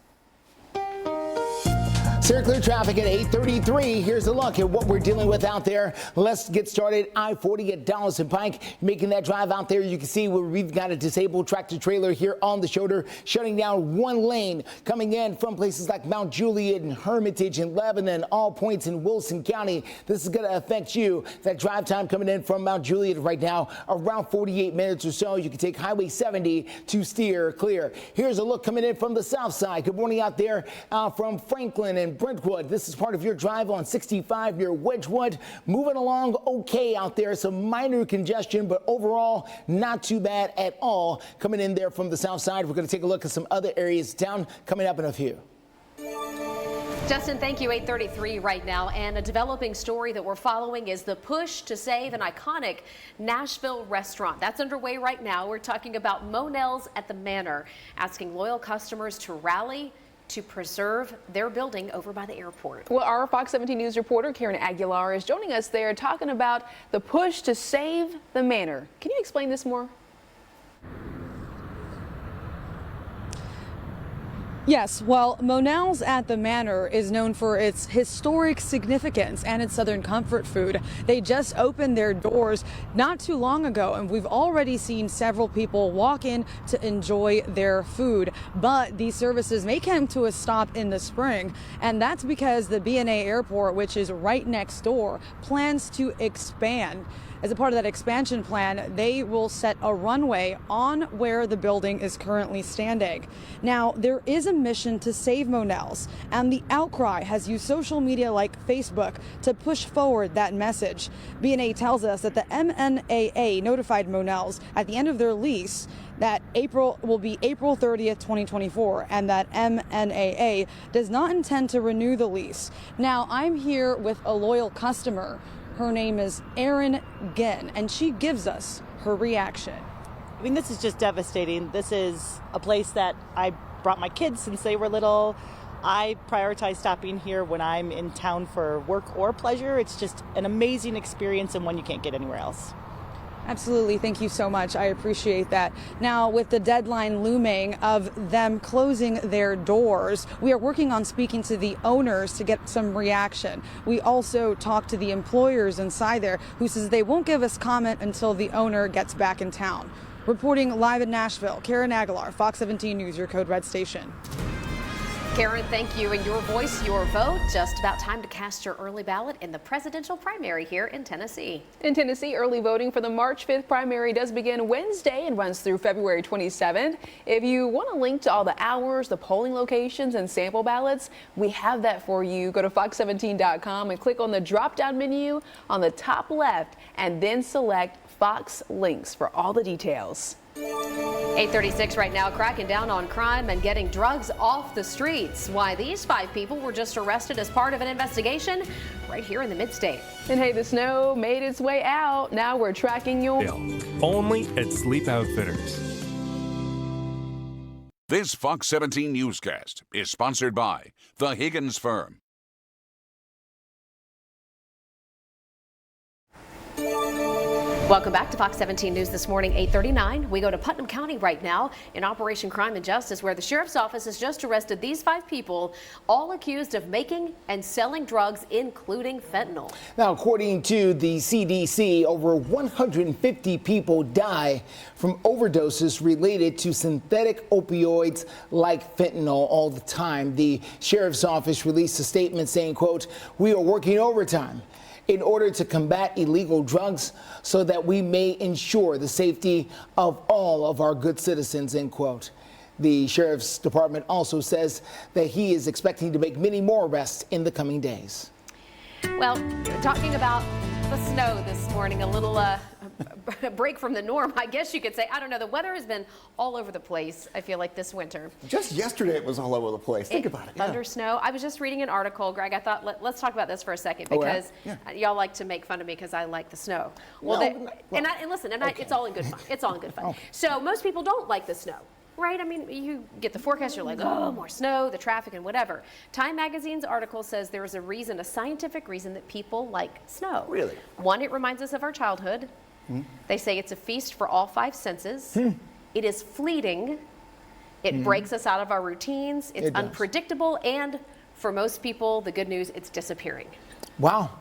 Clear traffic at 8:33. Here's a look at what we're dealing with out there. Let's get started. I-40 at Dallas and Pike. Making that drive out there, you can see where we've got a disabled tractor trailer here on the shoulder, shutting down one lane coming in from places like Mount Juliet and Hermitage and Lebanon, all points in Wilson County. This is going to affect you. That drive time coming in from Mount Juliet right now, around 48 minutes or so. You can take Highway 70 to steer clear. Here's a look coming in from the south side. Good morning out there from Franklin and Brentwood. This is part of your drive on 65 near Wedgwood. Moving along okay out there. Some minor congestion, but overall not too bad at all. Coming in there from the south side. We're going to take a look at some other areas of town coming up in a few. Justin, thank you. 8:33 right now, and a developing story that we're following is the push to save an iconic Nashville restaurant. That's underway right now. We're talking about Monell's at the Manor, asking loyal customers to rally to preserve their building over by the airport. Well, our Fox 17 News reporter Karen Aguilar is joining us there talking about the push to save the Manor. Can you explain this more? Yes, well, Monell's at the Manor is known for its historic significance and its Southern comfort food. They just opened their doors not too long ago, and we've already seen several people walk in to enjoy their food. But these services may come to a stop in the spring, and that's because the B&A Airport, which is right next door, plans to expand. As a part of that expansion plan, they will set a runway on where the building is currently standing. Now, there is a mission to save Monell's, and the outcry has used social media like Facebook to push forward that message. B&A tells us that the MNAA notified Monell's at the end of their lease that April will be April 30th, 2024, and that MNAA does not intend to renew the lease. Now, I'm here with a loyal customer. Her name is Erin Ginn, and she gives us her reaction. I mean, this is just devastating. This is a place that I brought my kids since they were little. I prioritize stopping here when I'm in town for work or pleasure. It's just an amazing experience and one you can't get anywhere else. Absolutely. Thank you so much. I appreciate that. Now, with the deadline looming of them closing their doors, we are working on speaking to the owners to get some reaction. We also talked to the employers inside there who says they won't give us comment until the owner gets back in town. Reporting live in Nashville, Karen Aguilar, Fox 17 News, your Code Red station. Karen, thank you. And your voice, your vote. Just about time to cast your early ballot in the presidential primary here in Tennessee. In Tennessee, early voting for the March 5th primary does begin Wednesday and runs through February 27th. If you want a link to all the hours, the polling locations, and sample ballots, we have that for you. Go to fox17.com and click on the drop-down menu on the top left and then select Fox Links for all the details. 8:36 right now, cracking down on crime and getting drugs off the streets. Why these 5 people were just arrested as part of an investigation right here in the mid-state. And hey, the snow made its way out. Now we're tracking your... Only at Sleep Outfitters. This Fox 17 newscast is sponsored by the Higgins Firm. Welcome back to Fox 17 News this morning, 8:39. We go to Putnam County right now in Operation Crime and Justice, where the sheriff's office has just arrested these 5 people, all accused of making and selling drugs, including fentanyl. Now, according to the CDC, over 150 people die from overdoses related to synthetic opioids like fentanyl all the time. The sheriff's office released a statement saying, quote, "We are working overtime in order to combat illegal drugs so that we may ensure the safety of all of our good citizens," end quote. The sheriff's department also says that he is expecting to make many more arrests in the coming days. Well, talking about the snow this morning, a little break from the norm, I guess you could say. I don't know. The weather has been all over the place, I feel like, this winter. Just yesterday it was all over the place. Think about it. Thunder, snow. I was just reading an article, Greg. I thought, let's talk about this for a second, because y'all like to make fun of me because I like the snow. Well, it's all in good fun. It's all in good fun. Okay. So most people don't like the snow. Right? I mean, you get the forecast, you're like, oh, more snow, the traffic, and whatever. Time Magazine's article says there is a scientific reason that people like snow. Really? One, it reminds us of our childhood. They say it's a feast for all five senses. It is fleeting. It breaks us out of our routines. It's unpredictable. And for most people, the good news, it's disappearing. Wow.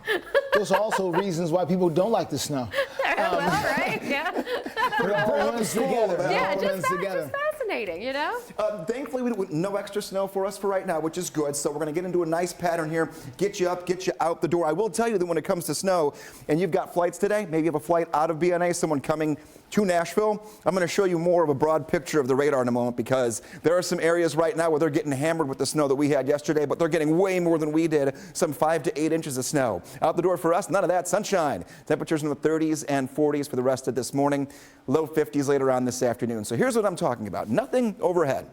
Those are also reasons why people don't like the snow. Well, right? Yeah. It all runs together. Yeah, just fascinating, you know? Thankfully, no extra snow for us for right now, which is good. So we're going to get into a nice pattern here, get you up, get you out the door. I will tell you that when it comes to snow, and you've got flights today, maybe you have a flight out of BNA, someone coming to Nashville, I'm going to show you more of a broad picture of the radar in a moment, because there are some areas right now where they're getting hammered with the snow that we had yesterday, but they're getting way more than we did, some 5 to 8 inches of snow. Out the door for us, none of that, sunshine. Temperatures in the 30s and 40s for the rest of this morning, low 50s later on this afternoon. So here's what I'm talking about. Nothing overhead.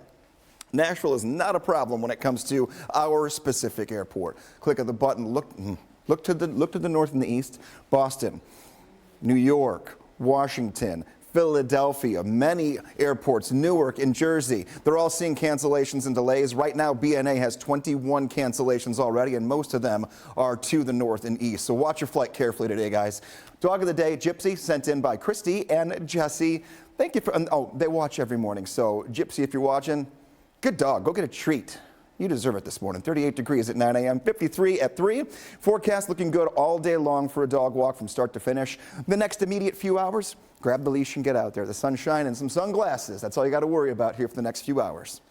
Nashville is not a problem when it comes to our specific airport. Click on the button, look to the north and the east. Boston, New York, Washington, Philadelphia, many airports, Newark in Jersey, they're all seeing cancellations and delays. Right now, BNA has 21 cancellations already, and most of them are to the north and east. So watch your flight carefully today, guys. Dog of the day, Gypsy, sent in by Christy and Jesse. Thank you for, they watch every morning. So Gypsy, if you're watching, good dog, go get a treat. You deserve it this morning. 38 degrees at 9 a.m., 53 at 3. Forecast looking good all day long for a dog walk from start to finish. The next immediate few hours, grab the leash and get out there. The sunshine and some sunglasses. That's all you got to worry about here for the next few hours.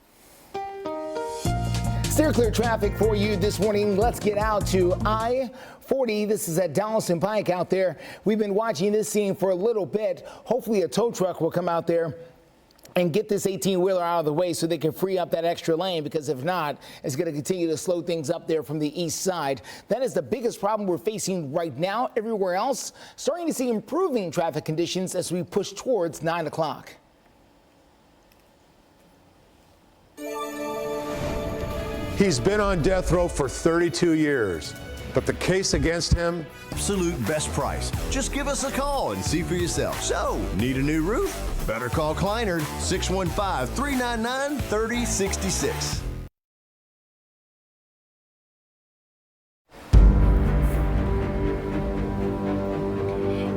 Steer clear traffic for you this morning. Let's get out to I-40. This is at Dallas and Pike out there. We've been watching this scene for a little bit. Hopefully a tow truck will come out there and get this 18-wheeler out of the way so they can free up that extra lane, because if not, it's going to continue to slow things up there from the east side. That is the biggest problem we're facing right now. Everywhere else, starting to see improving traffic conditions as we push towards 9 o'clock. He's been on death row for 32 years, but the case against him? Absolute best price. Just give us a call and see for yourself. So, need a new roof? Better call Kleinert, 615-399-3066.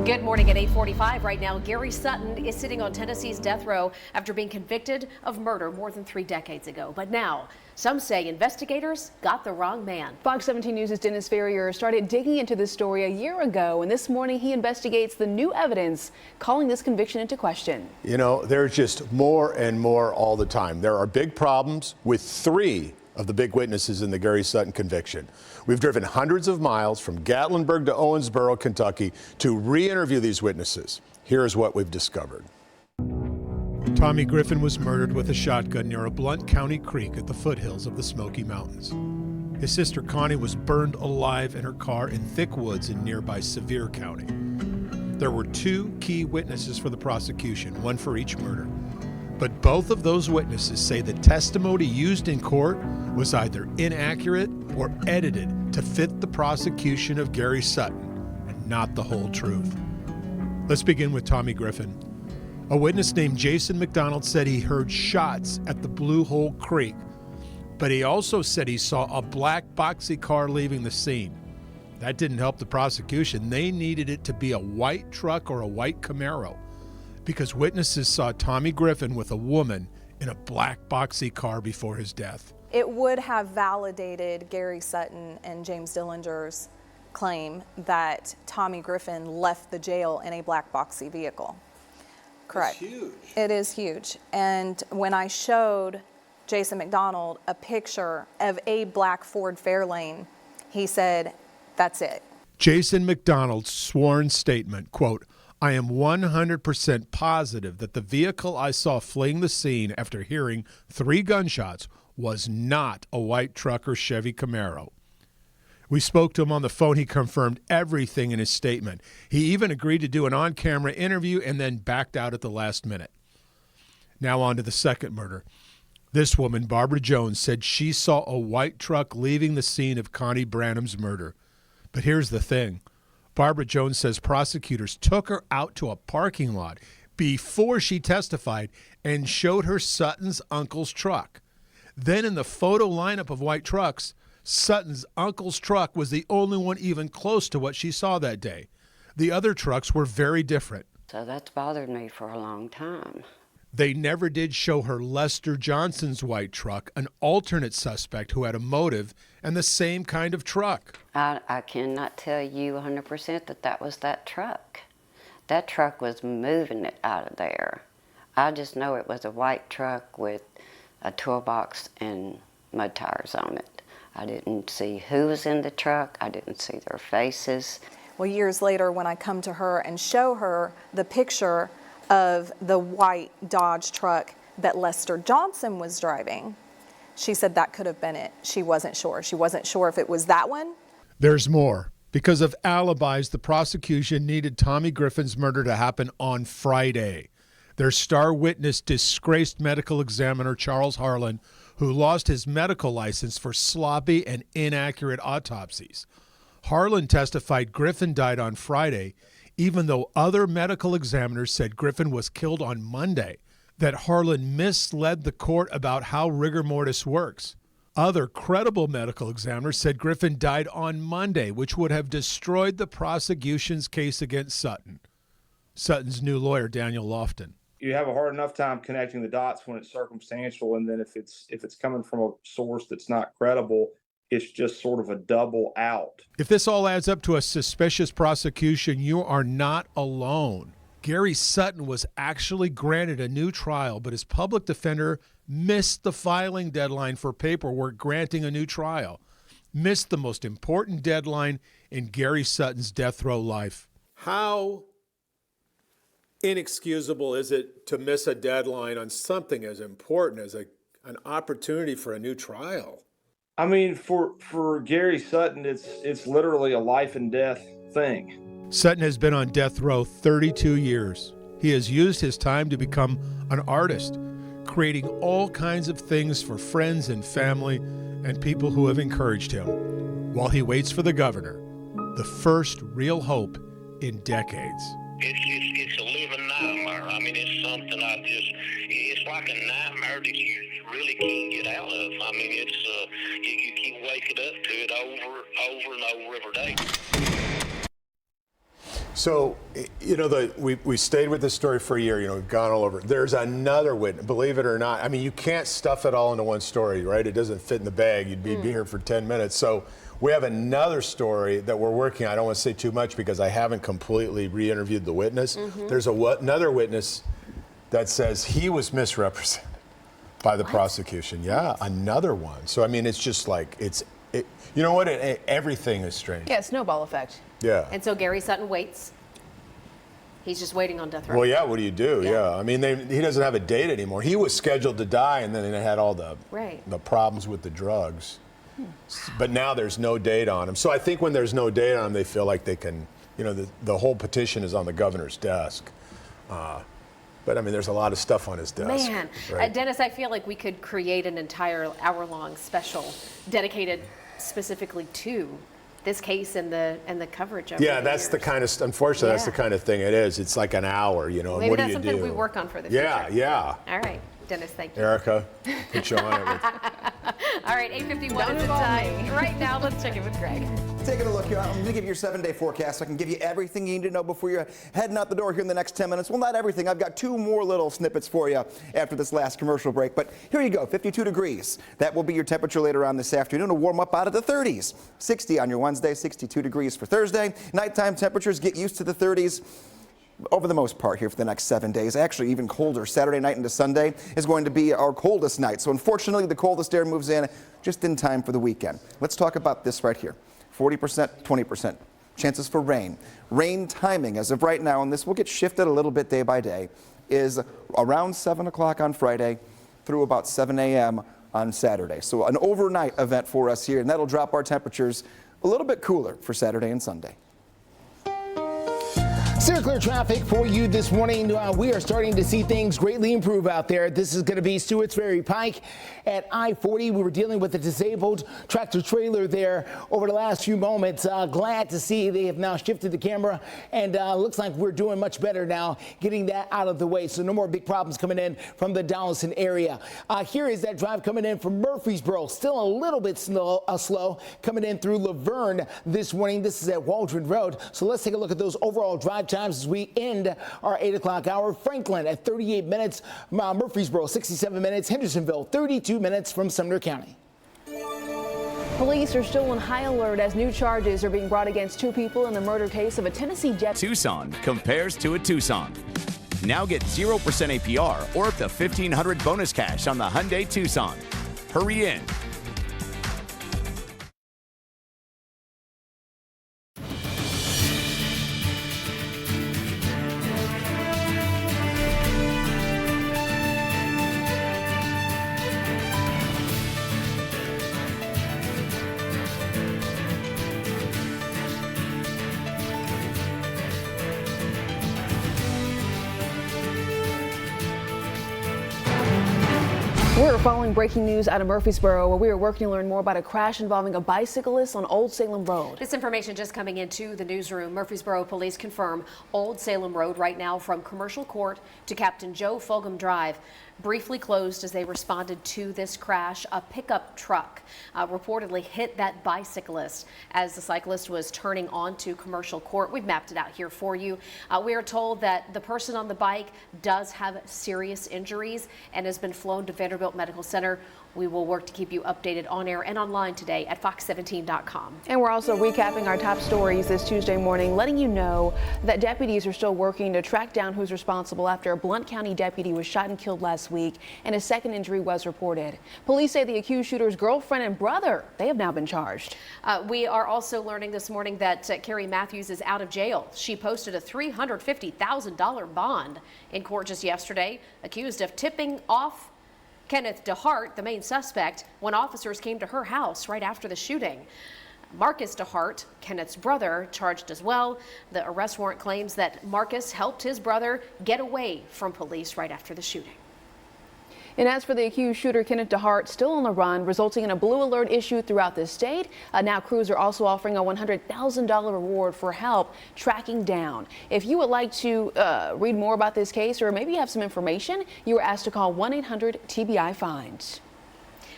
Good morning at 8:45 right now. Gary Sutton is sitting on Tennessee's death row after being convicted of murder more than 3 decades ago. But now, some say investigators got the wrong man. Fox 17 News' Dennis Ferrier started digging into this story a year ago, and this morning he investigates the new evidence, calling this conviction into question. You know, there's just more and more all the time. There are big problems with 3 of the big witnesses in the Gary Sutton conviction. We've driven hundreds of miles from Gatlinburg to Owensboro, Kentucky, to re-interview these witnesses. Here's what we've discovered. Tommy Griffin was murdered with a shotgun near a Blount County creek at the foothills of the Smoky Mountains. His sister Connie was burned alive in her car in thick woods in nearby Sevier County. There were 2 key witnesses for the prosecution, one for each murder. But both of those witnesses say the testimony used in court was either inaccurate or edited to fit the prosecution of Gary Sutton and not the whole truth. Let's begin with Tommy Griffin. A witness named Jason McDonald said he heard shots at the Blue Hole Creek, but he also said he saw a black boxy car leaving the scene. That didn't help the prosecution. They needed it to be a white truck or a white Camaro, because witnesses saw Tommy Griffin with a woman in a black boxy car before his death. It would have validated Gary Sutton and James Dillinger's claim that Tommy Griffin left the jail in a black boxy vehicle. Correct. It's huge. It is huge. And when I showed Jason McDonald a picture of a black Ford Fairlane, he said, that's it. Jason McDonald's sworn statement, quote, "I am 100% positive that the vehicle I saw fleeing the scene after hearing 3 gunshots was not a white truck or Chevy Camaro." We spoke to him on the phone. He confirmed everything in his statement. He even agreed to do an on-camera interview and then backed out at the last minute. Now on to the second murder. This woman, Barbara Jones, said she saw a white truck leaving the scene of Connie Branham's murder. But here's the thing. Barbara Jones says prosecutors took her out to a parking lot before she testified and showed her Sutton's uncle's truck. Then in the photo lineup of white trucks, Sutton's uncle's truck was the only one even close to what she saw that day. The other trucks were very different. So that's bothered me for a long time. They never did show her Lester Johnson's white truck, an alternate suspect who had a motive and the same kind of truck. I cannot tell you 100% that that was that truck. That truck was moving it out of there. I just know it was a white truck with a toolbox and mud tires on it. I didn't see who was in the truck. I didn't see their faces. Well, years later, when I come to her and show her the picture of the white Dodge truck that Lester Johnson was driving, she said that could have been it. She wasn't sure. She wasn't sure if it was that one. There's more. Because of alibis, the prosecution needed Tommy Griffin's murder to happen on Friday. Their star witness, disgraced medical examiner Charles Harlan, who lost his medical license for sloppy and inaccurate autopsies. Harlan testified Griffin died on Friday, even though other medical examiners said Griffin was killed on Monday, that Harlan misled the court about how rigor mortis works. Other credible medical examiners said Griffin died on Monday, which would have destroyed the prosecution's case against Sutton. Sutton's new lawyer, Daniel Lofton. You have a hard enough time connecting the dots when it's circumstantial, and then if it's coming from a source that's not credible, it's just sort of a double out. If this all adds up to a suspicious prosecution, you are not alone. Gary Sutton was actually granted a new trial, but his public defender missed the filing deadline for paperwork granting a new trial. Missed the most important deadline in Gary Sutton's death row life. How inexcusable is it to miss a deadline on something as important as an opportunity for a new trial? I mean, for Gary Sutton, it's literally a life and death thing. Sutton has been on death row 32 years. He has used his time to become an artist, creating all kinds of things for friends and family and people who have encouraged him, while he waits for the governor, the first real hope in decades. It's a living nightmare. I mean, it's something it's like a nightmare that you really can't get out of. I mean, it's you keep waking up to it over and over every day. So, we stayed with this story for a year, we've gone all over. There's another witness, believe it or not. I mean, you can't stuff it all into one story, right? It doesn't fit in the bag. You'd be here for 10 minutes. So we have another story that we're working on. I don't want to say too much because I haven't completely re-interviewed the witness. There's another witness that says he was misrepresented by the prosecution. Yeah, another one. So, I mean, it's just like, you know what? Everything is strange. Yeah, snowball effect. Yeah. And so Gary Sutton waits. He's just waiting on death row. Well, yeah, what do you do? Yeah. I mean, he doesn't have a date anymore. He was scheduled to die, and then they had all the problems with the drugs. But now there's no date on him. So I think when there's no date on him, they feel like they can, the whole petition is on the governor's desk. But, I mean, there's a lot of stuff on his desk. Man, right? Dennis, I feel like we could create an entire hour-long special dedicated specifically to this case and the coverage of it. Yeah, that's the kind of, unfortunately, that's the kind of thing it is. It's like an hour, Maybe what do you do? that's something we work on for the future. Yeah. All right, Dennis, thank you. Erica, put you on it. All right, 8:51 is the time. Right now, let's check in with Greg. Taking a look here, I'm going to give you your 7-day forecast. I can give you everything you need to know before you're heading out the door here in the next 10 minutes. Well, not everything. I've got 2 more little snippets for you after this last commercial break. But here you go, 52 degrees. That will be your temperature later on this afternoon. To warm up out of the 30s. 60 on your Wednesday, 62 degrees for Thursday. Nighttime temperatures get used to the 30s. Over the most part here for the next 7 days. Actually, even colder. Saturday night into Sunday is going to be our coldest night. So unfortunately, the coldest air moves in just in time for the weekend. Let's talk about this right here. 40%, 20% chances for rain. Rain timing as of right now, and this will get shifted a little bit day by day, is around 7 o'clock on Friday through about 7 a.m. on Saturday. So an overnight event for us here, and that'll drop our temperatures a little bit cooler for Saturday and Sunday. Still clear traffic for you this morning. We are starting to see things greatly improve out there. This is going to be Stewart's Ferry Pike at I-40. We were dealing with a disabled tractor trailer there over the last few moments. Glad to see they have now shifted the camera, and looks like we're doing much better now getting that out of the way. So no more big problems coming in from the Donaldson area. Here is that drive coming in from Murfreesboro. Still a little bit slow coming in through Laverne this morning. This is at Waldron Road. So let's take a look at those overall drive times as we end our 8 o'clock hour. Franklin at 38 minutes, Murfreesboro 67 minutes, Hendersonville 32 minutes from Sumner County. Police are still on high alert as new charges are being brought against 2 people in the murder case of a Tennessee jet. Tucson compares to a Tucson. Now get 0% APR or up to $1,500 bonus cash on the Hyundai Tucson. Hurry in. We're following breaking news out of Murfreesboro, where we are working to learn more about a crash involving a bicyclist on Old Salem Road. This information just coming into the newsroom. Murfreesboro police confirm Old Salem Road right now from Commercial Court to Captain Joe Fulgham Drive briefly closed as they responded to this crash. A pickup truck reportedly hit that bicyclist as the cyclist was turning onto Commercial Court. We've mapped it out here for you. We are told that the person on the bike does have serious injuries and has been flown to Vanderbilt Medical Center. We will work to keep you updated on air and online today at fox17.com. And we're also recapping our top stories this Tuesday morning, letting you know that deputies are still working to track down who's responsible after a Blount County deputy was shot and killed last week and a second injury was reported. Police say the accused shooter's girlfriend and brother, they have now been charged. We are also learning this morning that Carrie Matthews is out of jail. She posted a $350,000 bond in court just yesterday, accused of tipping off Kenneth DeHart, the main suspect, when officers came to her house right after the shooting. Marcus DeHart, Kenneth's brother, charged as well. The arrest warrant claims that Marcus helped his brother get away from police right after the shooting. And as for the accused shooter, Kenneth DeHart, still on the run, resulting in a blue alert issued throughout the state. Now crews are also offering a $100,000 reward for help tracking down. If you would like to read more about this case, or maybe you have some information, you are asked to call 1-800-TBI-FINDS.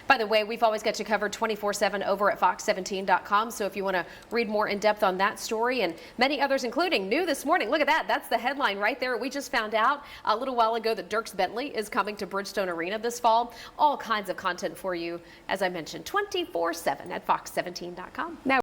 By the way, we've always got you covered 24/7 over at fox17.com. So if you want to read more in depth on that story and many others, including new this morning, look at that. That's the headline right there. We just found out a little while ago that Dierks Bentley is coming to Bridgestone Arena this fall. All kinds of content for you, as I mentioned, 24/7 at fox17.com. Now